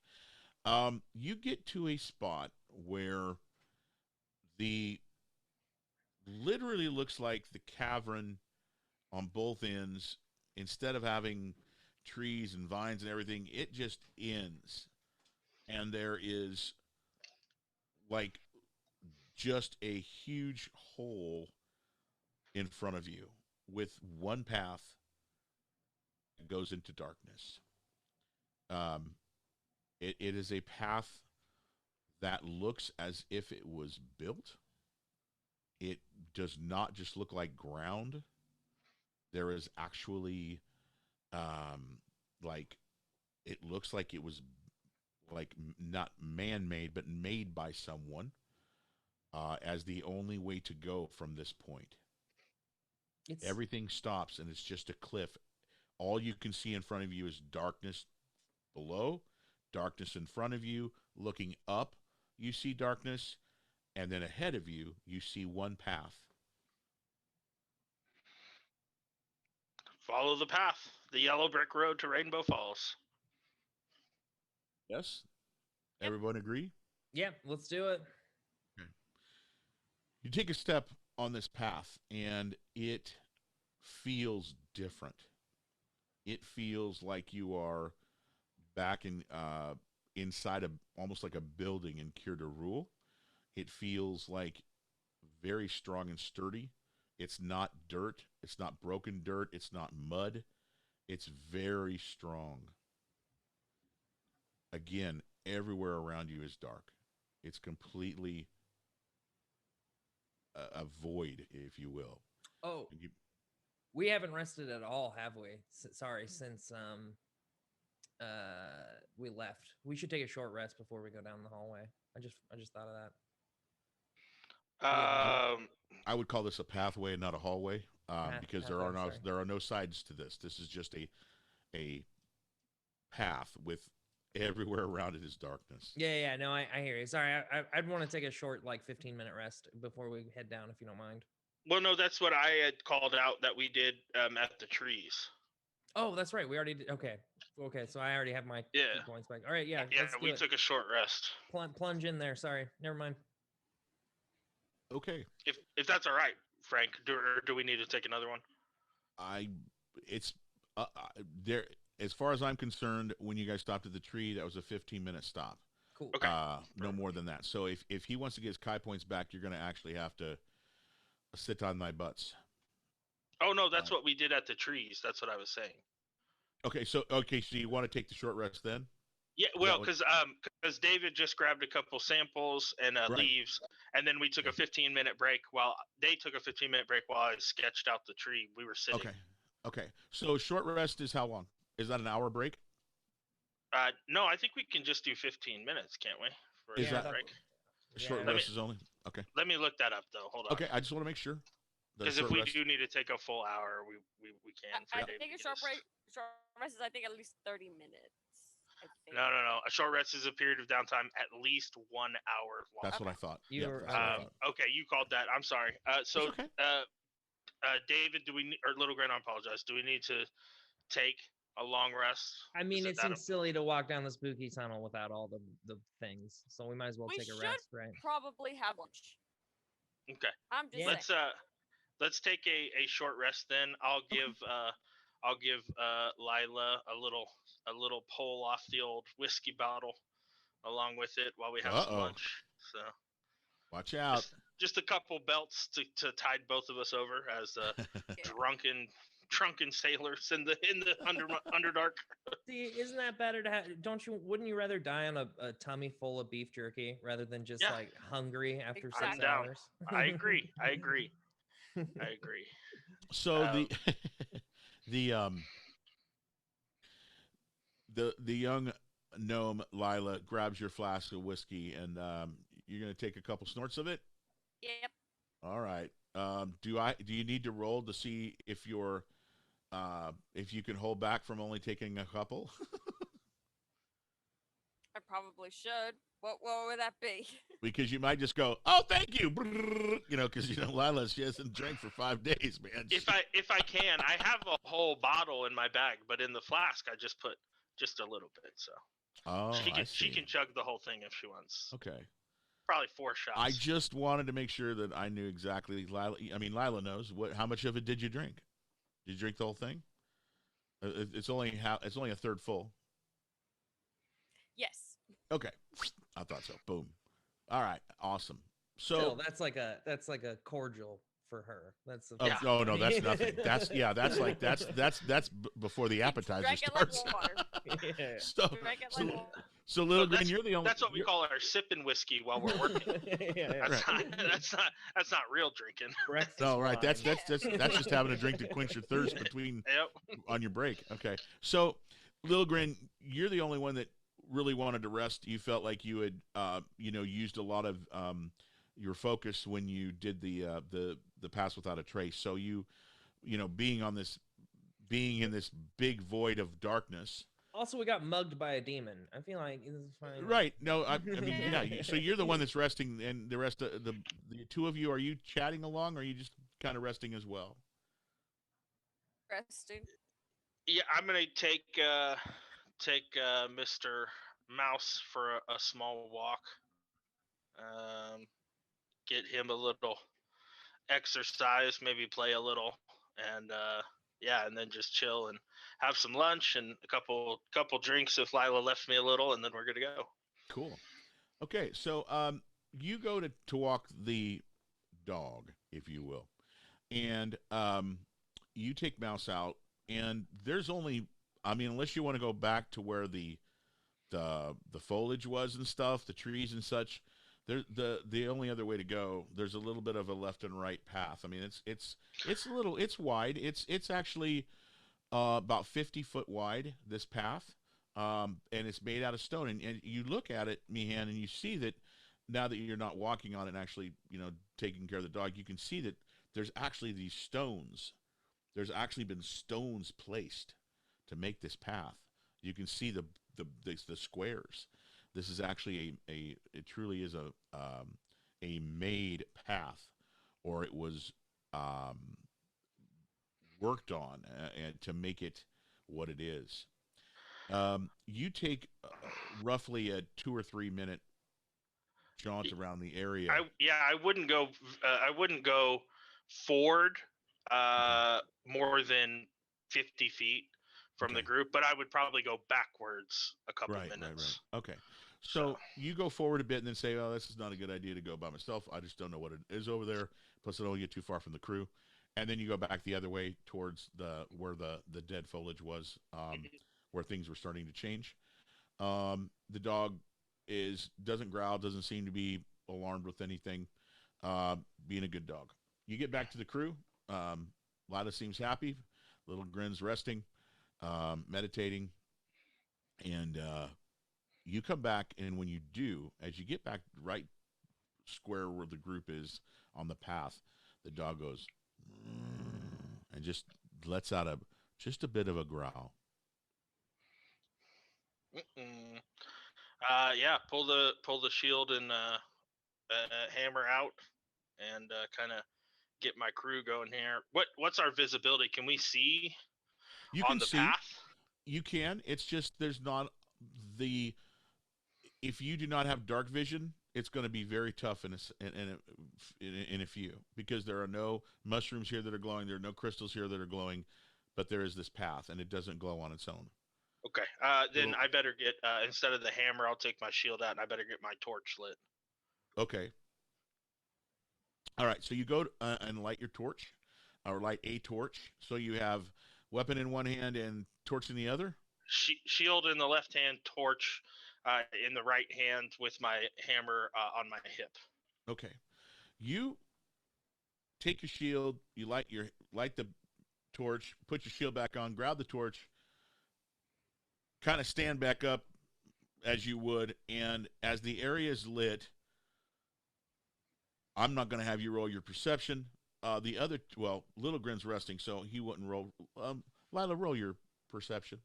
You get to a spot where the literally looks like the cavern on both ends, instead of having trees and vines and everything, it just ends. And there is like just a huge hole in front of you with one path that goes into darkness. Um, it is a path that looks as if it was built. It does not just look like ground. There is actually, like, it looks like it was like not man-made, but made by someone, as the only way to go from this point. It's Everything stops and it's just a cliff. All you can see in front of you is darkness below, darkness in front of you. Looking up, you see darkness, and then ahead of you, you see one path. Follow the path. The yellow brick road to Rainbow Falls. Yes? Yep. Everyone agree? yeah. Let's do it. You take a step on this path, and it feels different. It feels like you are back inside of almost like a building in Cure de Rule. It feels like very strong and sturdy. It's not dirt. It's not broken dirt. It's not mud. It's very strong. Again, everywhere around you is dark. It's completely a void, if you will. Oh, You, we haven't rested at all, have we? Sorry, since we left. We should take a short rest before we go down the hallway. I just thought of that. I would call this a pathway and not a hallway, because Pathway, sorry. there are no sides to this. This is just a path with everywhere around it is darkness. Yeah. No, I hear you. Sorry, I'd want to take a short, like 15-minute rest before we head down, if you don't mind. Well, no, that's what I had called out that we did at the trees. Oh, that's right. We already did. Okay. Okay. So I already have my Yeah. key points back. All right. Yeah. Yeah, let's do we it. took a short rest. Plunge in there. Sorry. Never mind. Okay. If that's all right, Frank, do we need to take another one? It's there. As far as I'm concerned, when you guys stopped at the tree, that was a 15-minute stop. Cool. Okay. No more than that. So if he wants to get his Kai points back, you're going to actually have to sit on my butts. Oh no, that's what we did at the trees. That's what I was saying. Okay, so you want to take the short rest then? Yeah, well, because David just grabbed a couple samples and Right. leaves, and then we took a 15-minute break while they took a 15-minute break while I sketched out the tree. We were sitting. Okay. So short rest is how long? Is that an hour break? No, I think we can just do 15 minutes, can't we? For a Is short that- break? Short Yeah. rest is only okay. Let me look that up though. Hold on. Okay, I just want to make sure. The Because if short we rest- do need to take a full hour, we can. I for David think to a get short us- break, short rest is I think at least 30 minutes. I think. No. A short rest is a period of downtime at least 1 hour long. That's what I thought. You Yeah, were- that's what I thought. Okay, you called that. I'm sorry. So, It's okay. David, or Little Grand, I apologize. Do we need to take a long rest? I mean, Is it that seems silly to walk down the spooky tunnel without all the things. So we might as well We take a should rest, right? Probably have lunch. Okay. I'm just Yeah. saying. Let's take a short rest then. I'll give Lila a little pull off the old whiskey bottle along with it while we have some Uh-oh. lunch. So Watch out. just a couple belts to tide both of us over as drunken sailors in the underdark. See, isn't that better to have? Wouldn't you rather die on a tummy full of beef jerky rather than just Yeah. like hungry after Exactly. 6 down. hours? I agree. So Um, the young gnome Lila grabs your flask of whiskey and you're gonna take a couple snorts of it. Yep. All right. Do you need to roll to see if you're if you can hold back from only taking a couple? I probably should. What would that be? Because you might just go, oh, thank you, because Lila, she hasn't drank for 5 days, man. if I can, I have a whole bottle in my bag, but in the flask I just put just a little bit. So she can chug the whole thing if she wants. Okay. Probably 4 shots. I just wanted to make sure that I knew exactly. Lila knows how much of it did you drink? Did you drink the whole thing? It's only a third full. Yes. Okay, I thought so. Boom. All right, awesome. So Still, that's like a cordial for her. That's oh, Yeah. oh no, that's nothing. That's before the appetizer Drank it like starts. water. yeah. so, Drank it so, like water. so little that's- green, you're the only. That's what we call our sipping whiskey while we're working. yeah. That's not real drinking. Breakfast No, right. wine. That's just having a drink to quench your thirst between Yep. on your break. Okay. So, Lil Grin, you're the only one that really wanted to rest. You felt like you had, used a lot of your focus when you did the pass without a trace. So being in this big void of darkness. Also, we got mugged by a demon. I feel like this is fine. Right. No, I mean, yeah. So you're the one that's resting, and the rest of the two of you, are you chatting along, or are you just kind of resting as well? Resting. Yeah, I'm gonna take Mr. Mouse for a small walk. Get him a little exercise, maybe play a little, and and then just chill and have some lunch and a couple drinks if Lila left me a little, and then we're good to go. Cool. Okay, so you go to walk the dog, if you will, and you take Mouse out, and there's only, unless you want to go back to where the foliage was and stuff, the trees and such, the only other way to go, there's a little bit of a left and right path. It's wide. It's actually about 50 foot wide, this path, and it's made out of stone. And you look at it, Meehan, and you see that now that you're not walking on it and actually, taking care of the dog, you can see that there's actually these stones. There's actually been stones placed to make this path. You can see the squares. This is actually it truly is a made path, or it was worked on and to make it what it is. You take roughly a 2 or 3 minute jaunt around the area. I wouldn't go. I wouldn't go forward more than 50 feet from the Okay. group, but I would probably go backwards a couple Right. minutes. Okay. So you go forward a bit and then say, "Oh, this is not a good idea to go by myself. I just don't know what it is over there. Plus, I don't get too far from the crew." And then you go back the other way towards where the dead foliage was, where things were starting to change. The dog doesn't growl, doesn't seem to be alarmed with anything, being a good dog. You get back to the crew. Lila seems happy. Little grins resting, meditating, and you come back. And when you do, as you get back right square where the group is on the path, the dog goes and just lets out just a bit of a growl. Yeah, pull the shield and hammer out, and kind of get my crew going here. What's our visibility? Can we see You on can the see. path? You can. It's just there's not the. If you do not have dark vision, it's going to be very tough in a few, because there are no mushrooms here that are glowing. There are no crystals here that are glowing, but there is this path, and it doesn't glow on its own. Okay. Then I better get instead of the hammer, I'll take my shield out, and I better get my torch lit. Okay. All right. So you go and light your torch, or light a torch. So you have weapon in one hand and torch in the other. Shield in the left hand, torch in the right hand, with my hammer on my hip. Okay. You take your shield, you light the torch, put your shield back on, grab the torch, kind of stand back up as you would, and as the area is lit, I'm not going to have you roll your perception. Little Grin's resting, so he wouldn't roll. Lila, roll your perception.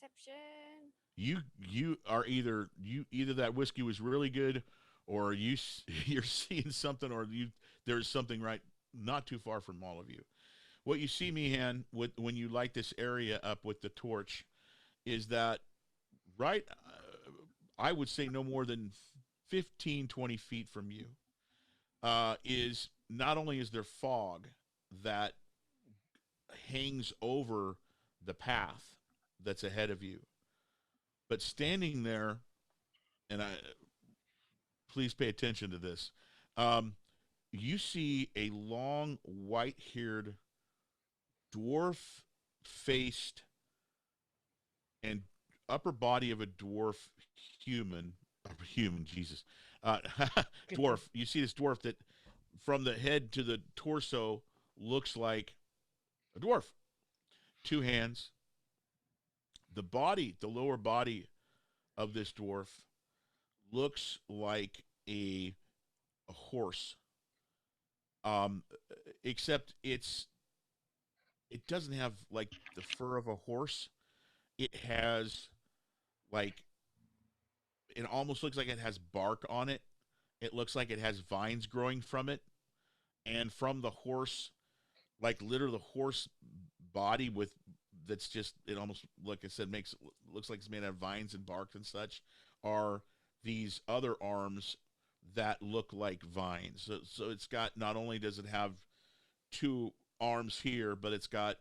Perception. You are either that whiskey was really good, or you're seeing something, or there's something right not too far from all of you. What you see, Meehan, when you light this area up with the torch, is that right, I would say no more than 15, 20 feet from you, is not only is there fog that hangs over the path that's ahead of you, but standing there, and please pay attention to this, you see a long, white-haired, dwarf-faced, and upper body of a dwarf Jesus, dwarf. You see this dwarf that from the head to the torso looks like a dwarf. 2 hands. The lower body of this dwarf looks like a horse, except it doesn't have like the fur of a horse. It has it almost looks like it has bark on it. It looks like it has vines growing from it, and from the horse, like literally the horse body that's just, it almost, like I said, looks like it's made out of vines and bark and such, are these other arms that look like vines. So it's got, not only does it have 2 arms here, but it's got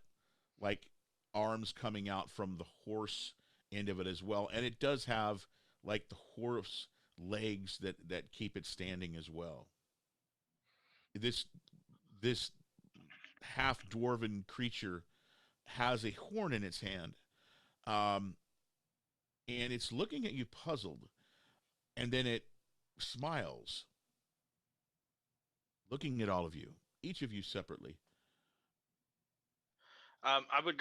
like arms coming out from the horse end of it as well. And it does have like the horse legs that keep it standing as well. This half dwarven creature has a horn in its hand, and it's looking at you puzzled, and then it smiles, looking at all of you, each of you separately. I'm gonna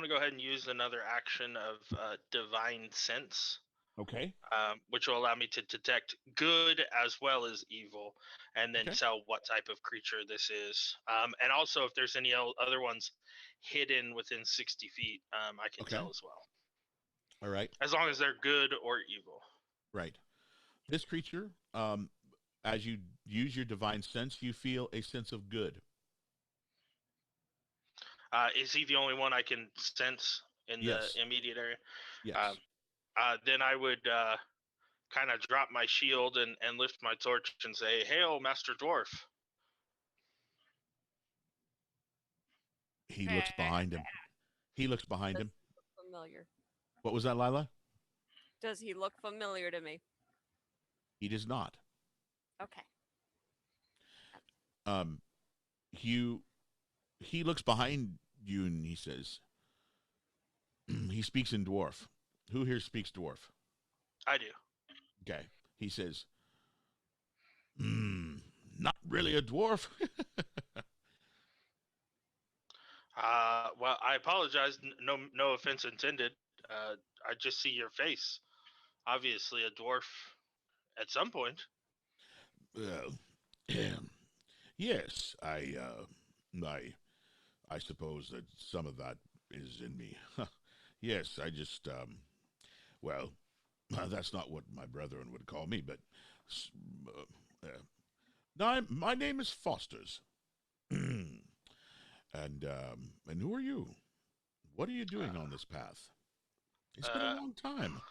go ahead and use another action of divine sense. Okay. Which will allow me to detect good as well as evil, and then tell what type of creature this is. And also, if there's any other ones hidden within 60 feet, I can tell as well. All right. As long as they're good or evil. Right. This creature, as you use your divine sense, you feel a sense of good. Is he the only one I can sense in Yes. the immediate area? Yes. Then I would kind of drop my shield and lift my torch and say, "Hail, Master Dwarf." He looks behind him. He looks behind him. Familiar. What was that, Lila? Does he look familiar to me? He does not. Okay. He looks behind you and he says, he speaks in dwarf. Who here speaks dwarf? I do. Okay. He says, not really a dwarf. Well, I apologize. No offense intended. I just see your face. Obviously, a dwarf at some point. Yes, I suppose that some of that is in me. Yes, I just, well, that's not what my brethren would call me, but my name is Fosters. And who are you? What are you doing on this path? It's been a long time.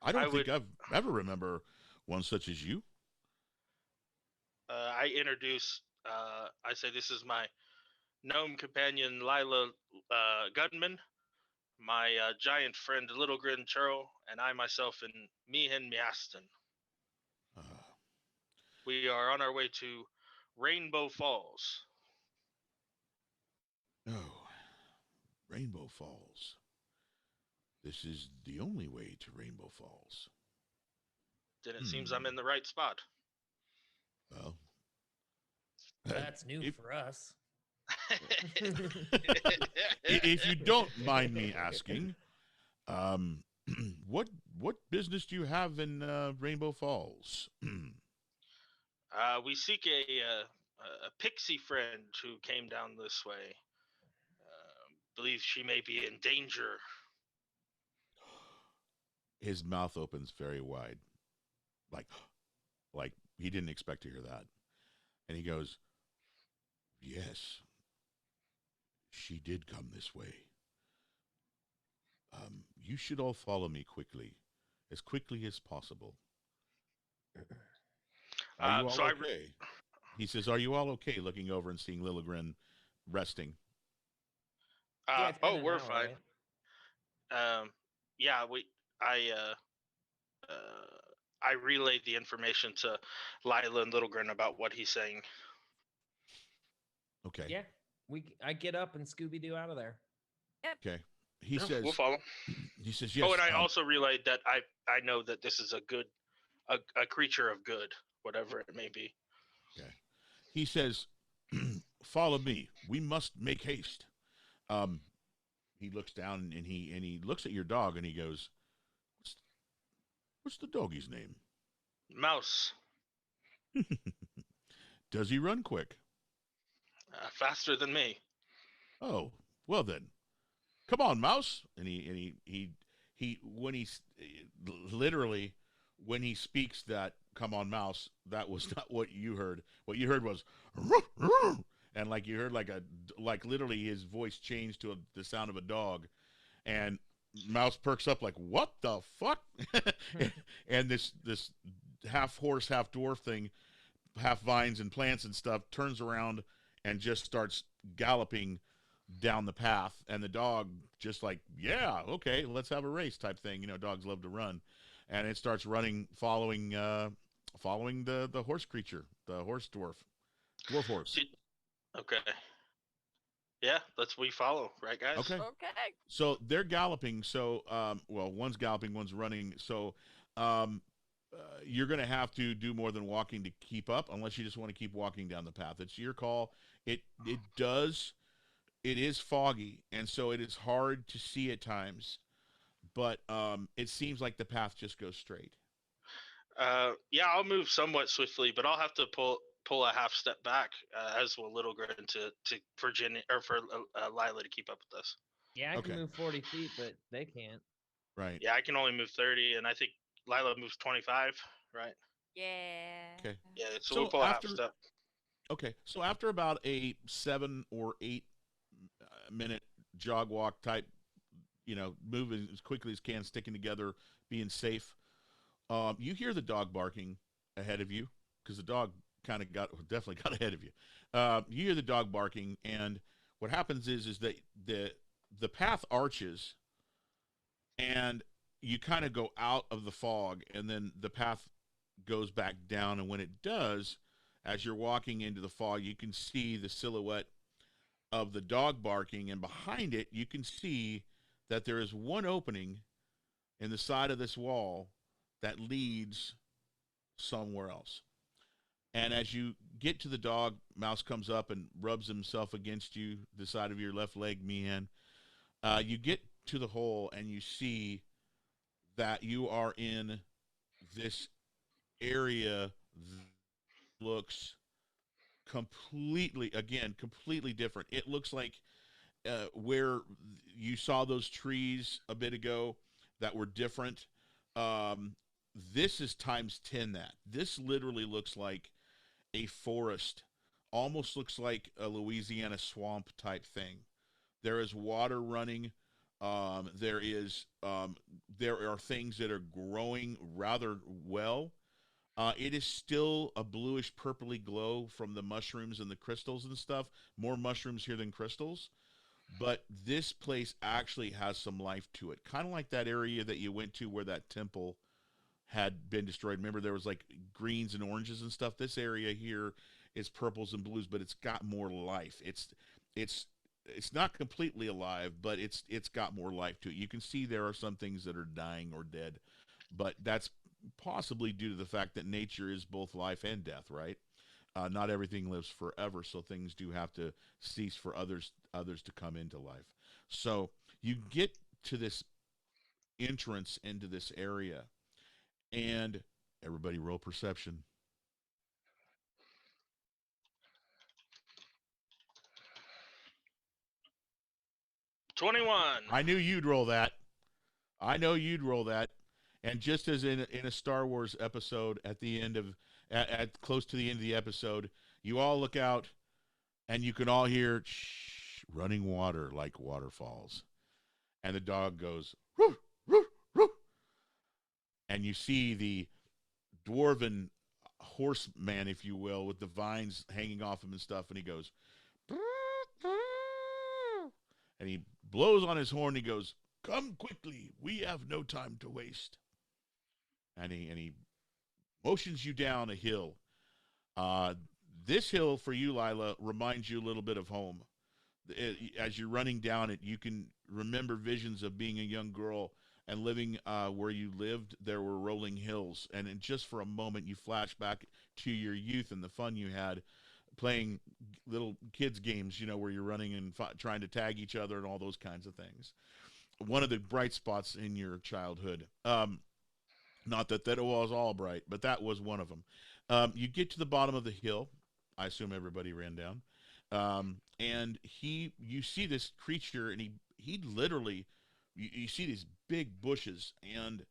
I don't think I've ever remember one such as you. I introduce. I say this is my gnome companion Lila Gutman, my giant friend Little Grin Churl, and I myself and Meehan Miaston. We are on our way to Rainbow Falls. Oh, Rainbow Falls. This is the only way to Rainbow Falls. Then it seems I'm in the right spot. Well, That's new for us. If you don't mind me asking, what business do you have in Rainbow Falls? We seek a pixie friend who came down this way. Believe she may be in danger. His mouth opens very wide, like he didn't expect to hear that, and he goes, "Yes, she did come this way. You should all follow me as quickly as possible." Are you all okay? He says, "Are you all okay?" Looking over and seeing Lilligren resting. We're fine. Right? Yeah, I relayed the information to Lila and Littlegren about what he's saying. Okay. Yeah, I get up and Scooby Doo out of there. Yep. Okay. He says, "We'll follow." He says, "Yes." Oh, and I also relayed that I know that this is a creature of good, whatever it may be. Okay. He says, "Follow me. We must make haste." He looks down and he looks at your dog and he goes, "What's the doggy's name?" Mouse. Does he run quick? Faster than me. Oh, well then, come on, Mouse. And he when he literally when he speaks that "come on, Mouse," that was not what you heard. What you heard was and like you heard like literally his voice changed to the sound of a dog, and Mouse perks up like, "What the fuck?" And this half horse, half dwarf thing, half vines and plants and stuff, turns around and just starts galloping down the path, and the dog just like, "Yeah, okay, let's have a race" type thing. You know, dogs love to run, and it starts running, following the horse creature, the horse dwarf horse. Okay. Yeah, we follow, right, guys? Okay. Okay. So they're galloping. So, well, one's galloping, one's running. So, you're going to have to do more than walking to keep up, unless you just want to keep walking down the path. It's your call. It is foggy, and so it is hard to see at times, but it seems like the path just goes straight. Yeah, I'll move somewhat swiftly, but I'll have to pull a half step back, as will Littlegren for Jenny or for Lila to keep up with us. Yeah, I can move 40 feet, but they can't. Right. Yeah, I can only move 30, and I think Lila moves 25. Right. Yeah. Okay. Yeah, so, So we'll pull a half after step. Okay, so after about a 7 or 8 minute jog walk type, moving as quickly as can, sticking together, being safe, you hear the dog barking ahead of you because the dog definitely got ahead of you. You hear the dog barking, and what happens is that the path arches, and you kind of go out of the fog, and then the path goes back down, and when it does, as you're walking into the fog, you can see the silhouette of the dog barking, and behind it, you can see that there is one opening in the side of this wall that leads somewhere else. And as you get to the dog, Mouse comes up and rubs himself against you, the side of your left leg, Mian. You get to the hole, and you see that you are in this area that looks completely different. It looks like where you saw those trees a bit ago that were different. Um, this is times 10 that. This literally looks like a forest, almost looks like a Louisiana swamp type thing. There is water running. There are things that are growing rather well. It is still a bluish purpley glow from the mushrooms and the crystals and stuff. More mushrooms here than crystals. But this place actually has some life to it. Kind of like that area that you went to where that temple had been destroyed. Remember, there was like greens and oranges and stuff. This area here is purples and blues, but it's got more life. It's not completely alive, but it's got more life to it. You can see there are some things that are dying or dead, but that's possibly due to the fact that nature is both life and death, right? Not everything lives forever, so things do have to cease for others to come into life. So you get to this entrance into this area, and everybody roll perception. 21. I knew you'd roll that. I know you'd roll that. And just as in a Star Wars episode at the end of at close to the end of the episode, you all look out and you can all hear running water like waterfalls. And the dog goes, roof, roof, roof. And you see the dwarven horseman, if you will, with the vines hanging off him and stuff, and he goes, and he blows on his horn. He goes, "Come quickly, we have no time to waste." And he motions you down a hill. This hill for you, Lila, reminds you a little bit of home. As you're running down it, you can remember visions of being a young girl and living where you lived. There were rolling hills, and just for a moment, you flash back to your youth and the fun you had playing little kids games, where you're running and trying to tag each other and all those kinds of things. One of the bright spots in your childhood. Not that that was all bright, but that was one of them. You get to the bottom of the hill. I assume everybody ran down. And you see this creature, and he literally, you see these big bushes, and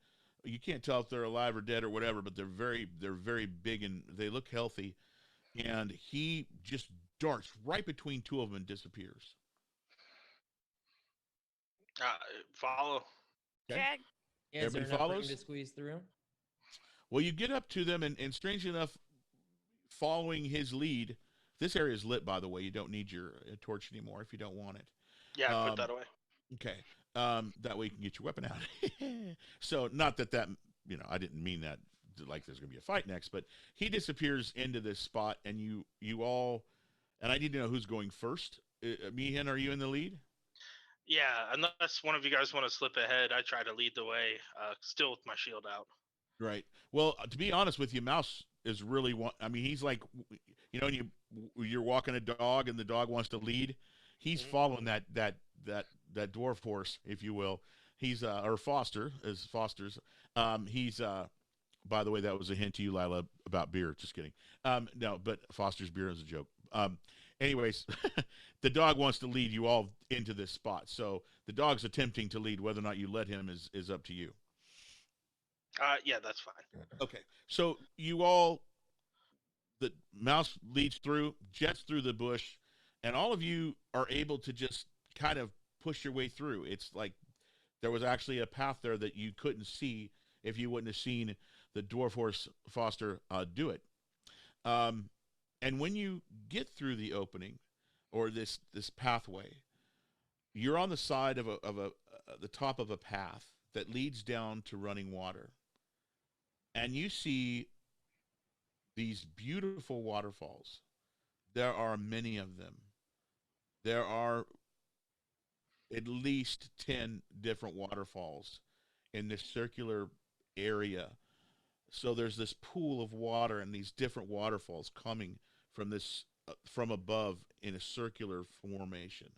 you can't tell if they're alive or dead or whatever, but they're very big and they look healthy. And he just darts right between two of them and disappears. Follow. Okay. Jag. Yeah, is there Everybody enough room follows? to squeeze through? Well, you get up to them, and strangely enough, following his lead, this area is lit, by the way. You don't need your torch anymore if you don't want it. Yeah, put that away. Okay. That way you can get your weapon out. So, not that I didn't mean that like there's going to be a fight next, but he disappears into this spot, and you all, and I need to know who's going first. Meehan, are you in the lead? Yeah, unless one of you guys want to slip ahead, I try to lead the way, still with my shield out. Right. Well, to be honest with you, Mouse is really he's like, you're walking a dog and the dog wants to lead. He's following that dwarf horse, if you will. He's or Foster as Foster's. He's by the way, that was a hint to you, Lila, about beer. Just kidding. No, but Foster's beer is a joke. Anyways, the dog wants to lead you all into this spot. So the dog's attempting to lead. Whether or not you let him is up to you. Yeah, that's fine. Okay. So the mouse leads through, jets through the bush, and all of you are able to just kind of push your way through. It's like there was actually a path there that you couldn't see if you wouldn't have seen the dwarf horse Foster do it. Um, and when you get through the opening or this pathway, you're on the side of the top of a path that leads down to running water, and you see these beautiful waterfalls. There are many of them. There are at least 10 different waterfalls in this circular area. So there's this pool of water and these different waterfalls coming from this from above in a circular formation.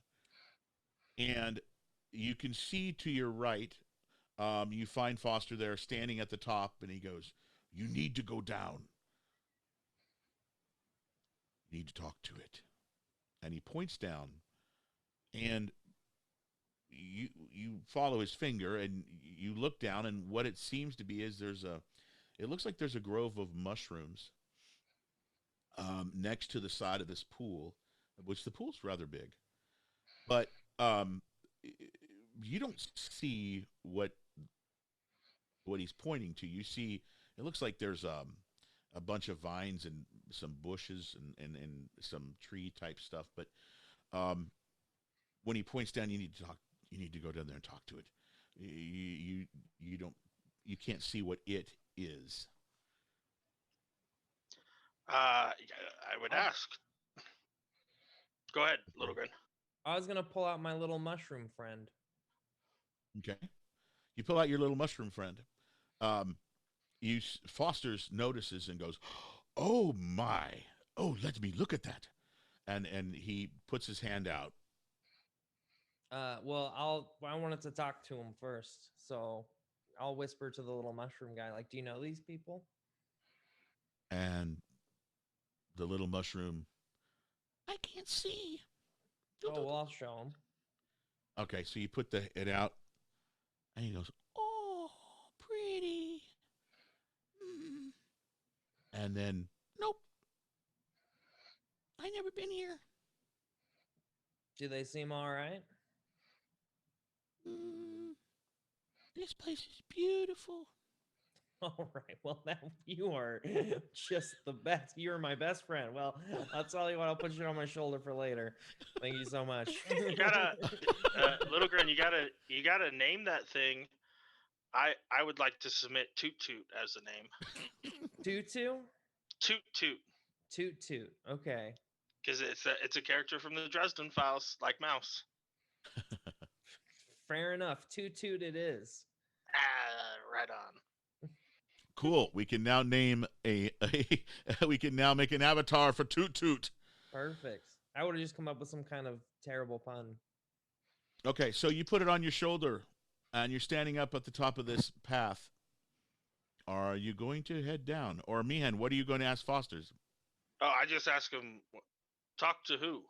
And you can see to your right, you find Foster there standing at the top, and he goes, "You need to go down. You need to talk to it." And he points down, and you follow his finger, and you look down, and what it seems to be is it looks like there's a grove of mushrooms next to the side of this pool, which the pool's rather big, but you don't see what he's pointing to. You see, it looks like there's a bunch of vines and some bushes and some tree type stuff, but when he points down, you need to talk. You need to go down there and talk to it. You don't. You can't see what it is. I would ask. Go ahead, Little Grin. I was gonna pull out my little mushroom friend. Okay. You pull out your little mushroom friend. Foster's notices and goes, "Oh my! Oh, let me look at that." And he puts his hand out. Well, I wanted to talk to him first, so I'll whisper to the little mushroom guy, like, "Do you know these people?" And the little mushroom, "I can't see." Oh, well, I'll show him. Okay, so you put it out, and he goes, "Oh, pretty." And then, "Nope, I never been here." Do they seem all right? This place is beautiful. All right. Well, now you are just the best. You're my best friend. Well, I'll tell you what. I'll put you on my shoulder for later. Thank you so much. You gotta, Little Grin. You gotta name that thing. I would like to submit Toot Toot as the name. Tutu? Toot Toot. Toot Toot. Okay. Because it's a character from the Dresden Files, like Mouse. Fair enough. Toot Toot it is. Right on. Cool. We can now name we can now make an avatar for Toot Toot. Perfect. I would have just come up with some kind of terrible pun. Okay, so you put it on your shoulder, and you're standing up at the top of this path. Are you going to head down? Or, Meehan, what are you going to ask Foster's? Oh, I just ask him, talk to who?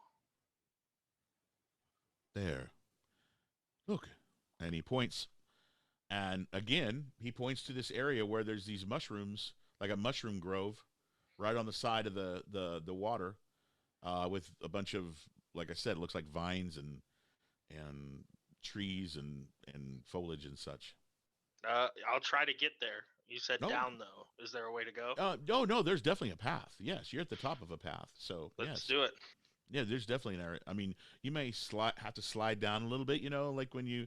There. Look. And he points. And again, he points to this area where there's these mushrooms, like a mushroom grove, right on the side of the water, with a bunch of, like I said, it looks like vines and trees and foliage and such. I'll try to get there. You said No. down, though. Is there a way to go? No, there's definitely a path. Yes, you're at the top of a path. So, Let's yes. do it. Yeah, there's definitely an area. I mean, you may have to slide down a little bit, like when you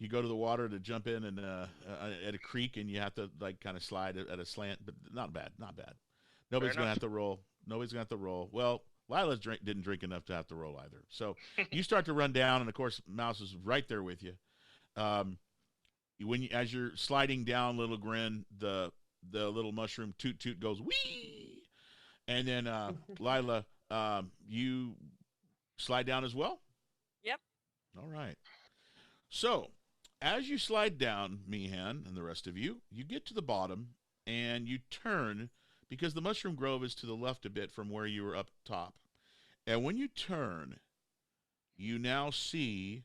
go to the water to jump in and at a creek, and you have to like kind of slide at a slant, but not bad. Nobody's going to have to roll. Well, Lila's didn't drink enough to have to roll either. So you start to run down, and of course, Mouse is right there with you. As you're sliding down, Little Grin, the little mushroom Toot Toot goes wee, and then Lila, you slide down as well. Yep. All right. So as you slide down, Meehan and the rest of you, you get to the bottom and you turn, because the mushroom grove is to the left a bit from where you were up top. And when you turn, you now see,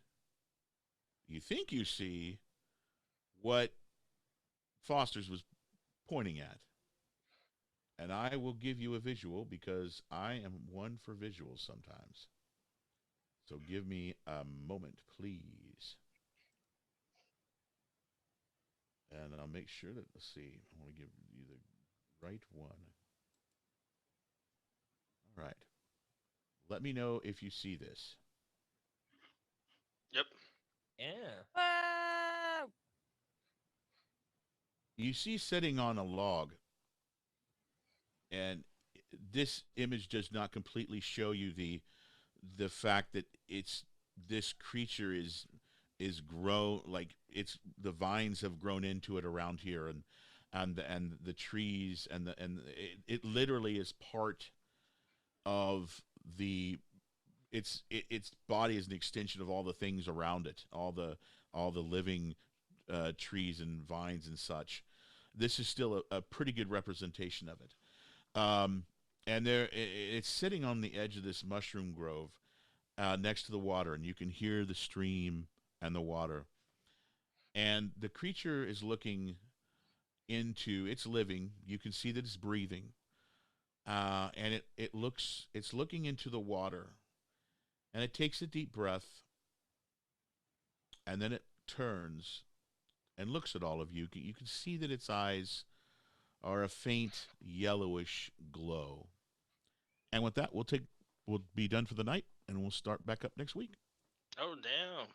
you think you see, what Foster's was pointing at. And I will give you a visual because I am one for visuals sometimes. So give me a moment, please. And I'll make sure that, let's see, I want to give you the right one. All right. Let me know if you see this. Yep. Yeah. Whoa! You see sitting on a log, and this image does not completely show you the fact that this creature is grow, like it's the vines have grown into it around here, and the trees and it literally is part of its body is an extension of all the things around it, all the living trees and vines and such. This is still a pretty good representation of it. And it's sitting on the edge of this mushroom grove next to the water, and you can hear the stream and the water. And the creature is looking it's living. You can see that it's breathing. And it's looking into the water, and it takes a deep breath, and then it turns and looks at all of you. You can see that its eyes are a faint yellowish glow. And with that, we'll be done for the night, and we'll start back up next week. Oh, damn.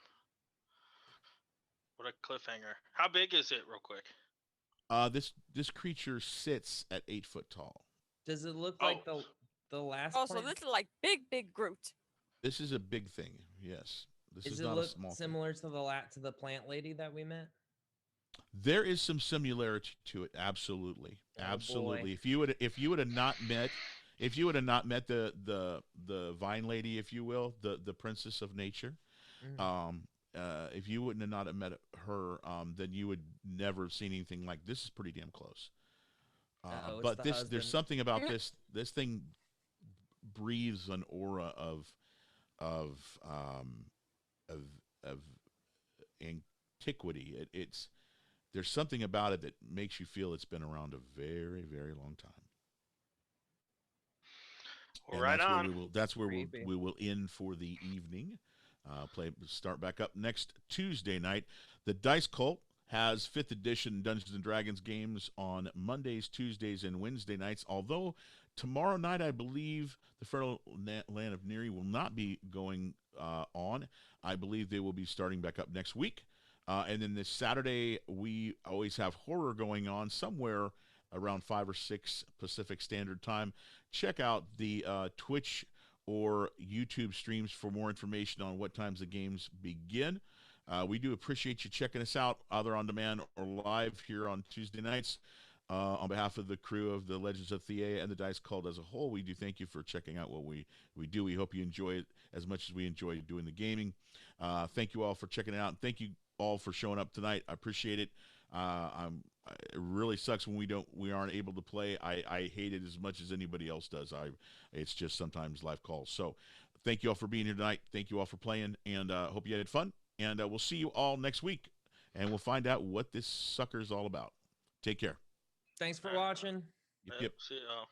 What a cliffhanger. How big is it, real quick? This creature sits at 8 foot tall. Does it look like Oh. the last? Oh, so plant- this is like big Groot. This is a big thing. Yes, this Does is it not look a small thing. similar to the plant lady that we met? There is some similarity to it. Absolutely, Oh, absolutely. boy. If you would have not met the vine lady, if you will, the princess of nature, Mhm. if you wouldn't have not have met her, then you would never have seen anything like this. Is pretty damn close. Uh-oh, it's But the there's husband. something about this thing breathes an aura of um, of antiquity. There's something about it that makes you feel it's been around a very, very long time. Well, And right that's on. where Creepy. we will end for the evening. Start back up next Tuesday night. The Dice Cult has 5th edition Dungeons and Dragons games on Mondays, Tuesdays, and Wednesday nights. Although tomorrow night, I believe the Feral Land of Neri will not be going on. I believe they will be starting back up next week. And then this Saturday, we always have horror going on somewhere around 5 or 6 Pacific Standard Time. Check out the Twitch or YouTube streams for more information on what times the games begin. We do appreciate you checking us out, either on demand or live here on Tuesday nights. On behalf of the crew of the Legends of Thea and the Dice Cult as a whole, we do thank you for checking out what we do. We hope you enjoy it as much as we enjoy doing the gaming. Thank you all for checking it out. Thank you all for showing up tonight. I appreciate it. It really sucks when we aren't able to play. I hate it as much as anybody else does. It's just sometimes life calls. So thank you all for being here tonight. Thank you all for playing, and hope you had fun. And we'll see you all next week, and we'll find out what this sucker's all about. Take care. Thanks for Alright. watching. Yep. See y'all.